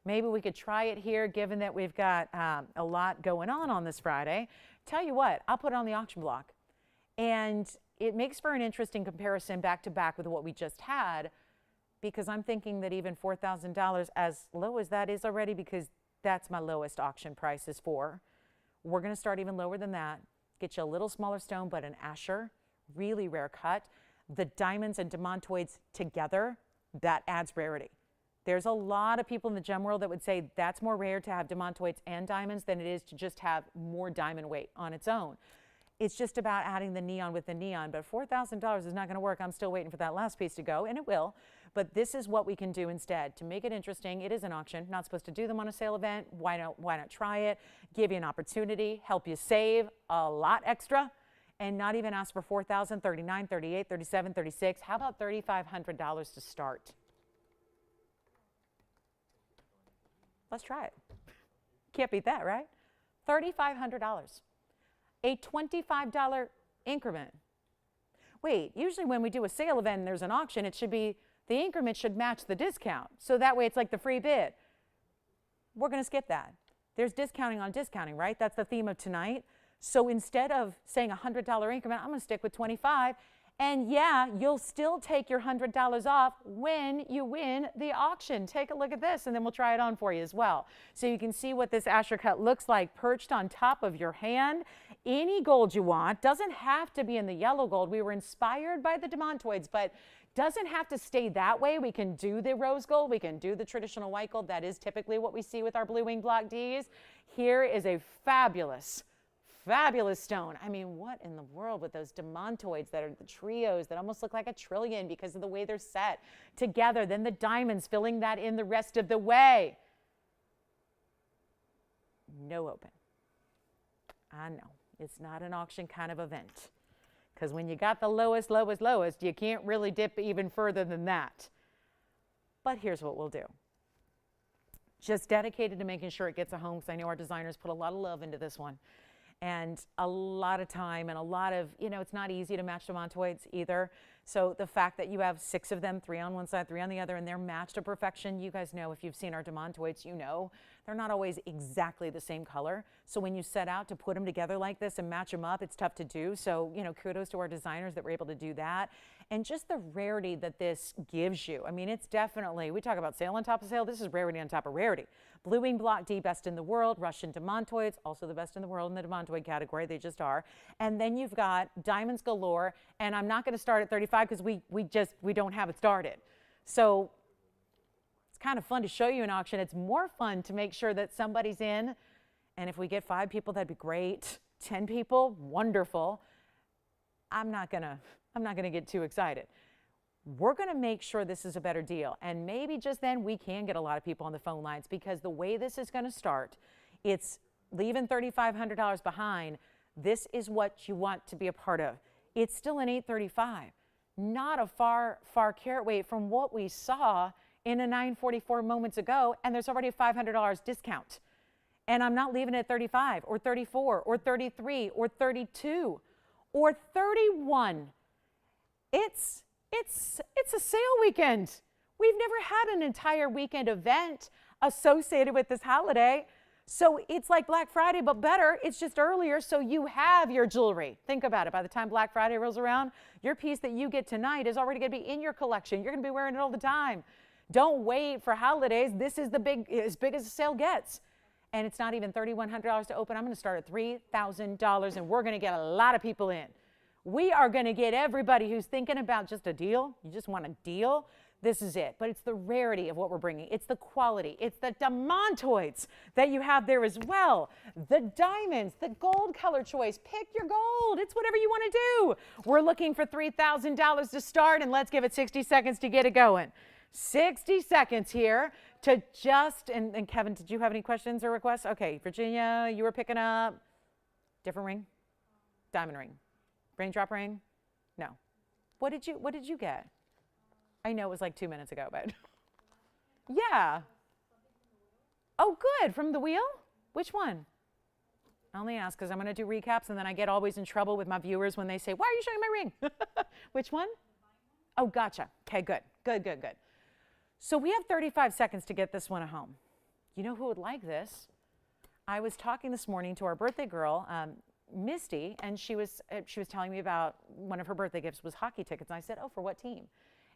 [SPEAKER 1] maybe we could try it here, given that we've got a lot going on this Friday. Tell you what, I'll put it on the auction block. And it makes for an interesting comparison back to back with what we just had, because I'm thinking that even $4,000, as low as that is already, because that's my lowest auction price is for, we're going to start even lower than that. Get you a little smaller stone, but an Asher, really rare cut. The diamonds and demontoids together, that adds rarity. There's a lot of people in the gem world that would say that's more rare to have demontoids and diamonds than it is to just have more diamond weight on its own. It's just about adding the neon with the neon, but $4,000 is not going to work. I'm still waiting for that last piece to go, and it will. But this is what we can do instead to make it interesting. It is an auction. Not supposed to do them on a sale event. Why not try it? Give you an opportunity, help you save a lot extra, and not even ask for $4,000, $39,000, $38,000, $37,000, $36,000. How about $3,500 to start? Let's try it. Can't beat that, right? $3,500. A $25 increment. Wait, usually when we do a sale event and there's an auction, it should be, the increment should match the discount. So that way it's like the free bid. We're going to skip that. There's discounting on discounting, right? That's the theme of tonight. So instead of saying a $100 increment, I'm going to stick with 25. And yeah, you'll still take your $100 off when you win the auction. Take a look at this, and then we'll try it on for you as well. So you can see what this Asher cut looks like perched on top of your hand. Any gold you want. Doesn't have to be in the yellow gold. We were inspired by the demontoids, but doesn't have to stay that way. We can do the rose gold. We can do the traditional white gold. That is typically what we see with our blue wing block Ds. Here is a fabulous stone. I mean, what in the world with those demontoids that are the trios that almost look like a trillion because of the way they're set together. Then the diamonds filling that in the rest of the way. No open. I know, it's not an auction kind of event, because when you got the lowest, you can't really dip even further than that. But here's what we'll do. Just dedicated to making sure it gets a home, because I know our designers put a lot of love into this one. And a lot of time and a lot of, you know, it's not easy to match demontoids either. So the fact that you have 6 of them, 3 on one side, 3 on the other, and they're matched to perfection, you guys know if you've seen our demontoids, you know, they're not always exactly the same color. So when you set out to put them together like this and match them up, it's tough to do. So, you know, kudos to our designers that were able to do that. And just the rarity that this gives you. I mean, it's definitely, we talk about sale on top of sale, this is rarity on top of rarity. Blue wing block D, best in the world. Russian demontoids, also the best in the world in the demontoid category. They just are. And then you've got diamonds galore. And I'm not going to start at 35 because we don't have it started. So it's kind of fun to show you an auction. It's more fun to make sure that somebody's in. And if we get 5 people, that'd be great. 10 people, wonderful. I'm not gonna get too excited. We're going to make sure this is a better deal. And maybe just then we can get a lot of people on the phone lines, because the way this is going to start, it's leaving $3,500 behind. This is what you want to be a part of. It's still an 835, not a far carat weight from what we saw in a 944 moments ago. And there's already a $500 discount. And I'm not leaving it at 35 or 34 or 33 or 32 or 31. It's a sale weekend. We've never had an entire weekend event associated with this holiday. So it's like Black Friday, but better. It's just earlier, so you have your jewelry. Think about it. By the time Black Friday rolls around, your piece that you get tonight is already going to be in your collection. You're going to be wearing it all the time. Don't wait for holidays. This is as big as the sale gets. And it's not even $3,100 to open. I'm going to start at $3,000, and we're going to get a lot of people in. We are going to get everybody who's thinking about just a deal. You just want a deal. This is it. But it's the rarity of what we're bringing. It's the quality. It's the demantoids that you have there as well. The diamonds, the gold color choice. Pick your gold. It's whatever you want to do. We're looking for $3,000 to start, and let's give it 60 seconds to get it going. 60 seconds here to just, and Kevin, did you have any questions or requests? Okay, Virginia, you were picking up different ring, diamond ring, raindrop ring. No. What did you get? I know it was like 2 minutes ago, but yeah. Oh, good. From the wheel? Which one? I only ask because I'm going to do recaps, and then I get always in trouble with my viewers when they say, why are you showing my ring? Which one? Oh, gotcha. Okay, good. Good. So we have 35 seconds to get this one at home. You know who would like this? I was talking this morning to our birthday girl, Misty, and she was telling me about one of her birthday gifts was hockey tickets. And I said, oh, for what team?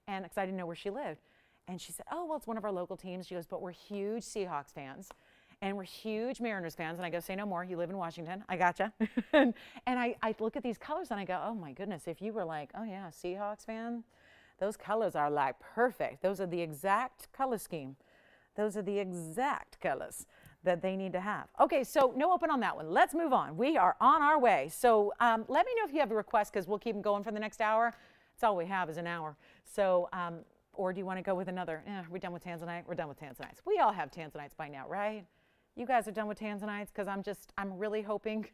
[SPEAKER 1] And because I didn't know where she lived. And she said, oh, well, it's one of our local teams. She goes, but we're huge Seahawks fans. And we're huge Mariners fans. And I go, say no more. You live in Washington. I gotcha. and I look at these colors and I go, oh, my goodness. If you were like, oh, yeah, Seahawks fan, those colors are like perfect. Those are the exact color scheme. Those are the exact colors that they need to have. Okay, so no open on that one. Let's move on. We are on our way. So let me know if you have a request because we'll keep them going for the next hour. That's all we have is an hour. So, or do you want to go with another? We're done with Tanzanite? We're done with Tanzanites. We all have Tanzanites by now, right? You guys are done with Tanzanites because I'm really hoping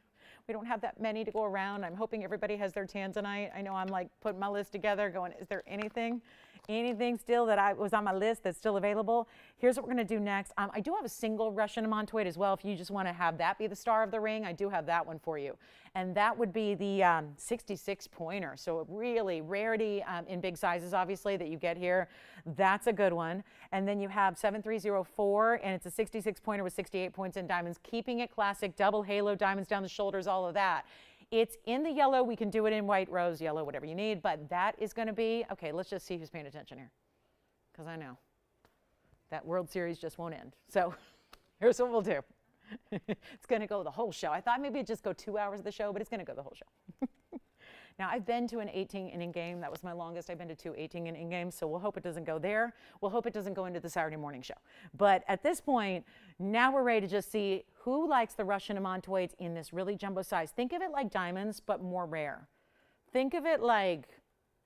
[SPEAKER 1] we don't have that many to go around. I'm hoping everybody has their Tanzanite. I know I'm like putting my list together going, is there anything still that was on my list that's still available? Here's what we're going to do next. I do have a single Russian Montoid as well. If you just want to have that be the star of the ring, I do have that one for you. And that would be the 66 pointer. So really rarity in big sizes, obviously, that you get here. That's a good one. And then you have 7304, and it's a 66 pointer with 68 points in diamonds, keeping it classic, double halo, diamonds down the shoulders, all of that. It's in the yellow. We can do it in white, rose, yellow, whatever you need. But that is going to be, okay, let's just see who's paying attention here. Because I know that World Series just won't end. So here's what we'll do. It's going to go the whole show. I thought maybe it'd just go 2 hours of the show, but it's going to go the whole show. Now, I've been to an 18-inning game. That was my longest. I've been to 2 18-inning games, so we'll hope it doesn't go there. We'll hope it doesn't go into the Saturday morning show. But at this point, now we're ready to just see who likes the Russian Amantoids in this really jumbo size. Think of it like diamonds, but more rare. Think of it like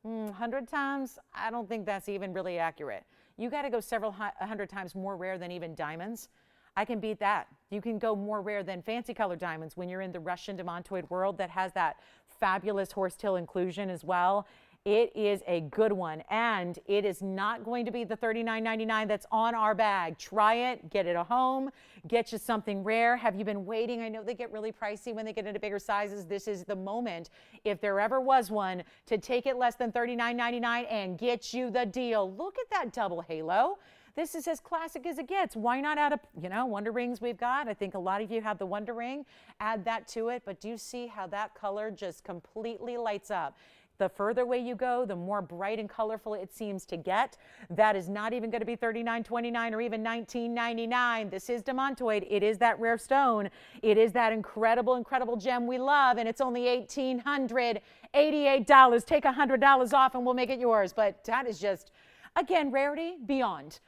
[SPEAKER 1] 100 times. I don't think that's even really accurate. You got to go several 100 times more rare than even diamonds. I can beat that. You can go more rare than fancy color diamonds when you're in the Russian Demontoid world that has that fabulous horsetail inclusion as well. It is a good one, and it is not going to be the $39.99 that's on our bag. Try it, get it at home, get you something rare. Have you been waiting? I know they get really pricey when they get into bigger sizes. This is the moment, if there ever was one, to take it less than $39.99 and get you the deal. Look at that double halo. This is as classic as it gets. Why not add Wonder Rings we've got? I think a lot of you have the Wonder Ring. Add that to it, but do you see how that color just completely lights up? The further away you go, the more bright and colorful it seems to get. That is not even going to be $39.29 or even $19.99. This is Demontoid. It is that rare stone. It is that incredible, incredible gem we love, and it's only $1,888. Take $100 off and we'll make it yours. But that is just, again, rarity beyond.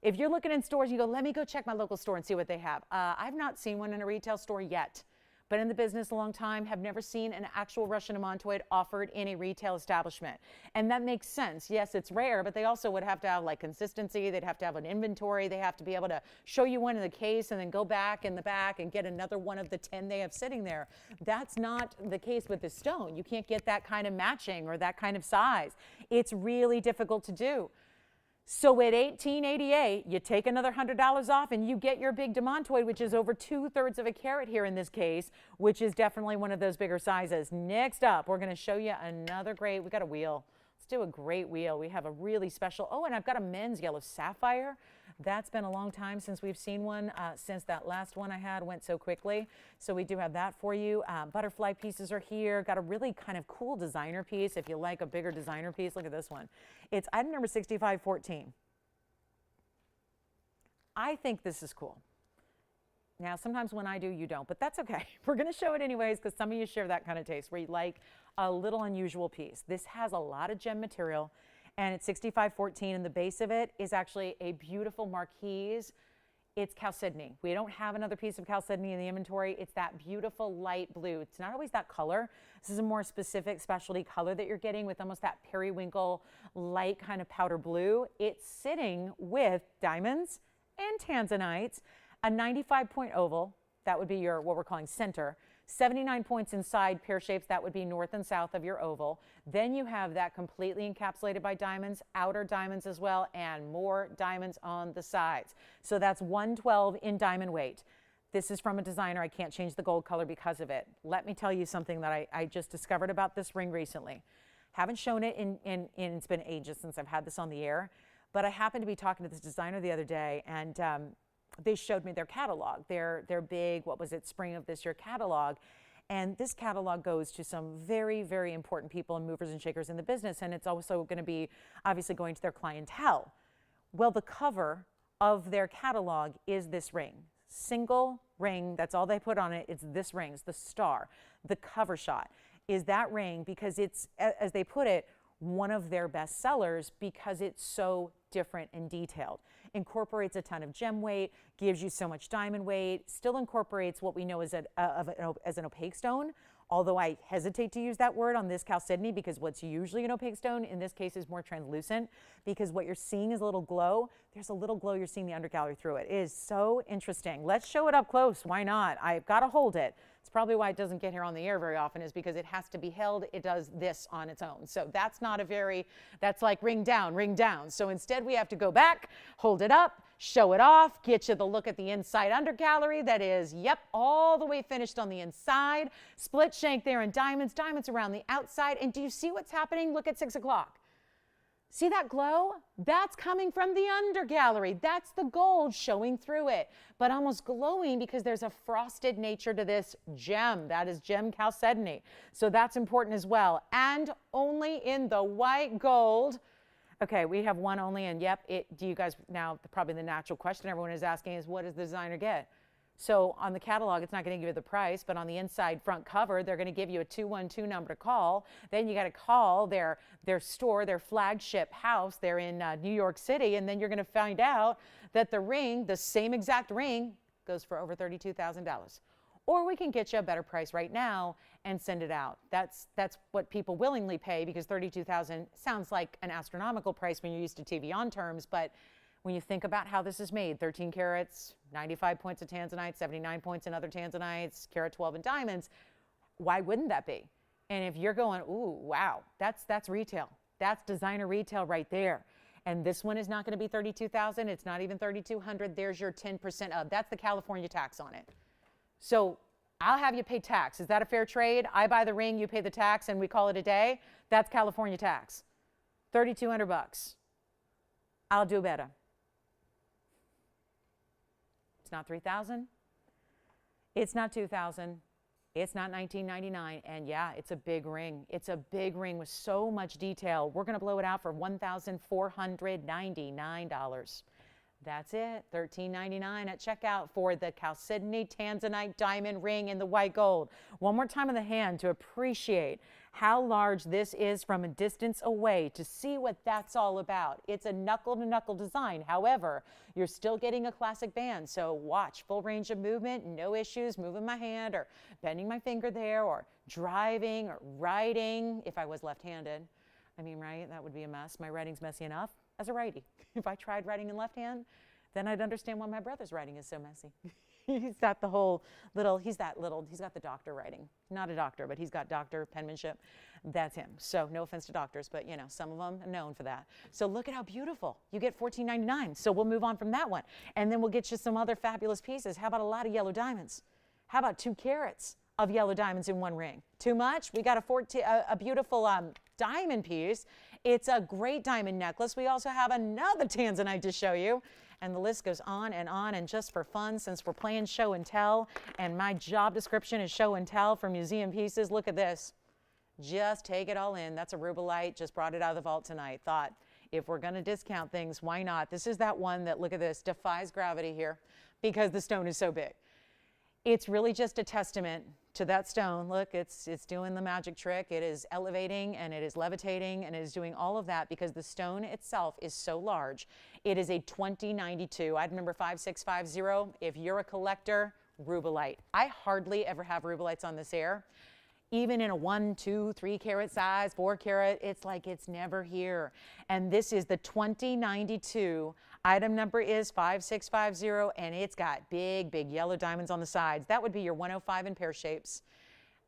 [SPEAKER 1] If you're looking in stores, you go, let me go check my local store and see what they have. I've not seen one in a retail store yet. Been in the business a long time, have never seen an actual Russian Amantoid offered in a retail establishment. And that makes sense. Yes, it's rare, but they also would have to have like consistency. They'd have to have an inventory. They have to be able to show you one in the case and then go back in the back and get another one of the 10 they have sitting there. That's not the case with this stone. You can't get that kind of matching or that kind of size. It's really difficult to do. So at $18.88, you take another $100 off and you get your big Demontoid, which is over 2/3 of a carat here in this case, which is definitely one of those bigger sizes. Next up, we're going to show you another great, we got a wheel. Let's do a great wheel. We have a really special, oh, and I've got a men's yellow sapphire. That's been a long time since we've seen one, since that last one I had went so quickly. So we do have that for you. Butterfly pieces are here. Got a really kind of cool designer piece. If you like a bigger designer piece, look at this one. It's item number 6514. I think this is cool. Now, sometimes when I do, you don't, but that's okay. We're going to show it anyways because some of you share that kind of taste where you like a little unusual piece. This has a lot of gem material, and it's 6514, and the base of it is actually a beautiful marquise. It's chalcedony. We don't have another piece of chalcedony in the inventory. It's that beautiful light blue. It's not always that color. This is a more specific specialty color that you're getting with almost that periwinkle light kind of powder blue. It's sitting with diamonds and tanzanites, a 95-point oval, that would be your, what we're calling center, 79 points inside pear shapes, that would be north and south of your oval. Then you have that completely encapsulated by diamonds, outer diamonds as well, and more diamonds on the sides. So that's 112 in diamond weight. This is from a designer. I can't change the gold color because of it. Let me tell you something that I just discovered about this ring recently. Haven't shown it in it's been ages since I've had this on the air, but I happened to be talking to this designer the other day, and they showed me their catalog, their big, what was it, spring of this year catalog. And this catalog goes to some very, very important people and movers and shakers in the business. And it's also going to be obviously going to their clientele. Well, the cover of their catalog is this ring. Single ring, that's all they put on it. It's this ring, it's the star. The cover shot is that ring because it's, as they put it, one of their best sellers because it's so different and detailed. Incorporates a ton of gem weight, gives you so much diamond weight, still incorporates what we know as an opaque stone, although I hesitate to use that word on this chalcedony because what's usually an opaque stone in this case is more translucent, because what you're seeing is a little glow. There's a little glow, you're seeing the undergallery through it. It is so interesting. Let's show it up close. Why not? I've got to hold it. It's probably why it doesn't get here on the air very often, is because it has to be held. It does this on its own. So that's not a very, that's like ring down, ring down. So instead we have to go back, hold it up, show it off, get you the look at the inside undergallery that is, yep, all the way finished on the inside. Split shank there in diamonds, diamonds around the outside. And do you see what's happening? Look at 6 o'clock. See that glow? That's coming from the undergallery. That's the gold showing through it, but almost glowing because there's a frosted nature to this gem. That is gem chalcedony. So that's important as well. And only in the white gold. Okay, we have one only, and yep, do you guys, now probably the natural question everyone is asking is, what does the designer get? So on the catalog, it's not going to give you the price, but on the inside front cover, they're going to give you a 212 number to call. Then you got to call their store, their flagship house. They're in New York City, and then you're going to find out that the ring, the same exact ring, goes for over $32,000. Or we can get you a better price right now and send it out. That's what people willingly pay, because $32,000 sounds like an astronomical price when you're used to TVON terms, but when you think about how this is made, 13 carats, 95 points of tanzanite, 79 points in other tanzanites, carat 12 in diamonds, why wouldn't that be? And if you're going, ooh, wow, that's retail. That's designer retail right there. And this one is not going to be $32,000. It's not even $3,200. There's your 10% of. That's the California tax on it. So I'll have you pay tax. Is that a fair trade? I buy the ring, you pay the tax, and we call it a day. That's California tax. $3,200. I'll do better. It's not $3,000. It's not $2,000. It's not $1,999. And yeah, it's a big ring. It's a big ring with so much detail. We're going to blow it out for $1,499. That's it, $1,399 at checkout for the chalcedony tanzanite diamond ring in the white gold. One more time on the hand to appreciate how large this is from a distance away, to see what that's all about. It's a knuckle-to-knuckle design. However, you're still getting a classic band, so watch. Full range of movement, no issues moving my hand or bending my finger there or driving or writing if I was left-handed. I mean, right, that would be a mess. My writing's messy enough as a righty. If I tried writing in left hand, then I'd understand why my brother's writing is so messy. He's got the whole little, he's got the doctor writing. Not a doctor, but he's got doctor penmanship. That's him. So no offense to doctors, but you know, some of them are known for that. So look at how beautiful. You get $14.99. So we'll move on from that one. And then we'll get you some other fabulous pieces. How about a lot of yellow diamonds? How about 2 carats of yellow diamonds in one ring? Too much? We got a beautiful diamond piece. It's a great diamond necklace. We also have another tanzanite to show you. And the list goes on, and just for fun, since we're playing show and tell, and my job description is show and tell for museum pieces, look at this. Just take it all in. That's a rubelite. Just brought it out of the vault tonight. Thought if we're going to discount things, why not? This is that one that, look at this, defies gravity here because the stone is so big. It's really just a testament to that stone. Look, it's doing the magic trick. It is elevating and it is levitating and it is doing all of that because the stone itself is so large. It is a 2092, item number 5650. If you're a collector, rubellite. I hardly ever have rubellites on this air. Even in a 1, 2, 3 carat size, 4 carat, it's like it's never here. And this is the 2092. Item number is 5650, and it's got big, big yellow diamonds on the sides. That would be your 105 in pear shapes.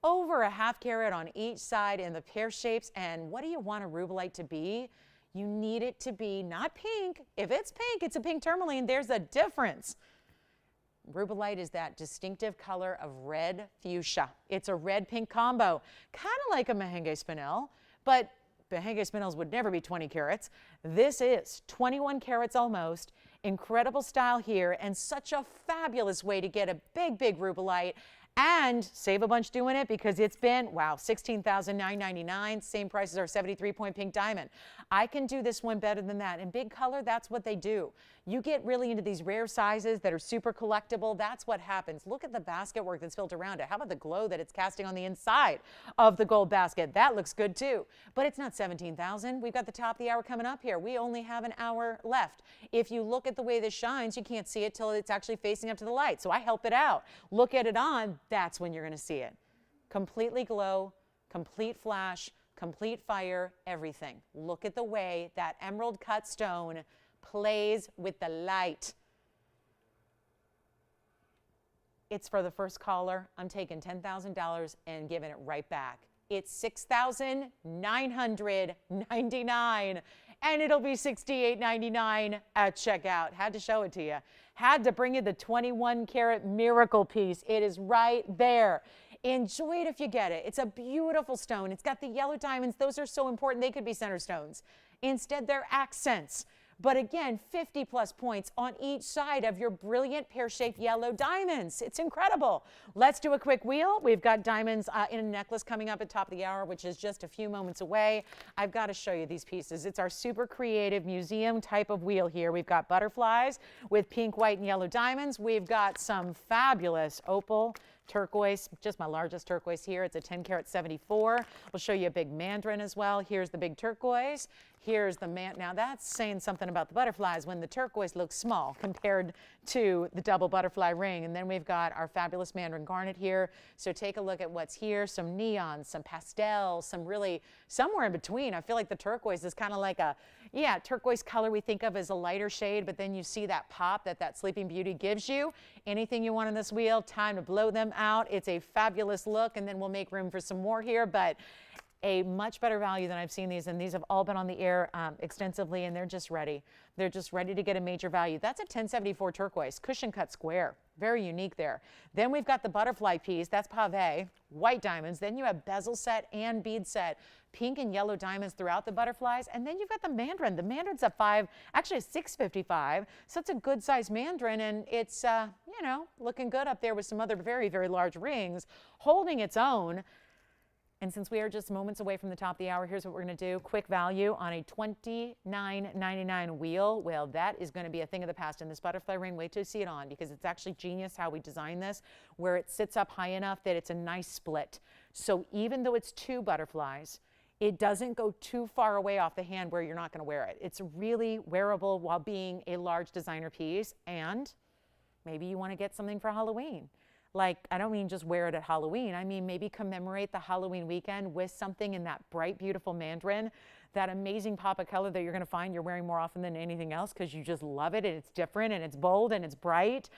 [SPEAKER 1] Over a ½ carat on each side in the pear shapes. And what do you want a rubellite to be? You need it to be not pink. If it's pink, it's a pink tourmaline. There's a difference. Rubellite is that distinctive color of red fuchsia. It's a red-pink combo, kind of like a Merengue Spinel, but Merengue Spinels would never be 20 carats. This is 21 carats almost. Incredible style here and such a fabulous way to get a big, big rubellite and save a bunch doing it because it's been, wow, $16,999. Same price as our 73-point pink diamond. I can do this one better than that. In big color, that's what they do. You get really into these rare sizes that are super collectible. That's what happens. Look at the basket work that's built around it. How about the glow that it's casting on the inside of the gold basket? That looks good too. But it's not $17,000. We've got the top of the hour coming up here. We only have an hour left. If you look at the way this shines, you can't see it till it's actually facing up to the light. So I help it out. Look at it on. That's when you're going to see it. Completely glow, complete flash, complete fire, everything. Look at the way that emerald cut stone plays with the light. It's for the first caller. I'm taking $10,000 and giving it right back. It's $6,999 and it'll be $68.99 at checkout. Had to show it to you. Had to bring you the 21 karat miracle piece. It is right there. Enjoy it if you get it. It's a beautiful stone. It's got the yellow diamonds. Those are so important. They could be center stones. Instead, they're accents. But again, 50+ points on each side of your brilliant pear-shaped yellow diamonds. It's incredible. Let's do a quick wheel. We've got diamonds in a necklace coming up at top of the hour, which is just a few moments away. I've got to show you these pieces. It's our super creative museum type of wheel here. We've got butterflies with pink, white, and yellow diamonds. We've got some fabulous opal, turquoise, just my largest turquoise here. It's a 10 karat 74. We'll show you a big mandarin as well. Here's the big turquoise. Here's the now that's saying something about the butterflies when the turquoise looks small compared to the double butterfly ring. And then we've got our fabulous mandarin garnet here. So take a look at what's here. Some neons, some pastels, some really somewhere in between. I feel like the turquoise is kind of like a, yeah, turquoise color we think of as a lighter shade, but then you see that pop that Sleeping Beauty gives you. Anything you want on this wheel, time to blow them out. It's a fabulous look, and then we'll make room for some more here, but a much better value than I've seen these, and these have all been on the air extensively, and they're just ready. They're just ready to get a major value. That's a 1074 turquoise, cushion cut square. Very unique there. Then we've got the butterfly piece. That's pave, white diamonds. Then you have bezel set and bead set, pink and yellow diamonds throughout the butterflies. And then you've got the mandarin. The mandarin's a 5, actually a 655. So it's a good size mandarin, and it's, you know, looking good up there with some other very, very large rings, holding its own. And since we are just moments away from the top of the hour, here's what we're going to do. Quick value on a $29.99 wheel. Well, that is going to be a thing of the past in this butterfly ring. Wait till you see it on, because it's actually genius how we designed this, where it sits up high enough that it's a nice split. So even though it's 2 butterflies, it doesn't go too far away off the hand where you're not going to wear it. It's really wearable while being a large designer piece. And maybe you want to get something for Halloween. Like, I don't mean just wear it at Halloween. I mean, maybe commemorate the Halloween weekend with something in that bright, beautiful mandarin, that amazing pop of color that you're going to find you're wearing more often than anything else because you just love it and it's different and it's bold and it's bright.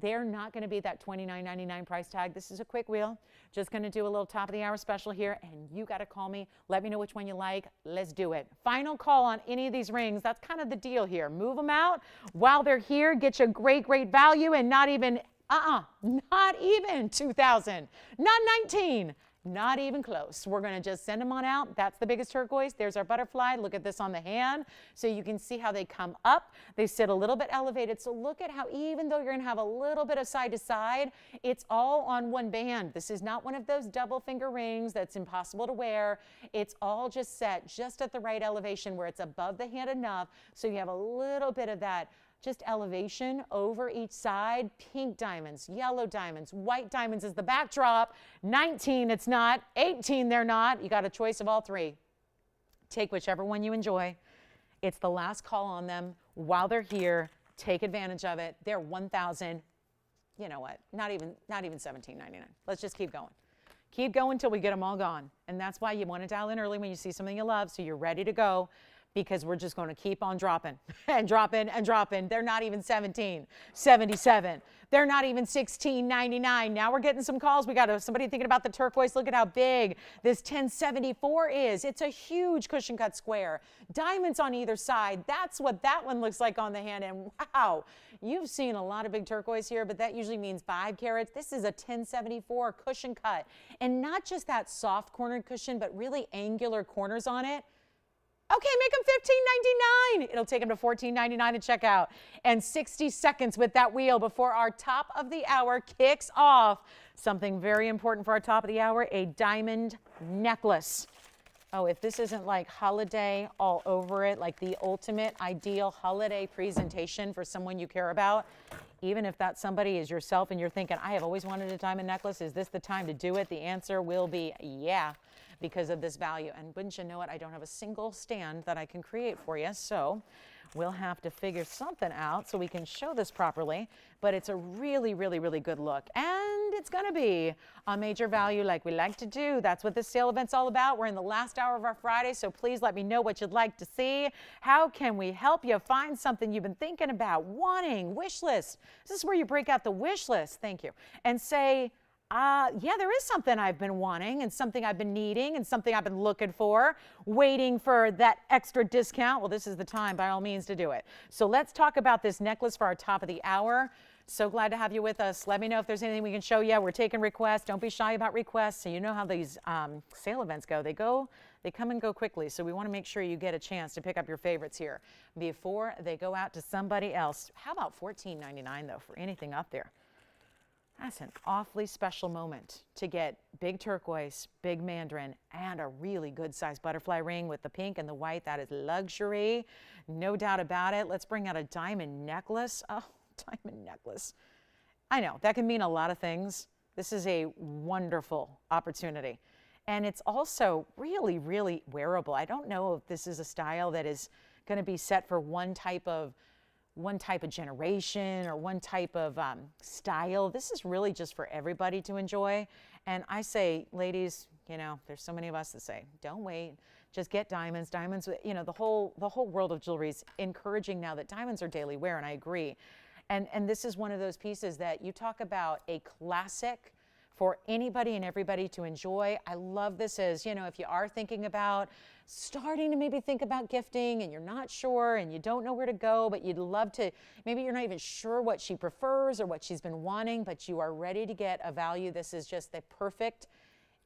[SPEAKER 1] They're not going to be that $29.99 price tag. This is a quick wheel. Just going to do a little top of the hour special here, and you got to call me. Let me know which one you like. Let's do it. Final call on any of these rings. That's kind of the deal here. Move them out while they're here. Get you great, great value, and not even not even 2,000, not 19, Not even close. We're going to just send them on out. That's the biggest turquoise. There's our butterfly. Look at this on the hand. So you can see how they come up. They sit a little bit elevated. So look at how, even though you're going to have a little bit of side to side, it's all on one band. This is not one of those double finger rings that's impossible to wear. It's all just set just at the right elevation where it's above the hand enough. So you have a little bit of that just elevation over each side. Pink diamonds, yellow diamonds, white diamonds is the backdrop. 19 it's not, 18 they're not. You got a choice of all three. Take whichever one you enjoy. It's the last call on them while they're here. Take advantage of it. They're 1,000, you know what, not even $17.99. Let's just keep going. Keep going until we get them all gone. And that's why you want to dial in early when you see something you love so you're ready to go, because we're just going to keep on dropping and dropping and dropping. They're not even $17.77. They're not even $16.99. Now we're getting some calls. We got somebody thinking about the turquoise. Look at how big this 1074 is. It's a huge cushion cut square. Diamonds on either side. That's what that one looks like on the hand. And wow, you've seen a lot of big turquoise here, but that usually means 5 carats. This is a 1074 cushion cut. And not just that soft cornered cushion, but really angular corners on it. Okay, make them $15.99. It'll take them to $14.99 to check out. And 60 seconds with that wheel before our top of the hour kicks off. Something very important for our top of the hour, a diamond necklace. Oh, if this isn't like holiday all over it, like the ultimate ideal holiday presentation for someone you care about, even if that somebody is yourself and you're thinking, I have always wanted a diamond necklace, is this the time to do it? The answer will be yeah, because of this value. And wouldn't you know it, I don't have a single stand that I can create for you, so we'll have to figure something out so we can show this properly. But it's a really, really, really good look. And it's going to be a major value like we like to do. That's what this sale event's all about. We're in the last hour of our Friday, so please let me know what you'd like to see. How can we help you find something you've been thinking about, wanting, wish list? This is where you break out the wish list, thank you, and say, yeah, there is something I've been wanting and something I've been needing and something I've been looking for, waiting for that extra discount. Well, this is the time by all means to do it. So let's talk about this necklace for our top of the hour. So glad to have you with us. Let me know if there's anything we can show you. We're taking requests. Don't be shy about requests. So you know how these sale events go. They come and go quickly. So we want to make sure you get a chance to pick up your favorites here before they go out to somebody else. How about $14.99 though for anything up there? That's an awfully special moment to get big turquoise, big mandarin, and a really good sized butterfly ring with the pink and the white. That is luxury, no doubt about it. Let's bring out a diamond necklace. Oh, diamond necklace. I know, that can mean a lot of things. This is a wonderful opportunity. And it's also really, really wearable. I don't know if this is a style that is going to be set for one type of generation or one type of style. This is really just for everybody to enjoy. And I say, ladies, you know, there's so many of us that say, don't wait, just get diamonds. Diamonds, you know, the whole world of jewelry is encouraging now that diamonds are daily wear, and I agree. And this is one of those pieces that you talk about, a classic for anybody and everybody to enjoy. I love this as, you know, if you are thinking about starting to maybe think about gifting and you're not sure and you don't know where to go, but you'd love to, maybe you're not even sure what she prefers or what she's been wanting, but you are ready to get a value. This is just the perfect,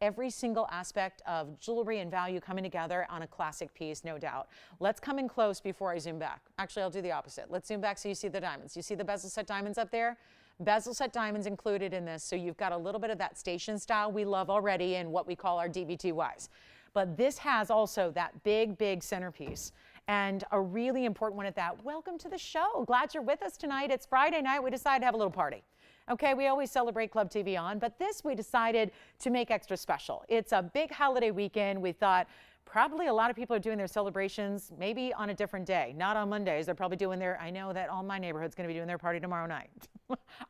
[SPEAKER 1] every single aspect of jewelry and value coming together on a classic piece, no doubt. Let's come in close before I zoom back. Actually, I'll do the opposite. Let's zoom back so you see the diamonds. You see the bezel set diamonds up there? Bezel set diamonds included in this, so you've got a little bit of that station style we love already in what we call our DVTYs. But this has also that big, big centerpiece, and a really important one at that. Welcome to the show. Glad you're with us tonight. It's Friday night. We decided to have a little party. Okay, we always celebrate Club TVON, but this we decided to make extra special. It's a big holiday weekend. We thought probably a lot of people are doing their celebrations maybe on a different day, not on Mondays. They're probably doing their, I know that all my neighborhood's going to be doing their party tomorrow night.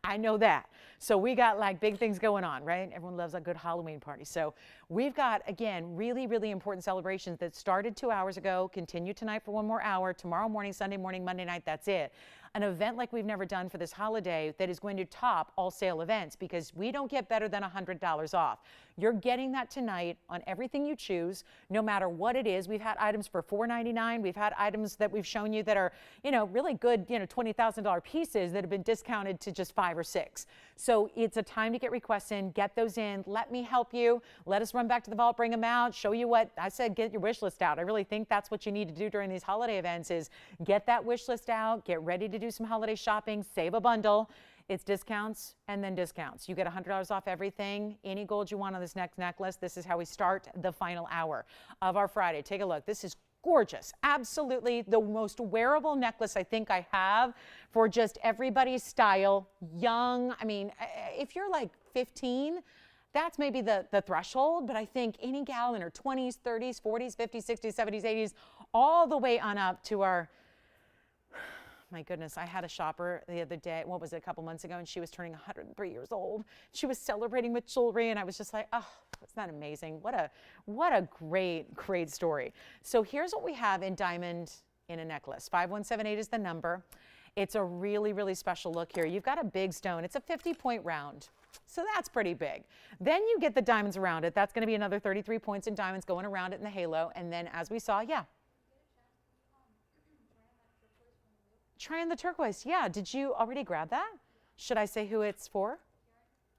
[SPEAKER 1] I know that. So we got like big things going on, right? Everyone loves a good Halloween party. So we've got, again, really, really important celebrations that started 2 hours ago, continue tonight for 1 more hour, tomorrow morning, Sunday morning, Monday night, that's it. An event like we've never done for this holiday that is going to top all sale events, because we don't get better than $100 off. You're getting that tonight on everything you choose, no matter what it is. We've had items for $4.99. We've had items that we've shown you that are, you know, really good, you know, $20,000 pieces that have been discounted to to just 5 or 6. So it's a time to get requests in, get those in. Let me help you. Let us run back to the vault, bring them out, show you what I said, get your wish list out. I really think that's what you need to do during these holiday events is get that wish list out, get ready to do some holiday shopping, save a bundle. It's discounts and then discounts. You get $100 off everything, any gold you want on this next necklace. This is how we start the final hour of our Friday. Take a look. This is gorgeous. Absolutely the most wearable necklace I think I have for just everybody's style. Young, I mean, if you're like 15, that's maybe the threshold, but I think any gal in her 20s, 30s, 40s, 50s, 60s, 70s, 80s, all the way on up to our, my goodness, I had a shopper the other day, what was it, a couple months ago, and she was turning 103 years old. She was celebrating with jewelry, and I was just like, oh, isn't that amazing? What a great story. So here's what we have in diamond in a necklace. 5178 is the number. It's a really special look here. You've got a big stone. It's a 50-point round. So that's pretty big. Then you get the diamonds around it. That's going to be another 33 points in diamonds going around it in the halo. And then as we saw, yeah. Try on the turquoise. Yeah. Did you already grab that? Should I say who it's for?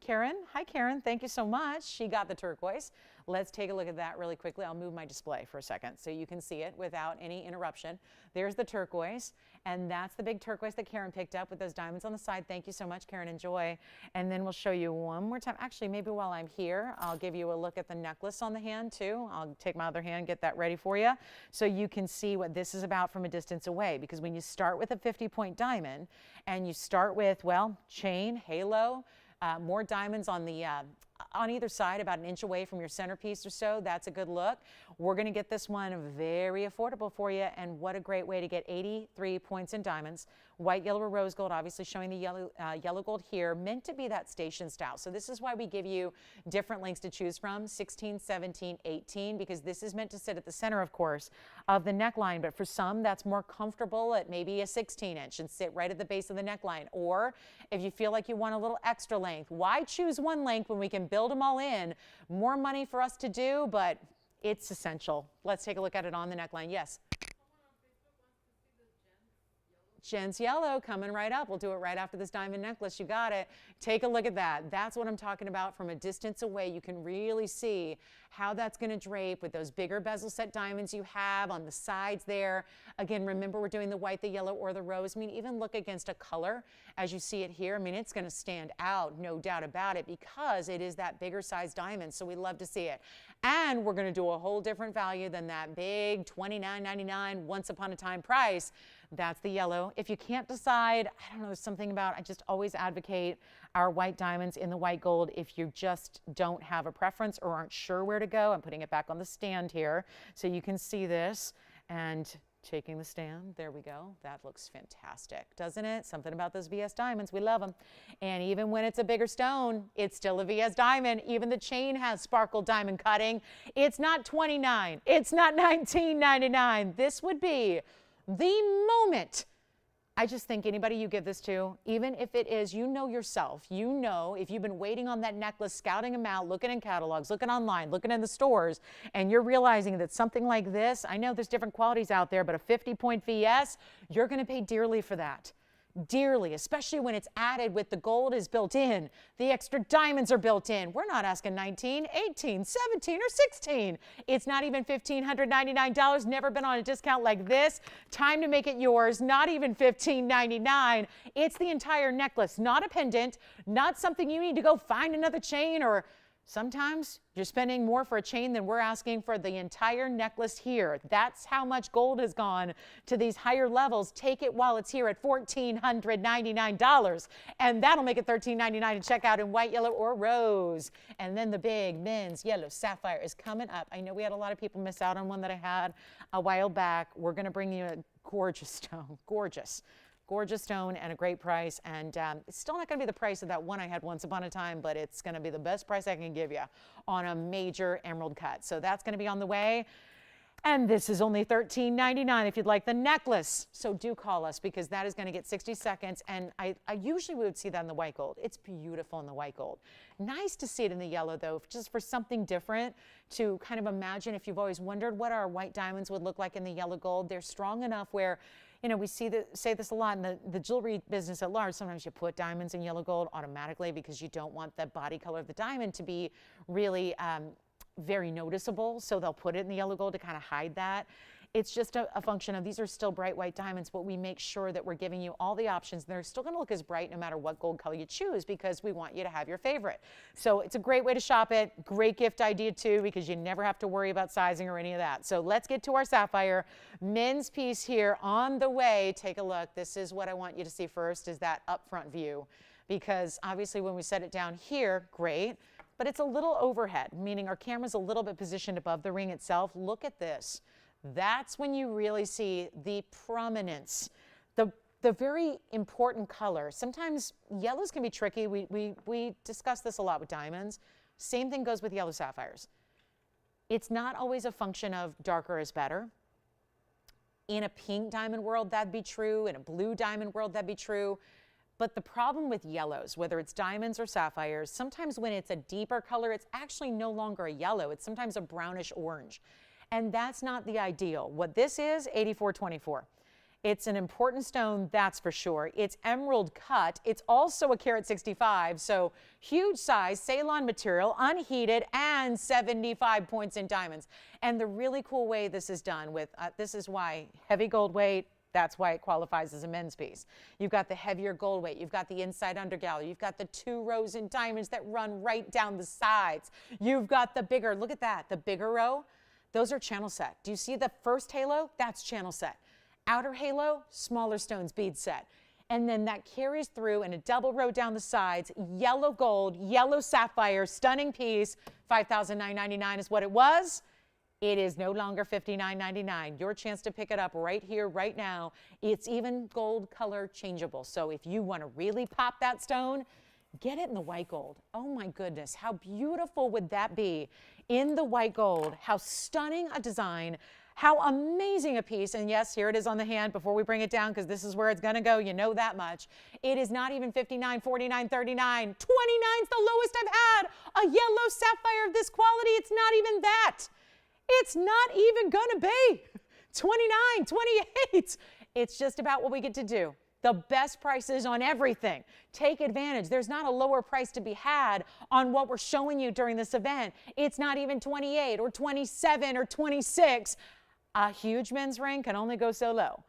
[SPEAKER 1] Karen. Hi, Karen. Thank you so much. She got the turquoise. Let's take a look at that really quickly. I'll move my display for a second so you can see it without any interruption. There's the turquoise, and that's the big turquoise that Karen picked up with those diamonds on the side. Thank you so much, Karen. Enjoy. And then we'll show you one more time. Actually, maybe while I'm here, I'll give you a look at the necklace on the hand, too. I'll take my other hand, get that ready for you, so you can see what this is about from a distance away. Because when you start with a 50-point diamond, and you start with, well, chain, halo, more diamonds on the on either side, about an inch away from your centerpiece or so. That's a good look. We're going to get this one very affordable for you, and what a great way to get 83 points in diamonds. White, yellow, or rose gold, obviously showing the yellow gold here, meant to be that station style. So this is why we give you different lengths to choose from, 16, 17, 18, because this is meant to sit at the center, of course, of the neckline. But for some, that's more comfortable at maybe a 16-inch and sit right at the base of the neckline. Or if you feel like you want a little extra length, why choose one length when we can build them all in? More money for us to do, but it's essential. Let's take a look at it on the neckline. Yes. Jen's yellow coming right up. We'll do it right after this diamond necklace. You got it. Take a look at that. That's what I'm talking about. From a distance away, you can really see how that's going to drape with those bigger bezel set diamonds you have on the sides there. Again, remember, we're doing the white, the yellow, or the rose. I mean, even look against a color as you see it here. I mean, it's going to stand out, no doubt about it, because it is that bigger size diamond. So we love to see it. And we're going to do a whole different value than that big $29.99 once upon a time price. That's the yellow. If you can't decide, I don't know, something about, I just always advocate our white diamonds in the white gold. If you just don't have a preference or aren't sure where to go, I'm putting it back on the stand here so you can see this, and taking the stand. There we go. That looks fantastic, doesn't it? Something about those VS diamonds. We love them. And even when it's a bigger stone, it's still a VS diamond. Even the chain has sparkle diamond cutting. It's not $29. It's not $19.99. This would be the moment. I just think anybody you give this to, even if it is, you know yourself, you know, if you've been waiting on that necklace, scouting them out, looking in catalogs, looking online, looking in the stores, and you're realizing that something like this, I know there's different qualities out there, but a 50-point VS, you're going to pay dearly for that. Dearly, especially when it's added with the gold is built in. The extra diamonds are built in. We're not asking 19, 18, 17, or 16. It's not even $1,599. Never been on a discount like this. Time to make it yours. Not even $15.99. It's the entire necklace, not a pendant, not something you need to go find another chain, or sometimes you're spending more for a chain than we're asking for the entire necklace here. That's how much gold has gone to these higher levels. Take it while it's here at $1,499, and that'll make it $13.99 to check out in white, yellow, or rose. And then the big men's yellow sapphire is coming up. I know we had a lot of people miss out on one that I had a while back. We're going to bring you a gorgeous stone, gorgeous stone, and a great price. And it's still not going to be the price of that one I had once upon a time, but it's going to be the best price I can give you on a major emerald cut. So that's going to be on the way. And this is only $13.99 if you'd like the necklace. So do call us, because that is going to get 60 seconds. And I usually would see that in the white gold. It's beautiful in the white gold. Nice to see it in the yellow, though, just for something different, to kind of imagine if you've always wondered what our white diamonds would look like in the yellow gold. They're strong enough where you know, we say this a lot in the jewelry business at large. Sometimes you put diamonds in yellow gold automatically because you don't want the body color of the diamond to be really very noticeable. So they'll put it in the yellow gold to kind of hide that. It's just a function of these are still bright white diamonds, but we make sure that we're giving you all the options. They're still going to look as bright no matter what gold color you choose because we want you to have your favorite. So it's a great way to shop it. Great gift idea too because you never have to worry about sizing or any of that. So let's get to our sapphire men's piece here on the way. Take a look. This is what I want you to see first is that up front view because obviously when we set it down here, great, but it's a little overhead, meaning our camera's a little bit positioned above the ring itself. Look at this. That's when you really see the prominence, the very important color. Sometimes yellows can be tricky. We discuss this a lot with diamonds. Same thing goes with yellow sapphires. It's not always a function of darker is better. In a pink diamond world, that'd be true. In a blue diamond world, that'd be true. But the problem with yellows, whether it's diamonds or sapphires, sometimes when it's a deeper color, it's actually no longer a yellow. It's sometimes a brownish orange. And that's not the ideal. What this is, 8424. It's an important stone, that's for sure. It's emerald cut. It's also a carat 65, so huge size, Ceylon material, unheated, and 75 points in diamonds. And the really cool way this is done with, this is why heavy gold weight, that's why it qualifies as a men's piece. You've got the heavier gold weight. You've got the inside undergallery. You've got the 2 rows in diamonds that run right down the sides. You've got the bigger, look at that, the bigger row. Those are channel set. Do you see the first halo? That's channel set. Outer halo, smaller stones, bead set. And then that carries through in a double row down the sides, yellow gold, yellow sapphire, stunning piece. $5,999 is what it was. It is no longer $59.99. Your chance to pick it up right here, right now. It's even gold color changeable. So if you want to really pop that stone, get it in the white gold. Oh my goodness, how beautiful would that be in the white gold? How stunning a design, how amazing a piece. And yes, here it is on the hand before we bring it down because this is where it's gonna go, you know that much. It is not even $59, $49, $39, $29 is the lowest I've had. A yellow sapphire of this quality, it's not even that. It's not even gonna be 29, 28. It's just about what we get to do. The best prices on everything. Take advantage. There's not a lower price to be had on what we're showing you during this event. It's not even 28 or 27 or 26. A huge men's ring can only go so low,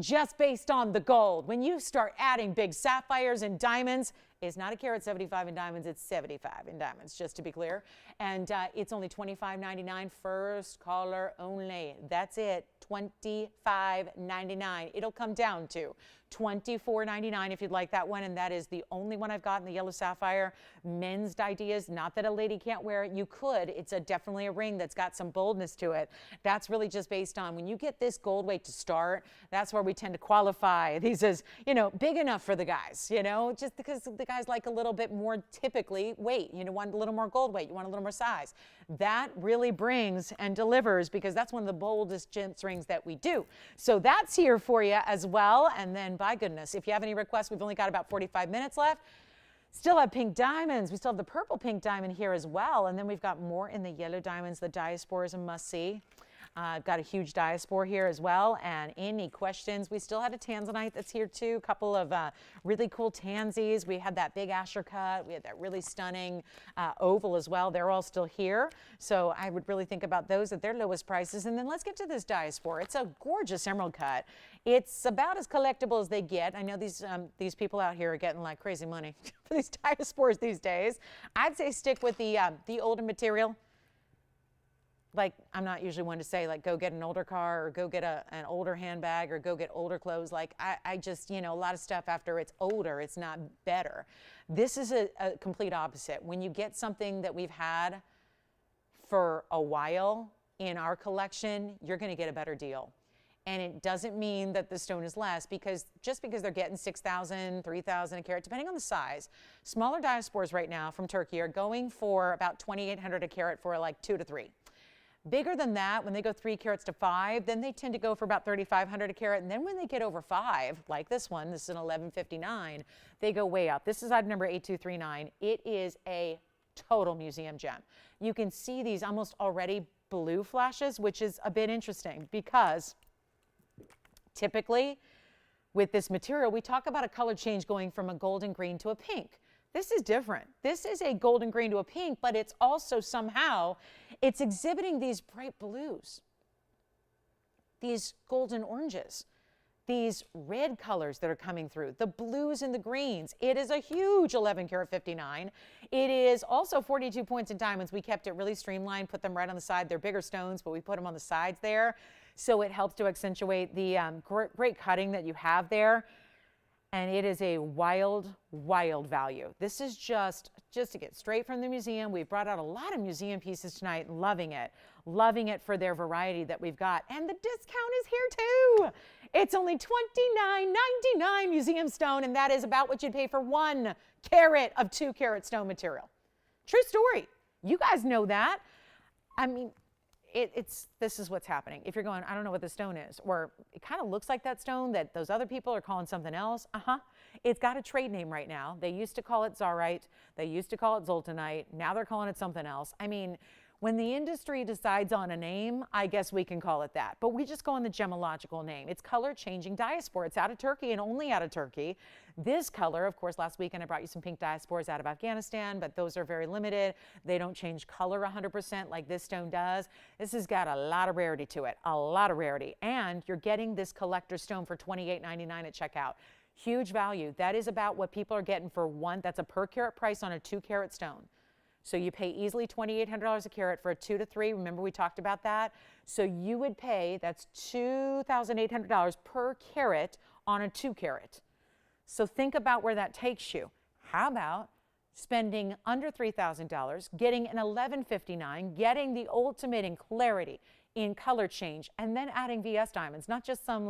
[SPEAKER 1] just based on the gold. When you start adding big sapphires and diamonds, it's not a carat 75 in diamonds, it's 75 in diamonds, just to be clear. And it's only $25.99, first caller only. That's it, $25.99. It'll come down to $24.99 if you'd like that one, and that is the only one I've got in the yellow sapphire. Men's ideas, not that a lady can't wear it. You could. It's definitely a ring that's got some boldness to it. That's really just based on when you get this gold weight to start, that's where we tend to qualify these as, you know, big enough for the guys, you know, just because the guys like a little bit more typically weight. You know, want a little more gold weight. You want a little more size. That really brings and delivers because that's one of the boldest gents rings that we do. So that's here for you as well. And then by goodness, if you have any requests, we've only got about 45 minutes left. Still have pink diamonds. We still have the purple pink diamond here as well. And then we've got more in the yellow diamonds. The diaspora is a must-see. I've got a huge diaspora here as well. And any questions? We still had a tanzanite that's here too. A couple of really cool tansies. We had that big Asher cut. We had that really stunning oval as well. They're all still here. So I would really think about those at their lowest prices. And then let's get to this diaspora. It's a gorgeous emerald cut. It's about as collectible as they get. I know these people out here are getting like crazy money for these diasporas these days. I'd say stick with the older material. Like, I'm not usually one to say, like, go get an older car or go get an older handbag or go get older clothes. Like, I just, you know, a lot of stuff after it's older, it's not better. This is a complete opposite. When you get something that we've had for a while in our collection, you're going to get a better deal. And it doesn't mean that the stone is less because just because they're getting 6,000, 3,000 a carat, depending on the size. Smaller diasporas right now from Turkey are going for about 2,800 a carat for like 2 to 3. Bigger than that, when they go 3 carats to 5, then they tend to go for about 3,500 a carat. And then when they get over 5, like this one, this is an 1159, they go way up. This is item number 8239. It is a total museum gem. You can see these almost already blue flashes, which is a bit interesting because typically with this material, we talk about a color change going from a golden green to a pink. This is different. This is a golden green to a pink, but it's also somehow, it's exhibiting these bright blues, these golden oranges, these red colors that are coming through, the blues and the greens. It is a huge 11 karat 59. It is also 42 points in diamonds. We kept it really streamlined, put them right on the side. They're bigger stones, but we put them on the sides there. So it helps to accentuate the great cutting that you have there. And it is a wild, wild value. This is just to get straight from the museum. We've brought out a lot of museum pieces tonight, loving it for their variety that we've got. And the discount is here too. It's only $29.99 museum stone, and that is about what you'd pay for 1 carat of 2 carat stone material. True story. You guys know that. I mean, this is what's happening. If you're going, I don't know what the stone is, or it kind of looks like that stone that those other people are calling something else. It's got a trade name right now. They used to call it Czarite. They used to call it Zoltanite. Now they're calling it something else. I mean, when the industry decides on a name, I guess we can call it that. But we just go on the gemological name. It's color changing diaspora. It's out of Turkey and only out of Turkey. This color, of course, last weekend I brought you some pink diasporas out of Afghanistan, but those are very limited. They don't change color 100% like this stone does. This has got a lot of rarity to it, a lot of rarity. And you're getting this collector stone for $28.99 at checkout. Huge value. That is about what people are getting for one. That's a per carat price on a 2 carat stone. So you pay easily $2,800 a carat for a 2 to 3. Remember we talked about that? So you would pay, that's $2,800 per carat on a 2 carat. So think about where that takes you. How about spending under $3,000, getting an $1,159, getting the ultimate in clarity, in color change, and then adding VS diamonds, not just some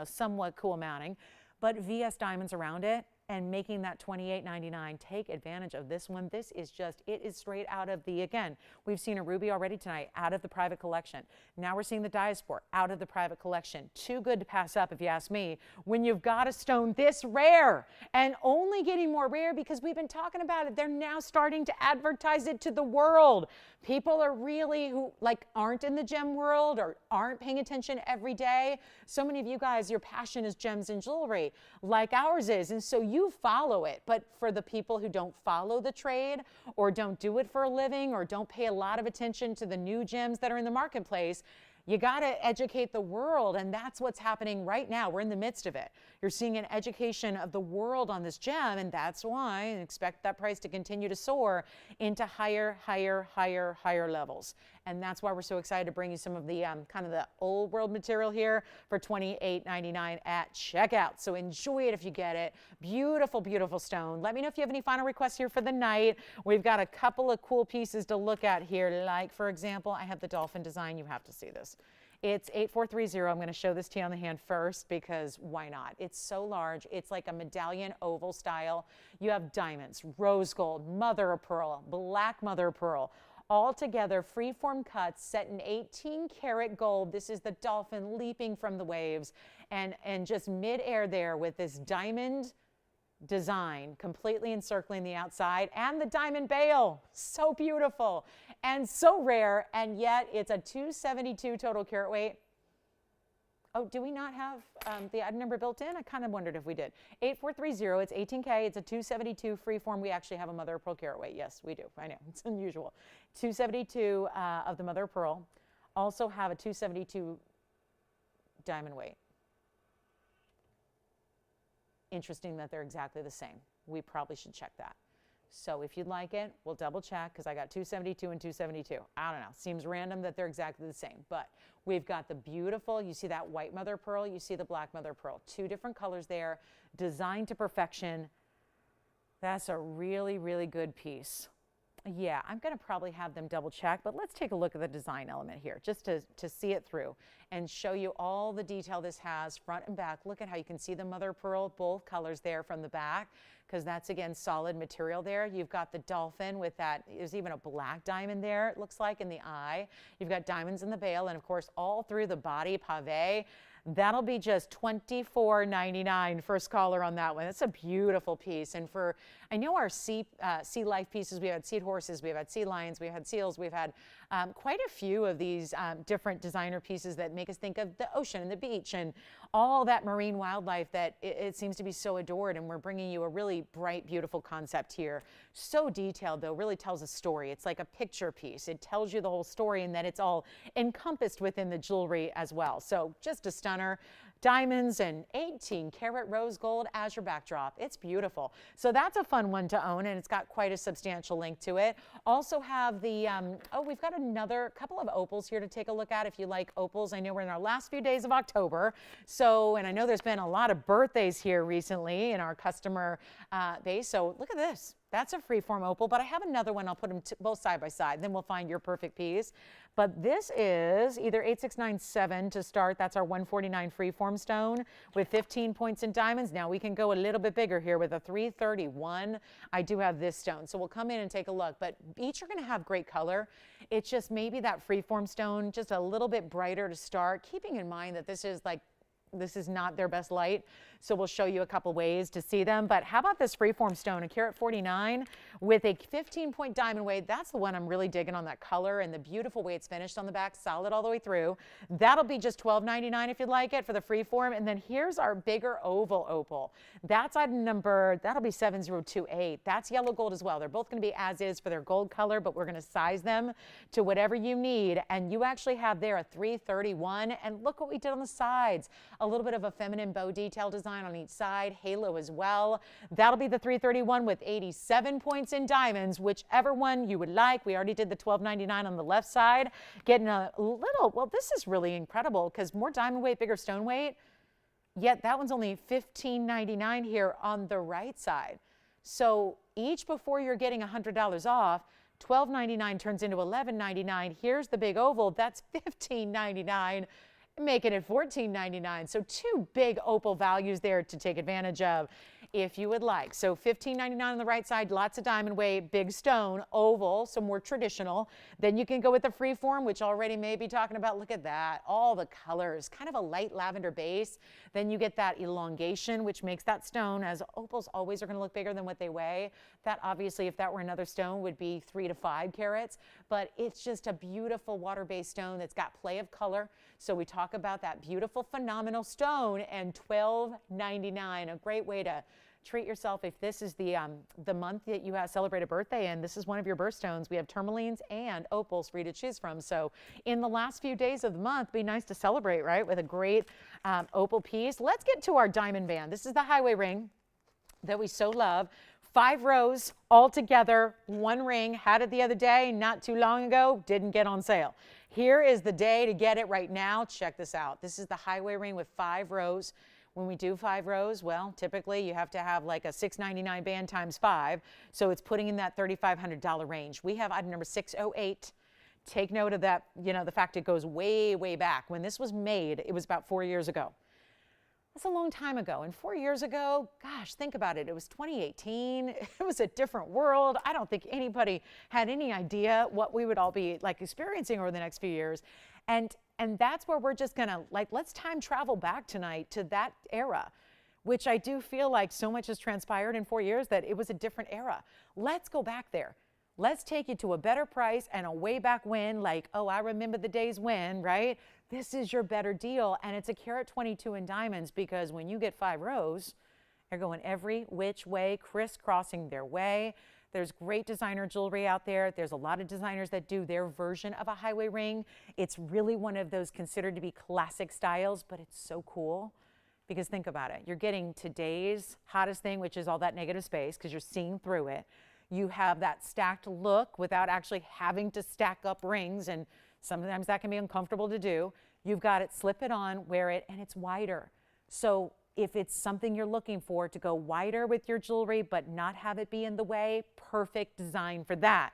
[SPEAKER 1] somewhat cool mounting, but VS diamonds around it, and making that $28.99. Take advantage of this one. This is it is straight out of the, again, we've seen a ruby already tonight, out of the private collection. Now we're seeing the diaspora, out of the private collection. Too good to pass up, if you ask me, when you've got a stone this rare, and only getting more rare because we've been talking about it. They're now starting to advertise it to the world. People are really, who aren't in the gem world or aren't paying attention every day. So many of you guys, your passion is gems and jewelry, like ours is, and so you follow it. But for the people who don't follow the trade or don't do it for a living or don't pay a lot of attention to the new gems that are in the marketplace, you got to educate the world, and that's what's happening right now. We're in the midst of it. You're seeing an education of the world on this gem, and that's why I expect that price to continue to soar into higher, higher, higher, higher levels. And that's why we're so excited to bring you some of the kind of the old world material here for $28.99 at checkout. So enjoy it if you get it. Beautiful, beautiful stone. Let me know if you have any final requests here for the night. We've got a couple of cool pieces to look at here. Like, for example, I have the dolphin design. You have to see this. It's 8430. I'm going to show this to you on the hand first because why not? It's so large. It's like a medallion oval style. You have diamonds, rose gold, mother of pearl, black mother of pearl, all together, freeform cuts set in 18 karat gold. This is the dolphin leaping from the waves and just midair there with this diamond design completely encircling the outside, and the diamond bail. So beautiful and so rare, and yet it's a 272 total carat weight. Oh, do we not have the item number built in? I kind of wondered if we did. 8430, it's 18K, it's a 272 freeform. We actually have a mother of pearl carat weight. Yes, we do. I know, it's unusual. 272 of the mother of pearl. Also have a 272 diamond weight. Interesting that they're exactly the same. We probably should check that. So if you'd like it, we'll double check because I got 272 and 272. I don't know. Seems random that they're exactly the same. But we've got the beautiful, you see that white mother of pearl, you see the black mother of pearl. 2 different colors there, designed to perfection. That's a really, really good piece. Yeah, I'm going to probably have them double check, but let's take a look at the design element here just to see it through and show you all the detail this has front and back. Look at how you can see the mother of pearl, both colors there from the back, because that's, again, solid material there. You've got the dolphin with that. There's even a black diamond there, it looks like, in the eye. You've got diamonds in the bail, and, of course, all through the body, pave. That'll be just $24.99. First caller on that one. That's a beautiful piece. And for, I know our sea life pieces, we've had sea horses, we've had sea lions, we've had seals, we've had quite a few of these different designer pieces that make us think of the ocean and the beach and all that marine wildlife that it seems to be so adored. And we're bringing you a really bright, beautiful concept here. So detailed, though, really tells a story. It's like a picture piece. It tells you the whole story, and that it's all encompassed within the jewelry as well. So just a stunner. Diamonds and 18-karat rose gold as your backdrop. It's beautiful. So that's a fun one to own, and it's got quite a substantial link to it. Also have the, we've got another couple of opals here to take a look at if you like opals. I know we're in our last few days of October. So, and I know there's been a lot of birthdays here recently in our customer base. So look at this. That's a freeform opal, but I have another one. I'll put them both side by side. Then we'll find your perfect piece. But this is either 8697 to start. That's our 149 freeform stone with 15 points in diamonds. Now we can go a little bit bigger here with a 331. I do have this stone. So we'll come in and take a look. But each are going to have great color. It's just maybe that freeform stone just a little bit brighter to start, keeping in mind that this is not their best light. So we'll show you a couple ways to see them. But how about this freeform stone, a carat 49 with a 15-point diamond weight? That's the one I'm really digging on, that color and the beautiful way it's finished on the back, solid all the way through. That'll be just $12.99 if you'd like it for the freeform. And then here's our bigger oval opal. That's item number, that'll be 7028. That's yellow gold as well. They're both going to be as is for their gold color, but we're going to size them to whatever you need. And you actually have there a 331. And look what we did on the sides. A little bit of a feminine bow detail design on each side, halo as well. That'll be the 331 with 87 points in diamonds, whichever one you would like. We already did the $12.99 on the left side. Getting a little, well, this is really incredible because more diamond weight, bigger stone weight, yet that one's only $15.99 here on the right side. So each before you're getting $100 off, $12.99 turns into $11.99. Here's the big oval, that's $15.99. Making it $14.99. So two big opal values there to take advantage of if you would like. So $15.99 on the right side, lots of diamond weight, big stone, oval, so more traditional. Then you can go with the freeform, which already may be talking about. Look at that, all the colors, kind of a light lavender base. Then you get that elongation, which makes that stone, as opals always are going to look bigger than what they weigh. That obviously, if that were another stone, would be 3 to 5 carats. But it's just a beautiful water-based stone that's got play of color. So we talk about that beautiful, phenomenal stone, and $12.99, a great way to treat yourself if this is the month that you have celebrate a birthday and this is one of your birthstones. We have tourmalines and opals for you to choose from. So in the last few days of the month, be nice to celebrate, right, with a great opal piece. Let's get to our diamond band. This is the highway ring that we so love. 5 rows all together, 1 ring. Had it the other day, not too long ago, didn't get on sale. Here is the day to get it right now. Check this out. This is the highway ring with 5 rows. When we do 5 rows, well, typically you have to have like a $699 band times 5. So it's putting in that $3,500 range. We have item number 608. Take note of that, you know, the fact it goes way, way back. When this was made, it was about 4 years ago. That's a long time ago. And 4 years ago, gosh, think about it. It was 2018. It was a different world. I don't think anybody had any idea what we would all be like experiencing over the next few years. And that's where we're just gonna, like, let's time travel back tonight to that era, which I do feel like so much has transpired in 4 years that it was a different era. Let's go back there. Let's take you to a better price and a way back when, like, oh, I remember the days when, right? This is your better deal. And it's a carat 22 in diamonds, because when you get 5 rows, they're going every which way, crisscrossing their way. There's great designer jewelry out there. There's a lot of designers that do their version of a highway ring. It's really one of those considered to be classic styles, but it's so cool because think about it. You're getting today's hottest thing, which is all that negative space because you're seeing through it. You have that stacked look without actually having to stack up rings, and sometimes that can be uncomfortable to do. You've got it, slip it on, wear it, and it's wider. So if it's something you're looking for to go wider with your jewelry but not have it be in the way, perfect design for that.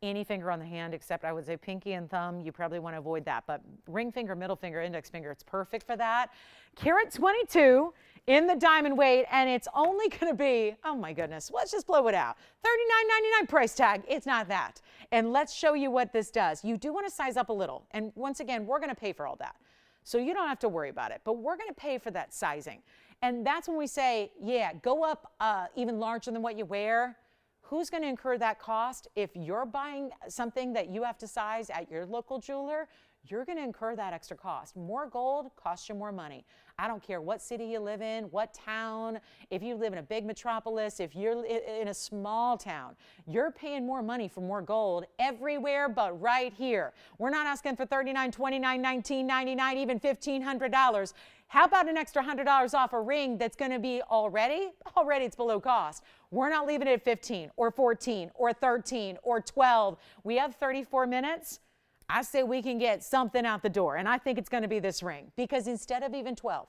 [SPEAKER 1] Any finger on the hand, except I would say pinky and thumb, you probably want to avoid that. But ring finger, middle finger, index finger, it's perfect for that. Carat 22 in the diamond weight, and it's only going to be, oh my goodness, let's just blow it out. $39.99 price tag. It's not that. And let's show you what this does. You do want to size up a little. And once again, we're going to pay for all that. So you don't have to worry about it, but we're going to pay for that sizing. And that's when we say, yeah, go up even larger than what you wear. Who's going to incur that cost? If you're buying something that you have to size at your local jeweler, you're going to incur that extra cost. More gold costs you more money. I don't care what city you live in, what town, if you live in a big metropolis, if you're in a small town, you're paying more money for more gold everywhere but right here. We're not asking for $39, $29, $19, $99, even $1,500. How about an extra $100 off a ring that's going to be already it's below cost. We're not leaving it at 15 or 14 or 13 or 12. We have 34 minutes. I say we can get something out the door, and I think it's going to be this ring, because instead of even $12.99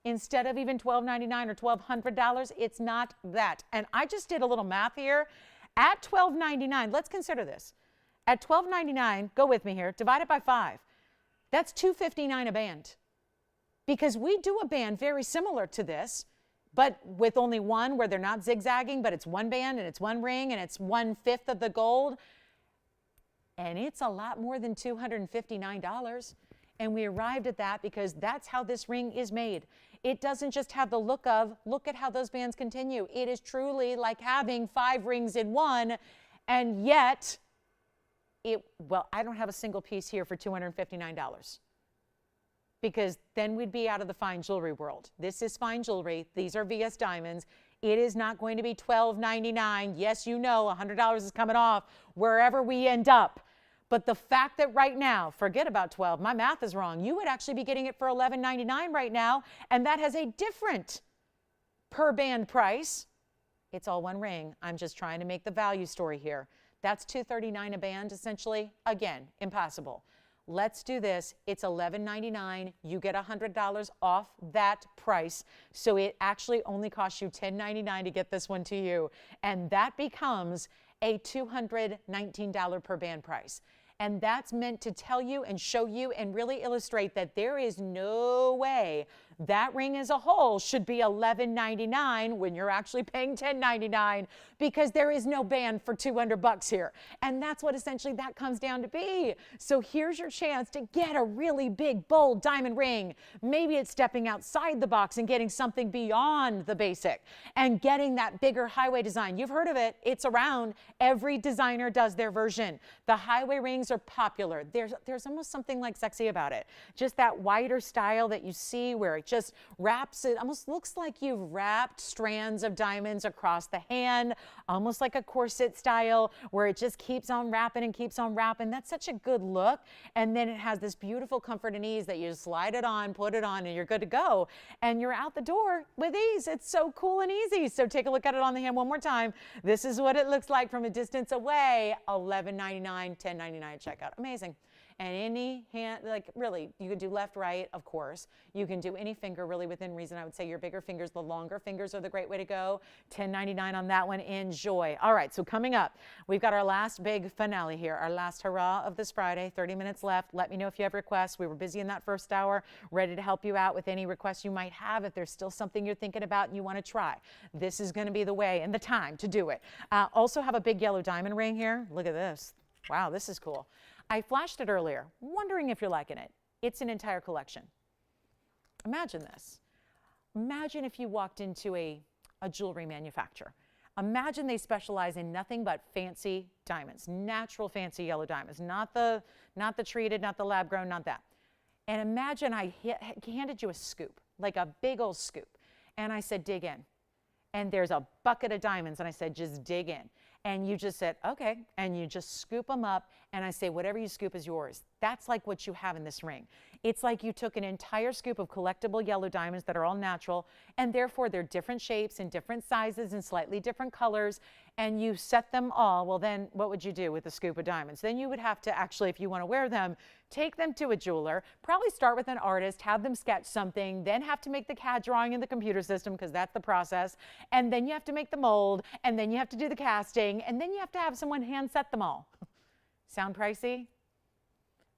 [SPEAKER 1] or $1,200, it's not that. And I just did a little math here. At $12.99, let's consider this. At $12.99, go with me here, divide it by 5. That's $259 a band, because we do a band very similar to this, but with only one where they're not zigzagging, but it's one band and it's one ring and it's 1/5 of the gold. And it's a lot more than $259. And we arrived at that because that's how this ring is made. It doesn't just have the look at how those bands continue. It is truly like having 5 rings in one. And yet, I don't have a single piece here for $259. Because then we'd be out of the fine jewelry world. This is fine jewelry. These are VS diamonds. It is not going to be $12.99. Yes, you know, $100 is coming off wherever we end up. But the fact that right now, forget about 12, my math is wrong. You would actually be getting it for $11.99 right now, and that has a different per band price. It's all one ring. I'm just trying to make the value story here. That's $239 a band, essentially. Again, impossible. Let's do this. It's $11.99. You get $100 off that price. So it actually only costs you $10.99 to get this one to you. And that becomes a $219 per band price. And that's meant to tell you and show you and really illustrate that there is no way that ring as a whole should be $11.99 when you're actually paying $10.99, because there is no band for $200 here. And that's what essentially that comes down to be. So here's your chance to get a really big, bold diamond ring. Maybe it's stepping outside the box and getting something beyond the basic and getting that bigger highway design. You've heard of it. It's around. Every designer does their version. The highway rings are popular. There's almost something like sexy about it. Just that wider style that you see where it just wraps, it almost looks like you've wrapped strands of diamonds across the hand, almost like a corset style where it just keeps on wrapping and keeps on wrapping. That's such a good look. And then it has this beautiful comfort and ease that you just slide it on, put it on, and you're good to go. And you're out the door with ease. It's so cool and easy. So take a look at it on the hand one more time. This is what it looks like from a distance away. $11.99, $10.99 at checkout. Amazing. And any hand, like really, you can do left, right, of course. You can do any finger really within reason. I would say your bigger fingers, the longer fingers are the great way to go. $10.99 on that one. Enjoy. All right, so coming up, we've got our last big finale here, our last hurrah of this Friday. 30 minutes left. Let me know if you have requests. We were busy in that first hour, ready to help you out with any requests you might have. If there's still something you're thinking about and you want to try, this is going to be the way and the time to do it. Also have a big yellow diamond ring here. Look at this. Wow, this is cool. I flashed it earlier, wondering if you're liking it. It's an entire collection. Imagine this. Imagine if you walked into a jewelry manufacturer. Imagine they specialize in nothing but fancy diamonds, natural fancy yellow diamonds, not the treated, not the lab grown, not that. And imagine I handed you a scoop, like a big old scoop. And I said, dig in. And there's a bucket of diamonds. And I said, just dig in. And you just said, okay. And you just scoop them up. And I say, whatever you scoop is yours. That's like what you have in this ring. It's like you took an entire scoop of collectible yellow diamonds that are all natural, and therefore they're different shapes and different sizes and slightly different colors, and you set them all. Well, then what would you do with a scoop of diamonds? Then you would have to actually, if you want to wear them, take them to a jeweler, probably start with an artist, have them sketch something, then have to make the CAD drawing in the computer system, because that's the process, and then you have to make the mold, and then you have to do the casting, and then you have to have someone hand set them all. Sound pricey?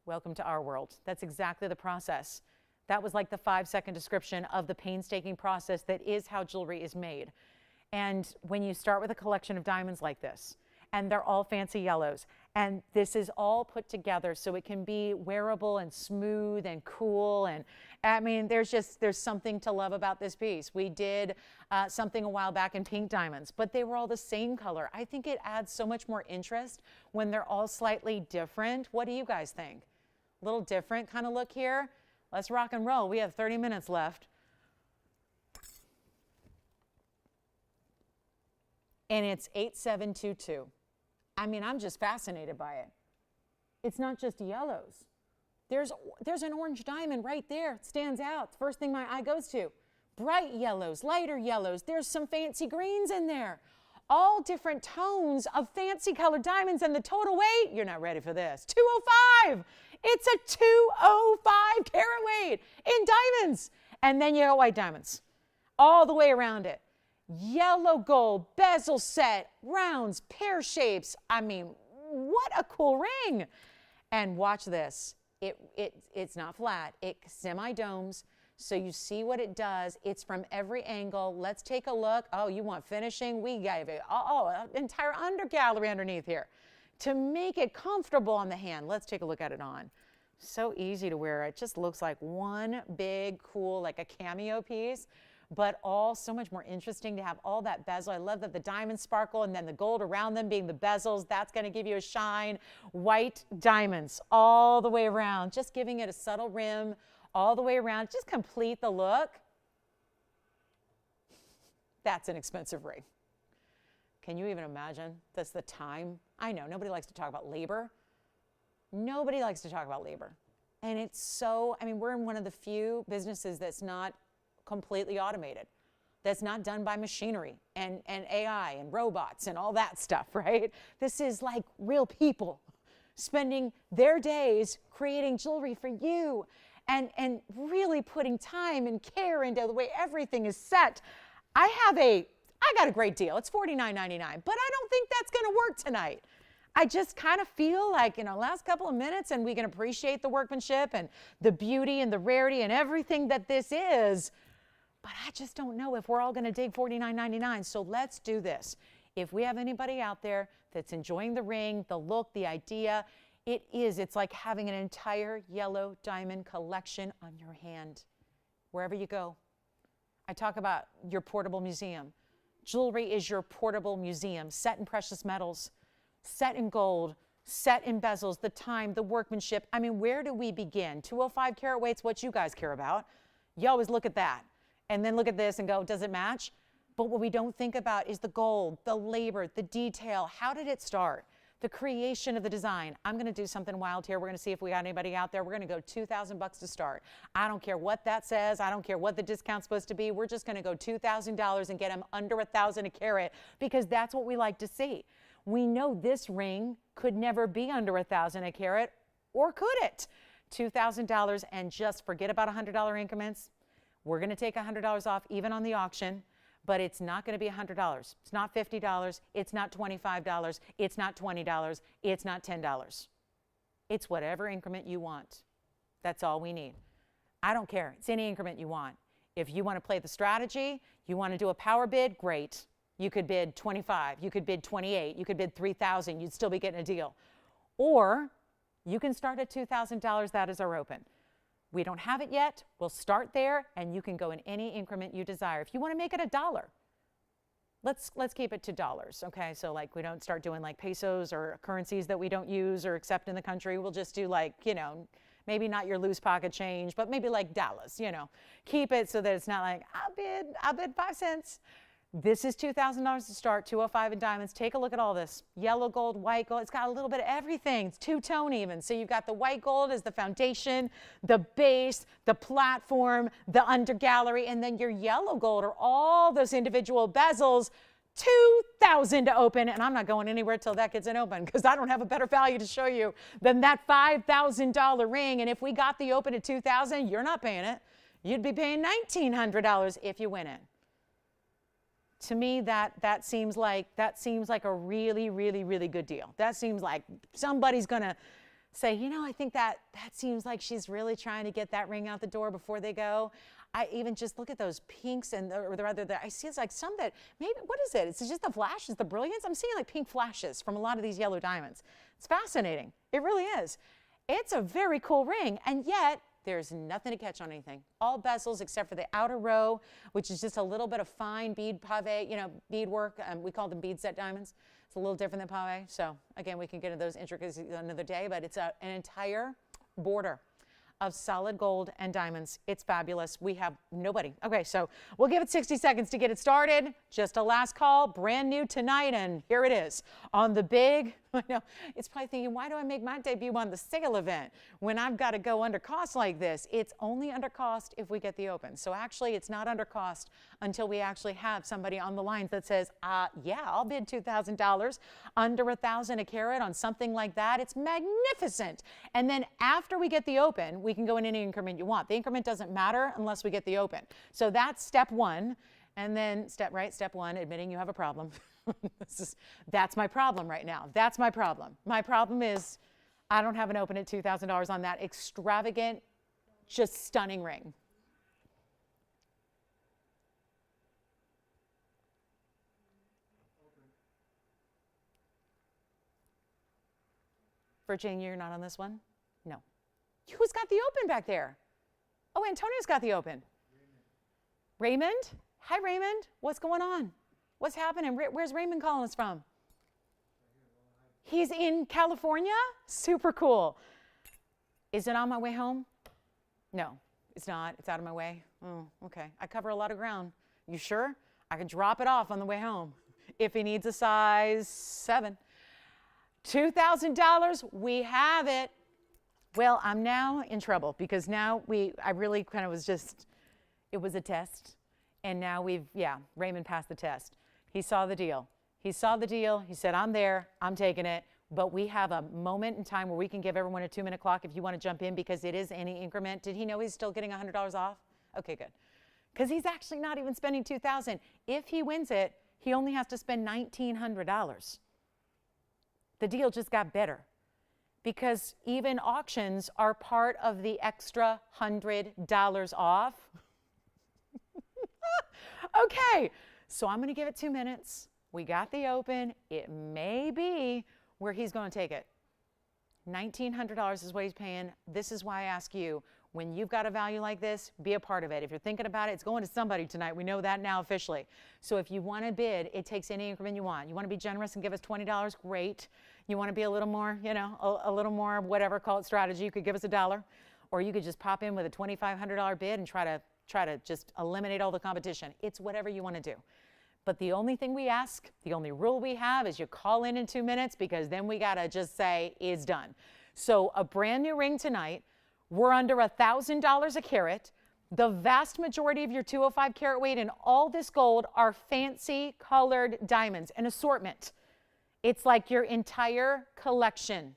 [SPEAKER 1] Welcome to our world. That's exactly the process. That was like the 5-second description of the painstaking process that is how jewelry is made. And when you start with a collection of diamonds like this, and they're all fancy yellows, and this is all put together so it can be wearable and smooth and cool, I mean, there's something to love about this piece. We did something a while back in pink diamonds, but they were all the same color. I think it adds so much more interest when they're all slightly different. What do you guys think? A little different kind of look here? Let's rock and roll. We have 30 minutes left. And it's 8722. I mean, I'm just fascinated by it. It's not just yellows. There's an orange diamond right there. It stands out. It's the first thing my eye goes to. Bright yellows, lighter yellows. There's some fancy greens in there. All different tones of fancy colored diamonds, and the total weight, you're not ready for this, 205. It's a 205 carat weight in diamonds. And then you got white diamonds all the way around it. Yellow gold, bezel set, rounds, pear shapes. I mean, what a cool ring. And watch this. It's not flat. It's semi-domes. So you see what it does. It's from every angle. Let's take a look. Oh, you want finishing? We gave it. An entire undergallery underneath here to make it comfortable on the hand. Let's take a look at it on. So easy to wear. It just looks like one big, cool, like a cameo piece, but all so much more interesting to have all that bezel. I love that the diamonds sparkle and then the gold around them being the bezels. That's going to give you a shine. White diamonds all the way around, just giving it a subtle rim all the way around. Just complete the look. That's an expensive ring. Can you even imagine? That's the time. I know nobody likes to talk about labor. Nobody likes to talk about labor. And it's so, I mean, we're in one of the few businesses that's not completely automated, that's not done by machinery and AI and robots and all that stuff, right? This is like real people spending their days creating jewelry for you and really putting time and care into the way everything is set. I got a great deal. It's $49.99, but I don't think that's going to work tonight. I just kind of feel like, last couple of minutes and we can appreciate the workmanship and the beauty and the rarity and everything that this is. But I just don't know if we're all going to dig $49.99. So let's do this. If we have anybody out there that's enjoying the ring, the look, the idea, it's like having an entire yellow diamond collection on your hand, wherever you go. I talk about your portable museum. Jewelry is your portable museum, set in precious metals, set in gold, set in bezels, the time, the workmanship. I mean, where do we begin? 205 carat weight's what you guys care about. You always look at that and then look at this and go, does it match? But what we don't think about is the gold, the labor, the detail. How did it start? The creation of the design. I'm going to do something wild here. We're going to see if we got anybody out there. We're going to go $2,000 to start. I don't care what that says. I don't care what the discount's supposed to be. We're just going to go $2,000 and get them under $1,000 a carat because that's what we like to see. We know this ring could never be under $1,000 a carat, or could it? $2,000, and just forget about $100 increments. We're going to take $100 off even on the auction, but it's not going to be $100. It's not $50. It's not $25. It's not $20. It's not $10. It's whatever increment you want. That's all we need. I don't care. It's any increment you want. If you want to play the strategy, you want to do a power bid, great. You could bid 25, you could bid 28, you could bid 3,000, you'd still be getting a deal. Or you can start at $2,000, that is our open. We don't have it yet, we'll start there, and you can go in any increment you desire. If you want to make it $1, let's keep it to dollars, okay? So like we don't start doing like pesos or currencies that we don't use or accept in the country. We'll just do like, maybe not your loose pocket change, but maybe like dollars, Keep it so that it's not like, I'll bid 5 cents. This is $2,000 to start, 205 in diamonds. Take a look at all this. Yellow gold, white gold. It's got a little bit of everything. It's two-tone even. So you've got the white gold as the foundation, the base, the platform, the undergallery, and then your yellow gold are all those individual bezels. $2,000 to open, and I'm not going anywhere till that gets an open because I don't have a better value to show you than that $5,000 ring. And if we got the open at $2,000, you're not paying it. You'd be paying $1,900 if you win it. To me, that seems like a really, really, really good deal. That seems like somebody's gonna say, I think that seems like she's really trying to get that ring out the door before they go. I even just look at those pinks I see it's like some that maybe, what is it? It's just the flashes, the brilliance. I'm seeing like pink flashes from a lot of these yellow diamonds. It's fascinating. It really is. It's a very cool ring, and yet There's nothing to catch on anything. All bezels except for the outer row, which is just a little bit of fine bead pave, bead work. We call them bead set diamonds. It's a little different than pave. So again, we can get into those intricacies another day, but it's an entire border of solid gold and diamonds. It's fabulous. We have nobody. Okay, so we'll give it 60 seconds to get it started. Just a last call, brand new tonight, and here it is on the big. I know it's probably thinking, why do I make my debut on the sale event when I've got to go under cost like this? It's only under cost if we get the open. So actually, it's not under cost until we actually have somebody on the lines that says, yeah, I'll bid $2,000, under $1,000 a carat on something like that. It's magnificent. And then after we get the open, we can go in any increment you want. The increment doesn't matter unless we get the open. So that's step one. And then step one, admitting you have a problem. That's my problem right now. That's my problem. My problem is I don't have an open at $2,000 on that extravagant, just stunning ring. Virginia, you're not on this one? No. Who's got the open back there? Oh, Antonio's got the open. Raymond? Hi, Raymond. What's going on? What's happening? Where's Raymond calling us from? He's in California? Super cool. Is it on my way home? No, it's not. It's out of my way. Oh, okay. I cover a lot of ground. You sure? I can drop it off on the way home if he needs a size 7. $2,000, we have it. Well, I'm now in trouble because now I really kind of was just, it was a test. And now Raymond passed the test. He saw the deal. He saw the deal. He said, I'm there. I'm taking it. But we have a moment in time where we can give everyone a 2-minute clock if you want to jump in because it is any increment. Did he know he's still getting $100 off? Okay, good. Because he's actually not even spending $2,000. If he wins it, he only has to spend $1,900. The deal just got better because even auctions are part of the extra $100 off. Okay, so I'm going to give it 2 minutes. We got the open. It may be where he's going to take it. $1,900 is what he's paying. This is why I ask you, when you've got a value like this, be a part of it. If you're thinking about it, it's going to somebody tonight. We know that now officially. So if you want to bid, it takes any increment you want. You want to be generous and give us $20, great. You want to be a little more, a little more whatever, call it strategy, you could give us $1. Or you could just pop in with a $2,500 bid and try to just eliminate all the competition. It's whatever you want to do. But the only thing we ask, the only rule we have is you call in 2 minutes because then we got to just say it's done. So a brand new ring tonight, we're under $1,000 a carat. The vast majority of your 205 carat weight and all this gold are fancy colored diamonds, an assortment. It's like your entire collection.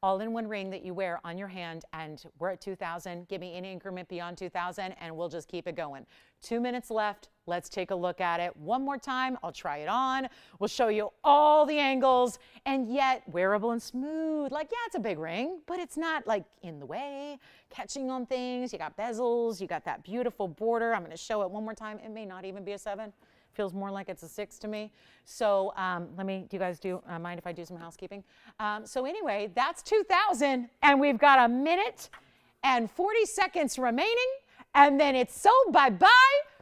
[SPEAKER 1] All in one ring that you wear on your hand, and we're at 2,000. Give me any increment beyond 2,000, and we'll just keep it going. 2 minutes left. Let's take a look at it one more time. I'll try it on. We'll show you all the angles, and yet wearable and smooth. Like, yeah, it's a big ring, but it's not like in the way, catching on things. You got bezels. You got that beautiful border. I'm going to show it one more time. It may not even be a 7. Feels more like it's a 6 to me. So do you guys mind if I do some housekeeping? So anyway, that's 2,000, and we've got 1 minute and 40 seconds remaining, and then it's sold. Bye-bye.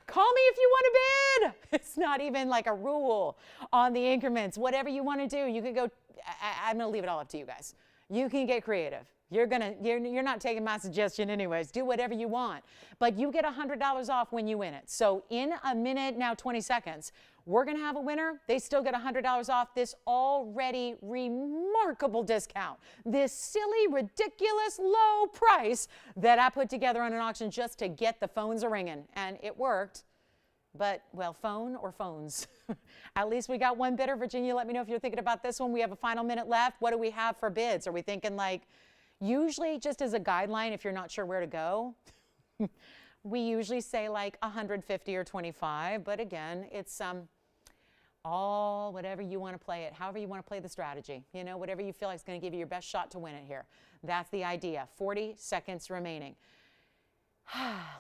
[SPEAKER 1] Call me if you want to bid. It's not even like a rule on the increments. Whatever you want to do, you can go. I'm going to leave it all up to you guys. You can get creative. You're not taking my suggestion anyways. Do whatever you want. But you get $100 off when you win it. So in 1 minute, now 20 seconds, we're going to have a winner. They still get $100 off this already remarkable discount. This silly, ridiculous low price that I put together on an auction just to get the phones a-ringing. And it worked. But, well, phone or phones? At least we got one bidder. Virginia, let me know if you're thinking about this one. We have a final minute left. What do we have for bids? Are we thinking like, usually just as a guideline, if you're not sure where to go, we usually say like 150 or 25. But again, it's all whatever you want to play it, however you want to play the strategy. Whatever you feel like is going to give you your best shot to win it here. That's the idea. 40 seconds remaining.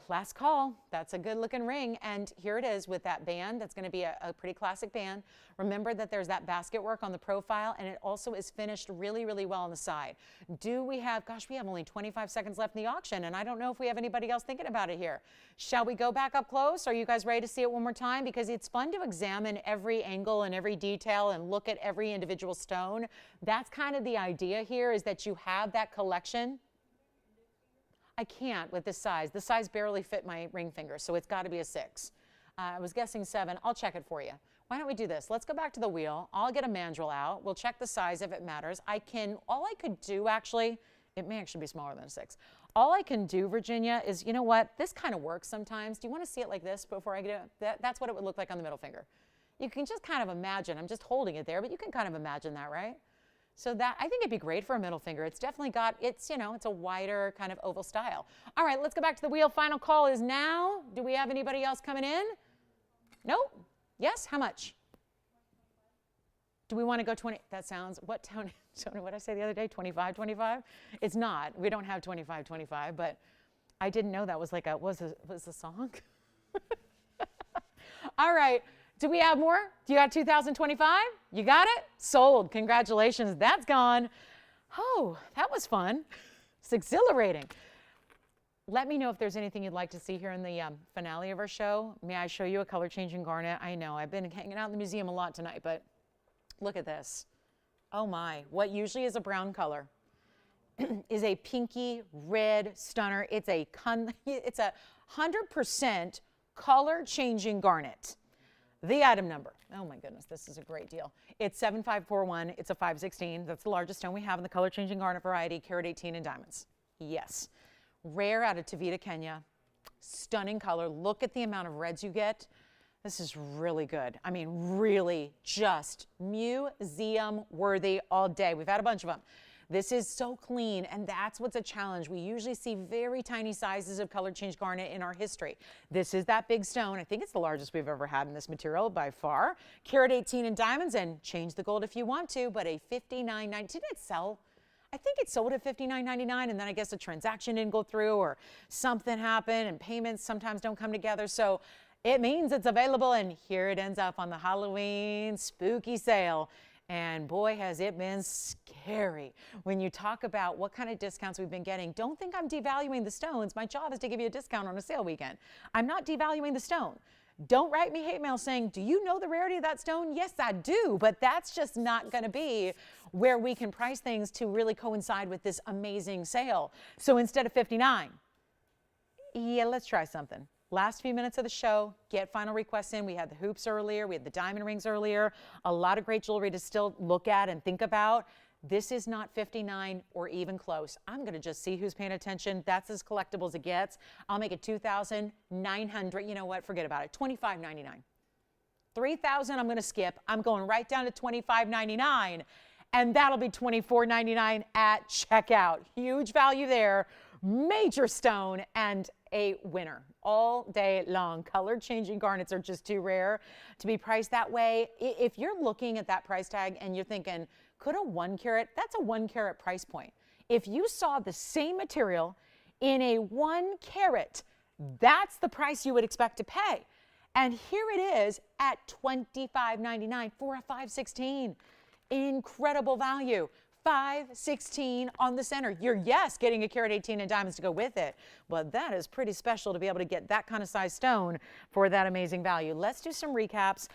[SPEAKER 1] Last call. That's a good looking ring. And here it is with that band. That's going to be a pretty classic band. Remember that there's that basket work on the profile, and it also is finished really, really well on the side. Do we have, gosh, we have only 25 seconds left in the auction, and I don't know if we have anybody else thinking about it here. Shall we go back up close? Are you guys ready to see it one more time? Because it's fun to examine every angle and every detail and look at every individual stone. That's kind of the idea here, is that you have that collection. I can't with this size. The size barely fit my ring finger, so it's got to be a 6. I was guessing 7. I'll check it for you. Why don't we do this? Let's go back to the wheel. I'll get a mandrel out. We'll check the size if it matters. All I could do actually, it may actually be smaller than a 6. All I can do, Virginia, is, you know what? This kind of works sometimes. Do you want to see it like this before I get it? That's what it would look like on the middle finger. You can just kind of imagine. I'm just holding it there, but you can kind of imagine that, right? So that, I think it'd be great for a middle finger. It's definitely got, it's a wider kind of oval style. All right, let's go back to the wheel. Final call is now. Do we have anybody else coming in? Nope. Yes, how much? Do we want to go 20? That sounds, what Tony, what did I say the other day? 25, 25? It's not. We don't have 25, 25, but I didn't know that was like was the song. All right. Do we have more? Do you got 2025? You got it? Sold. Congratulations. That's gone. Oh, that was fun. It's exhilarating. Let me know if there's anything you'd like to see here in the finale of our show. May I show you a color-changing garnet? I know I've been hanging out in the museum a lot tonight, but look at this. Oh my, what usually is a brown color is a pinky red stunner. It's a 100% color-changing garnet. The item number, oh my goodness, this is a great deal. It's 7541, it's a 516. That's the largest stone we have in the color changing garnet variety, carat 18 in diamonds. Yes. Rare out of Tavita, Kenya. Stunning color. Look at the amount of reds you get. This is really good. I mean, really just museum worthy all day. We've had a bunch of them. This is so clean, and that's what's a challenge. We usually see very tiny sizes of color change garnet in our history. This is that big stone. I think it's the largest we've ever had in this material by far. Carat 18 in diamonds, and change the gold if you want to, but a $59.90. Didn't it sell? I think it sold at $59.99, and then I guess a transaction didn't go through or something happened, and payments sometimes don't come together. So it means it's available, and here it ends up on the Halloween spooky sale. And boy, has it been scary. When you talk about what kind of discounts we've been getting, don't think I'm devaluing the stones. My job is to give you a discount on a sale weekend. I'm not devaluing the stone. Don't write me hate mail saying, do you know the rarity of that stone? Yes, I do, but that's just not going to be where we can price things to really coincide with this amazing sale. So instead of $59, yeah, let's try something. Last few minutes of the show, get final requests in. We had the hoops earlier. We had the diamond rings earlier. A lot of great jewelry to still look at and think about. This is not $59 or even close. I'm going to just see who's paying attention. That's as collectible as it gets. I'll make it $2,900. You know what? Forget about it. $25.99. $3,000 I'm going to skip. I'm going right down to $25.99. And that'll be $24.99 at checkout. Huge value there. Major stone and a winner all day long. Color changing garnets are just too rare to be priced that way. If you're looking at that price tag and you're thinking, could a 1 carat, that's a 1 carat price point. If you saw the same material in a 1 carat, that's the price you would expect to pay. And here it is at $25.99 for a 516. Incredible value. 516 on the center. You're, yes, getting a carat 18 in diamonds to go with it, but that is pretty special to be able to get that kind of size stone for that amazing value. Let's do some recaps.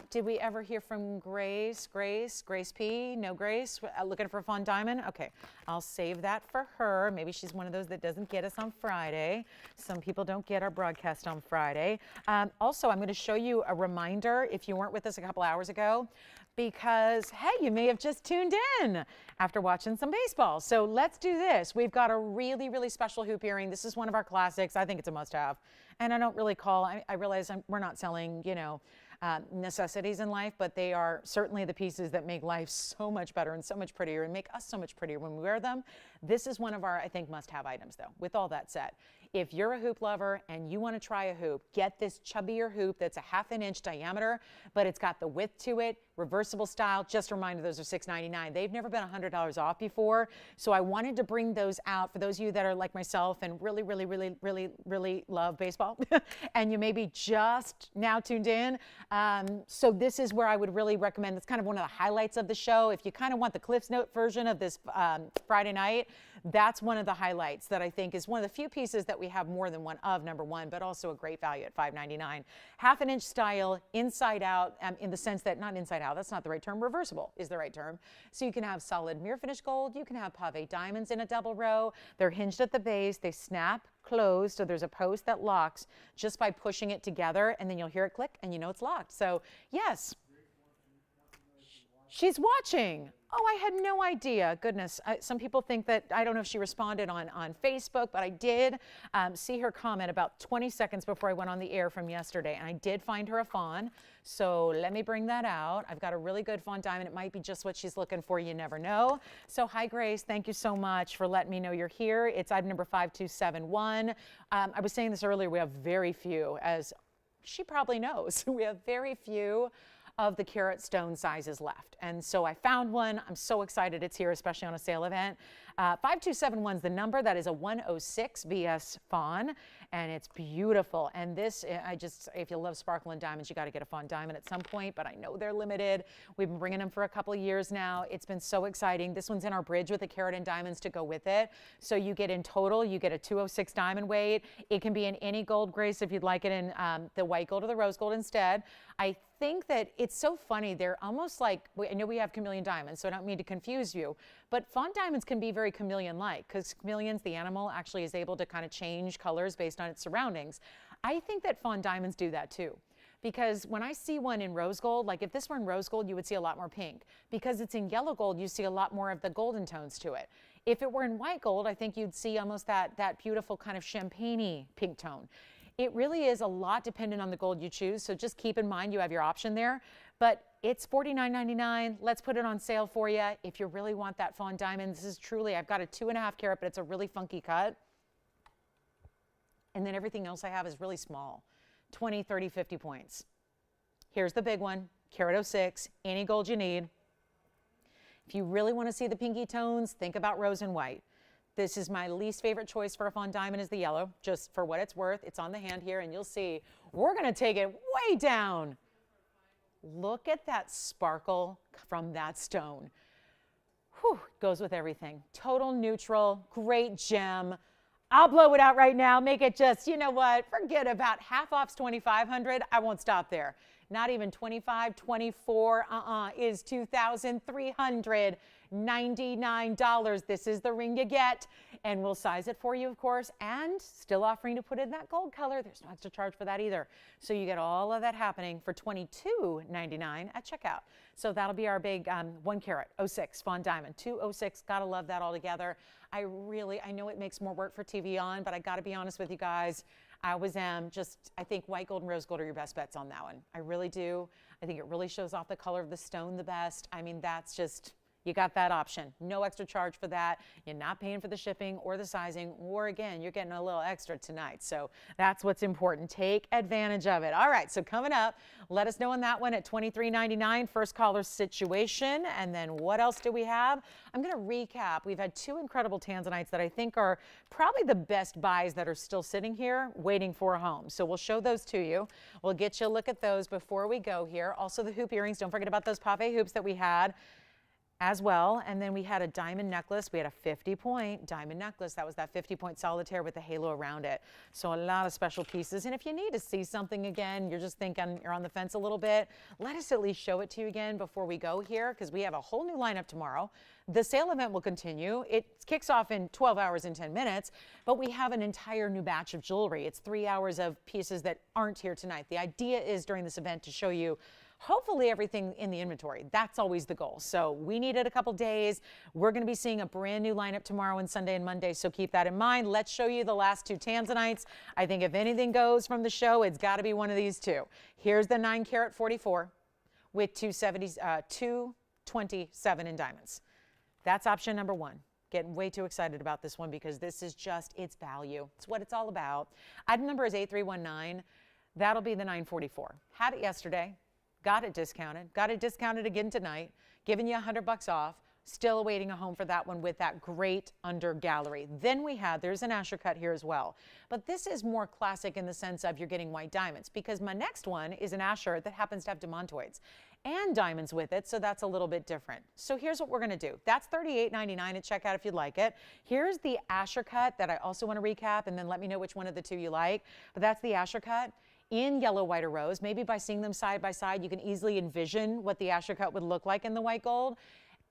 [SPEAKER 1] Did we ever hear from Grace P? No Grace? Looking for a fun diamond? Okay, I'll save that for her. Maybe she's one of those that doesn't get us on Friday. Some people don't get our broadcast on Friday. Also, I'm going to show you a reminder if you weren't with us a couple hours ago, because, hey, you may have just tuned in after watching some baseball. So let's do this. We've got a really, really special hoop earring. This is one of our classics. I think it's a must-have. And I don't really call, I realize we're not selling, necessities in life, but they are certainly the pieces that make life so much better and so much prettier and make us so much prettier when we wear them. This is one of our, I think, must-have items, though. With all that said, If you're a hoop lover and you want to try a hoop, get this chubbier hoop that's a 1/2 inch diameter, but it's got the width to it, reversible style. Just a reminder, those are $6.99. They've never been $100 off before, so I wanted to bring those out for those of you that are like myself and really love baseball, and you may be just now tuned in. So this is where I would really recommend. It's kind of one of the highlights of the show. If you kind of want the Cliff's Note version of this Friday night, that's one of the highlights that I think is one of the few pieces that we have more than one of, number one, but also a great value at $5.99. 1/2 inch style, inside out, in the sense that, not inside out, that's not the right term, reversible is the right term. So you can have solid mirror finish gold, you can have pave diamonds in a double row. They're hinged at the base, they snap closed, so there's a post that locks just by pushing it together, and then you'll hear it click and you know it's locked. So yes, she's watching. Oh, I had no idea. Goodness. Some people think that, I don't know if she responded on Facebook, but I did see her comment about 20 seconds before I went on the air from yesterday, and I did find her a fawn. So let me bring that out. I've got a really good fawn diamond. It might be just what she's looking for. You never know. So hi, Grace. Thank you so much for letting me know you're here. It's item number 5271. I was saying this earlier. We have very few, as she probably knows, we have very few of the carat stone sizes left. And so I found one. I'm so excited it's here, especially on a sale event. 5271 is the number. That is a 106 VS fawn, and it's beautiful. And this, if you love sparkle and diamonds, you got to get a fawn diamond at some point, but I know they're limited. We've been bringing them for a couple of years now. It's been so exciting. This one's in our bridge with the carat and diamonds to go with it. So you get in total, you get a 206 diamond weight. It can be in any gold, Grace, if you'd like it in the white gold or the rose gold instead. I think that it's so funny. They're almost like, I know we have chameleon diamonds, so I don't mean to confuse you, but fawn diamonds can be very chameleon-like because chameleons, the animal, actually is able to kind of change colors based on its surroundings. I think that fawn diamonds do that too. Because when I see one in rose gold, like if this were in rose gold, you would see a lot more pink. Because it's in yellow gold, you see a lot more of the golden tones to it. If it were in white gold, I think you'd see almost that beautiful kind of champagne-y pink tone. It really is a lot dependent on the gold you choose, so just keep in mind you have your option there. But it's $49.99. Let's put it on sale for you. If you really want that fawn diamond, this is truly, I've got a 2.5 carat, but it's a really funky cut. And then everything else I have is really small, 20, 30, 50 points. Here's the big one, carat 06, any gold you need. If you really want to see the pinky tones, think about rose and white. This is my least favorite choice for a fawn diamond is the yellow, just for what it's worth. It's on the hand here, and you'll see we're going to take it way down. Look at that sparkle from that stone. Whew, goes with everything. Total neutral, great gem. I'll blow it out right now. Make it just, you know what, forget about half off's $2,500. I won't stop there. Not even 25, 24, is $2,399. This is the ring you get, and we'll size it for you, of course, and still offering to put in that gold color. There's no extra charge for that either. So you get all of that happening for $22.99 at checkout. So that'll be our big 1 carat 06 fawn diamond. 206, gotta love that all together. I know it makes more work for TVON, but I gotta be honest with you guys. I always am. I think white gold and rose gold are your best bets on that one. I really do. I think it really shows off the color of the stone the best. I mean, that's just, you got that option. No extra charge for that. You're not paying for the shipping or the sizing, or again, you're getting a little extra tonight. So that's what's important. Take advantage of it. All right, so coming up, let us know on that one at $23.99, first caller situation. And then what else do we have? I'm going to recap. We've had 2 incredible tanzanites that I think are probably the best buys that are still sitting here waiting for a home. So we'll show those to you. We'll get you a look at those before we go here. Also the hoop earrings. Don't forget about those pave hoops that we had as well. And then we had a diamond necklace. We had a 50-point diamond necklace. That was that 50-point solitaire with the halo around it. So a lot of special pieces. And if you need to see something again, you're just thinking you're on the fence a little bit, let us at least show it to you again before we go here, because we have a whole new lineup tomorrow. The sale event will continue. It kicks off in 12 hours and 10 minutes, but we have an entire new batch of jewelry. It's 3 hours of pieces that aren't here tonight. The idea is during this event to show you hopefully everything in the inventory. That's always the goal. So we needed a couple days. We're going to be seeing a brand new lineup tomorrow and Sunday and Monday. So keep that in mind. Let's show you the last 2 tanzanites. I think if anything goes from the show, it's got to be one of these 2. Here's the 9 carat 44 with 227 in diamonds. That's option number 1. Getting way too excited about this one because this is just its value. It's what it's all about. Item number is 8319. That'll be the 944. Had it yesterday, got it discounted again tonight, giving you $100 off. Still awaiting a home for that one with that great under gallery. Then we have, there's an Asher cut here as well. But this is more classic in the sense of you're getting white diamonds, because my next one is an Asher that happens to have demontoids and diamonds with it, so that's a little bit different. So here's what we're going to do. That's $38.99 at checkout if you'd like it. Here's the Asher cut that I also want to recap, and then let me know which one of the two you like. But that's the Asher cut in yellow, white, or rose. Maybe by seeing them side by side, you can easily envision what the Asher cut would look like in the white gold.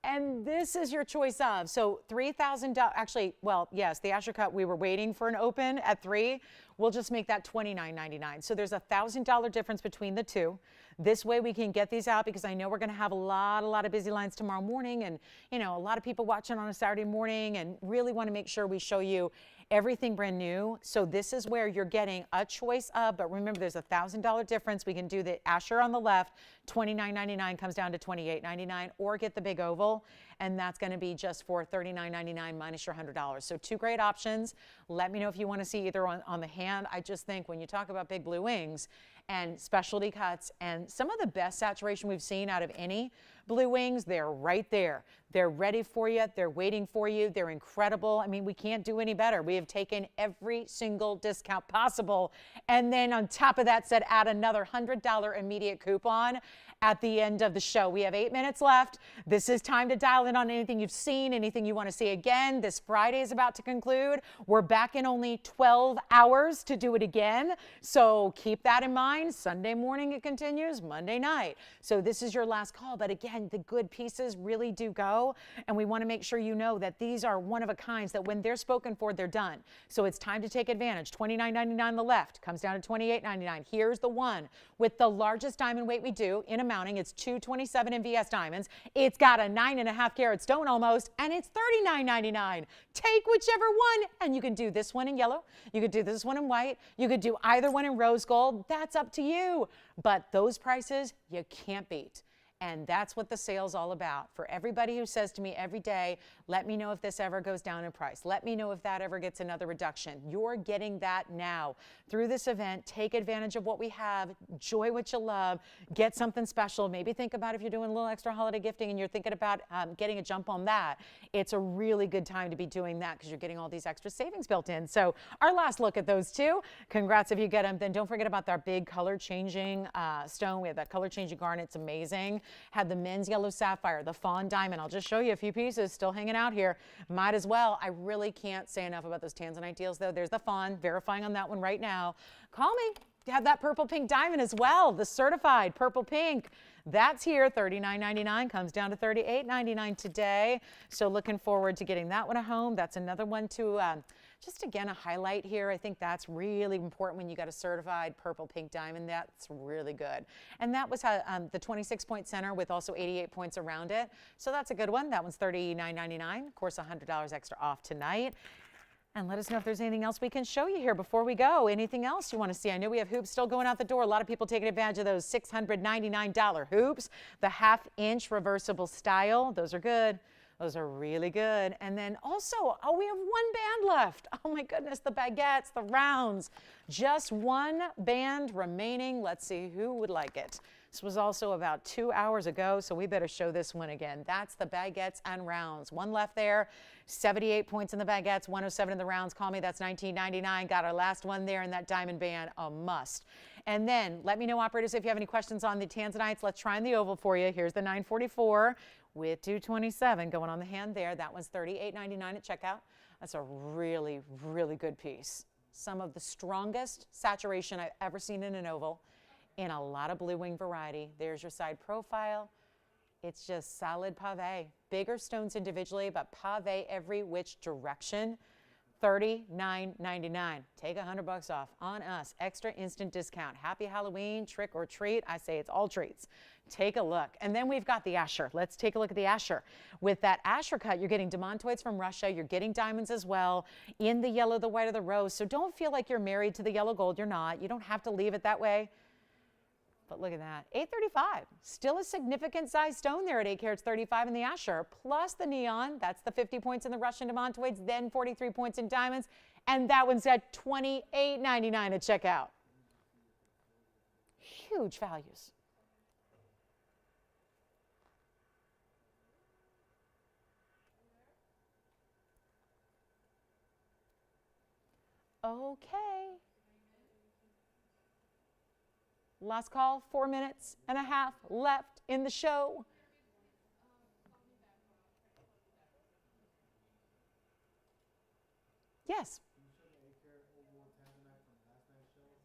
[SPEAKER 1] And this is your choice of. So $3,000, actually, well, yes, the Asher cut, we were waiting for an open at 3. We'll just make that $29.99. So there's a $1,000 difference between the two. This way we can get these out, because I know we're going to have a lot of busy lines tomorrow morning, and a lot of people watching on a Saturday morning, and really want to make sure we show you everything brand new. So this is where you're getting a choice of, but remember there's a $1,000 difference. We can do the Asher on the left, $29.99 comes down to $28.99, or get the big oval, and that's going to be just for $39.99 minus your $100. So two great options. Let me know if you want to see either on the hand. I just think when you talk about big blue wings and specialty cuts and some of the best saturation we've seen out of any blue wings, they're right there. They're ready for you. They're waiting for you. They're incredible. I mean, we can't do any better. We have taken every single discount possible. And then on top of that said, add another $100 immediate coupon at the end of the show. We have 8 minutes left. This is time to dial in on anything you've seen, anything you want to see again. This Friday is about to conclude. We're back in only 12 hours to do it again. So keep that in mind. Sunday morning it continues, Monday night. So this is your last call. But again, the good pieces really do go. And we want to make sure you know that these are one of a kinds that when they're spoken for, they're done. So it's time to take advantage. $29.99 on the left comes down to $28.99. Here's the one with the largest diamond weight we do in a mounting. It's 227 in VS diamonds. It's got a 9.5 carat stone almost, and it's $39.99. Take whichever one, and you can do this one in yellow. You could do this one in white. You could do either one in rose gold. That's up to you. But those prices you can't beat. And that's what the sale's all about. For everybody who says to me every day, let me know if this ever goes down in price. Let me know if that ever gets another reduction. You're getting that now through this event. Take advantage of what we have. Enjoy what you love. Get something special. Maybe think about if you're doing a little extra holiday gifting and you're thinking about getting a jump on that. It's a really good time to be doing that because you're getting all these extra savings built in. So our last look at those two. Congrats if you get them. Then don't forget about our big color changing stone. We have that color changing garnet. It's amazing. Had the men's yellow sapphire, the fawn diamond. I'll just show you a few pieces still hanging out here. Might as well. I really can't say enough about those tanzanite deals though. There's the fawn, verifying on that one right now. Call me. You have that purple pink diamond as well, the certified purple pink. That's here, $39.99, comes down to $38.99 today. So looking forward to getting that one at home. That's another one to just again a highlight here. I think that's really important when you got a certified purple pink diamond. That's really good. And that was the 26-point center with also 88 points around it. So that's a good one. That one's $39.99. Of course, $100 extra off tonight. And let us know if there's anything else we can show you here before we go. Anything else you want to see? I know we have hoops still going out the door. A lot of people taking advantage of those $699 hoops. The 1/2-inch reversible style. Those are good. Those are really good. And then also, oh, we have one band left. Oh my goodness, the baguettes, the rounds. Just one band remaining. Let's see who would like it. This was also about 2 hours ago, so we better show this one again. That's the baguettes and rounds. One left there, 78 points in the baguettes, 107 in the rounds. Call me, that's $19.99. Got our last one there in that diamond band, a must. And then let me know, operators, if you have any questions on the tanzanites. Let's try in the oval for you. Here's the 944 with 227 going on the hand there. That one's $38.99 at checkout. That's a really, really good piece. Some of the strongest saturation I've ever seen in an oval. In a lot of blue wing variety. There's your side profile. It's just solid pave. Bigger stones individually, but pave every which direction. $39.99. Take $100 off on us. Extra instant discount. Happy Halloween, trick or treat. I say it's all treats. Take a look. And then we've got the Asher. Let's take a look at the Asher. With that Asher cut, you're getting demontoids from Russia. You're getting diamonds as well in the yellow, the white, or the rose. So don't feel like you're married to the yellow gold. You're not. You don't have to leave it that way. But look at that, 835. Still a significant size stone there at 8 carats 35 in the Asher, plus the neon. That's the 50 points in the Russian demantoids, then 43 points in diamonds. And that one's at $28.99 at checkout. Huge values. Okay. Last call, 4 minutes and a half left in the show. Yes.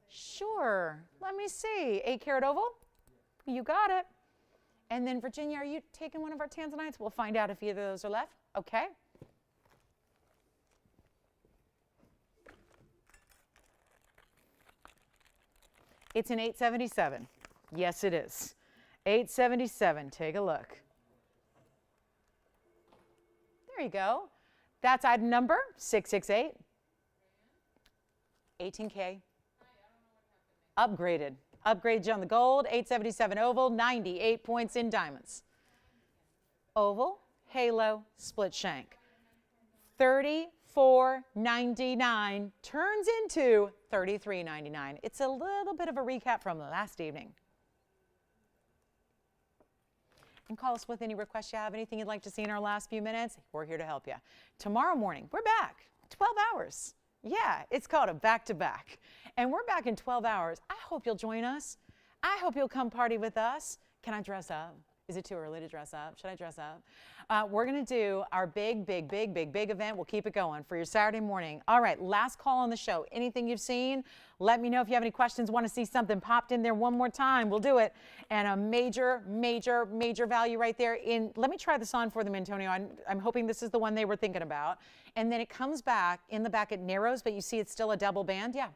[SPEAKER 1] Sure. Let me see. 8 carat oval? You got it. And then Virginia, are you taking one of our tanzanites? We'll find out if either of those are left. Okay. It's an 877. Yes, it is. 877. Take a look. There you go. That's item number 668. 18K. Upgraded. Upgrade you on the gold. 877 oval. 98 points in diamonds. Oval, halo, split shank. $34.99 turns into $33.99. It's a little bit of a recap from last evening. And call us with any requests you have, anything you'd like to see in our last few minutes. We're here to help you. Tomorrow morning, we're back. 12 hours. Yeah, it's called a back-to-back. And we're back in 12 hours. I hope you'll join us. I hope you'll come party with us. Can I dress up? Is it too early to dress up? Should I dress up? We're going to do our big event. We'll keep it going for your Saturday morning. All right, last call on the show. Anything you've seen, let me know if you have any questions, want to see something popped in there one more time. We'll do it. And a major value right there. Let me try this on for them, Antonio. I'm hoping this is the one they were thinking about. And then it comes back. In the back it narrows, but you see it's still a double band. Yeah.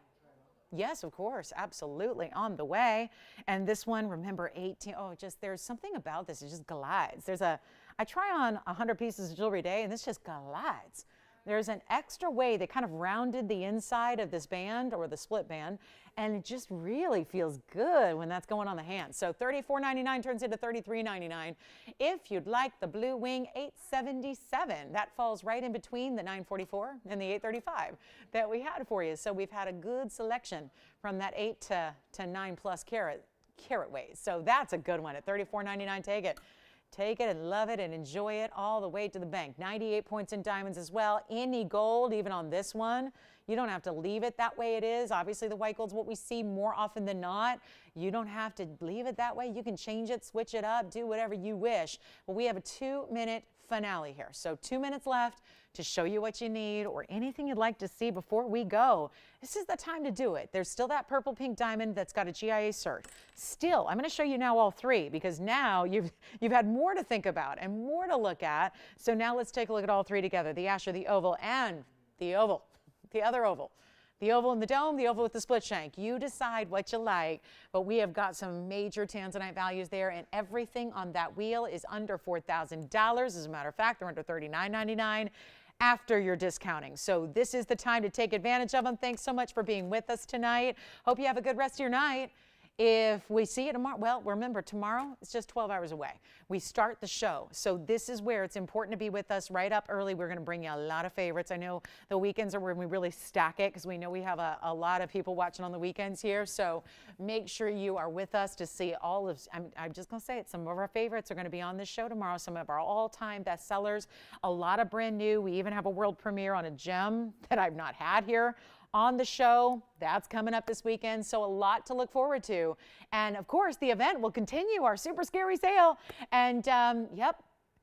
[SPEAKER 1] Yes, of course, absolutely, on the way. And this one, remember, 18, there's something about this, it just glides. I try on 100 pieces of jewelry a day, and this just glides. There's an extra way they kind of rounded the inside of this band, or the split band, and it just really feels good when that's going on the hand. So $34.99 turns into $33.99. If you'd like the blue wing, $877. That falls right in between the $944 and the $835 that we had for you. So we've had a good selection from that 8 to 9+ carat ways. So that's a good one at $34.99. Take it. Take it and love it and enjoy it all the way to the bank. 98 points in diamonds as well. Any gold, even on this one. You don't have to leave it that way it is. Obviously, the white gold's what we see more often than not. You don't have to leave it that way. You can change it, switch it up, do whatever you wish. But we have a 2-minute finale here. So 2 minutes left to show you what you need or anything you'd like to see before we go. This is the time to do it. There's still that purple pink diamond that's got a GIA cert. Still, I'm going to show you now all three because now you've had more to think about and more to look at. So now let's take a look at all three together. The Asher, the oval, and the oval. The other oval. The oval in the dome, the oval with the split shank. You decide what you like, but we have got some major tanzanite values there, and everything on that wheel is under $4,000. As a matter of fact, they're under $39.99 after your discounting. So this is the time to take advantage of them. Thanks so much for being with us tonight. Hope you have a good rest of your night. If we see you tomorrow, well, remember, tomorrow it's just 12 hours away. We start the show. So this is where it's important to be with us right up early. We're going to bring you a lot of favorites. I know the weekends are when we really stack it because we know we have a lot of people watching on the weekends here. So make sure you are with us to see all of, I'm just going to say it, some of our favorites are going to be on this show tomorrow. Some of our all-time bestsellers, a lot of brand new. We even have a world premiere on a gem that I've not had here on the show. That's coming up this weekend, so a lot to look forward to. And of course, the event will continue, our super scary sale. And yep,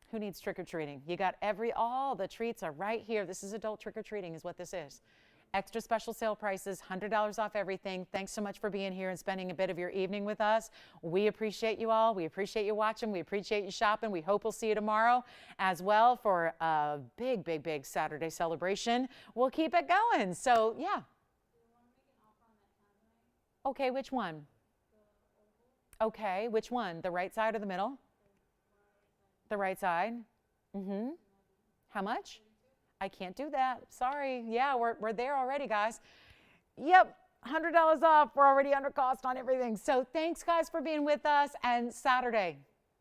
[SPEAKER 1] who needs trick-or-treating? You got all the treats are right here. This is adult trick-or-treating is what this is. Extra special sale prices, $100 off everything. Thanks so much for being here and spending a bit of your evening with us. We appreciate you all. We appreciate you watching. We appreciate you shopping. We hope we'll see you tomorrow as well for a big Saturday celebration. We'll keep it going. So, yeah. Okay, which one? Okay, which one? The right side or the middle? The right side. Mm-hmm. How much? I can't do that. Sorry. Yeah, we're there already, guys. Yep. $100 off. We're already under cost on everything. So thanks, guys, for being with us. And Saturday,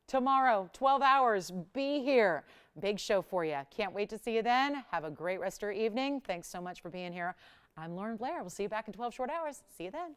[SPEAKER 1] tomorrow, 12 hours, be here. Big show for you. Can't wait to see you then. Have a great rest of your evening. Thanks so much for being here. I'm Lauren Blair. We'll see you back in 12 short hours. See you then.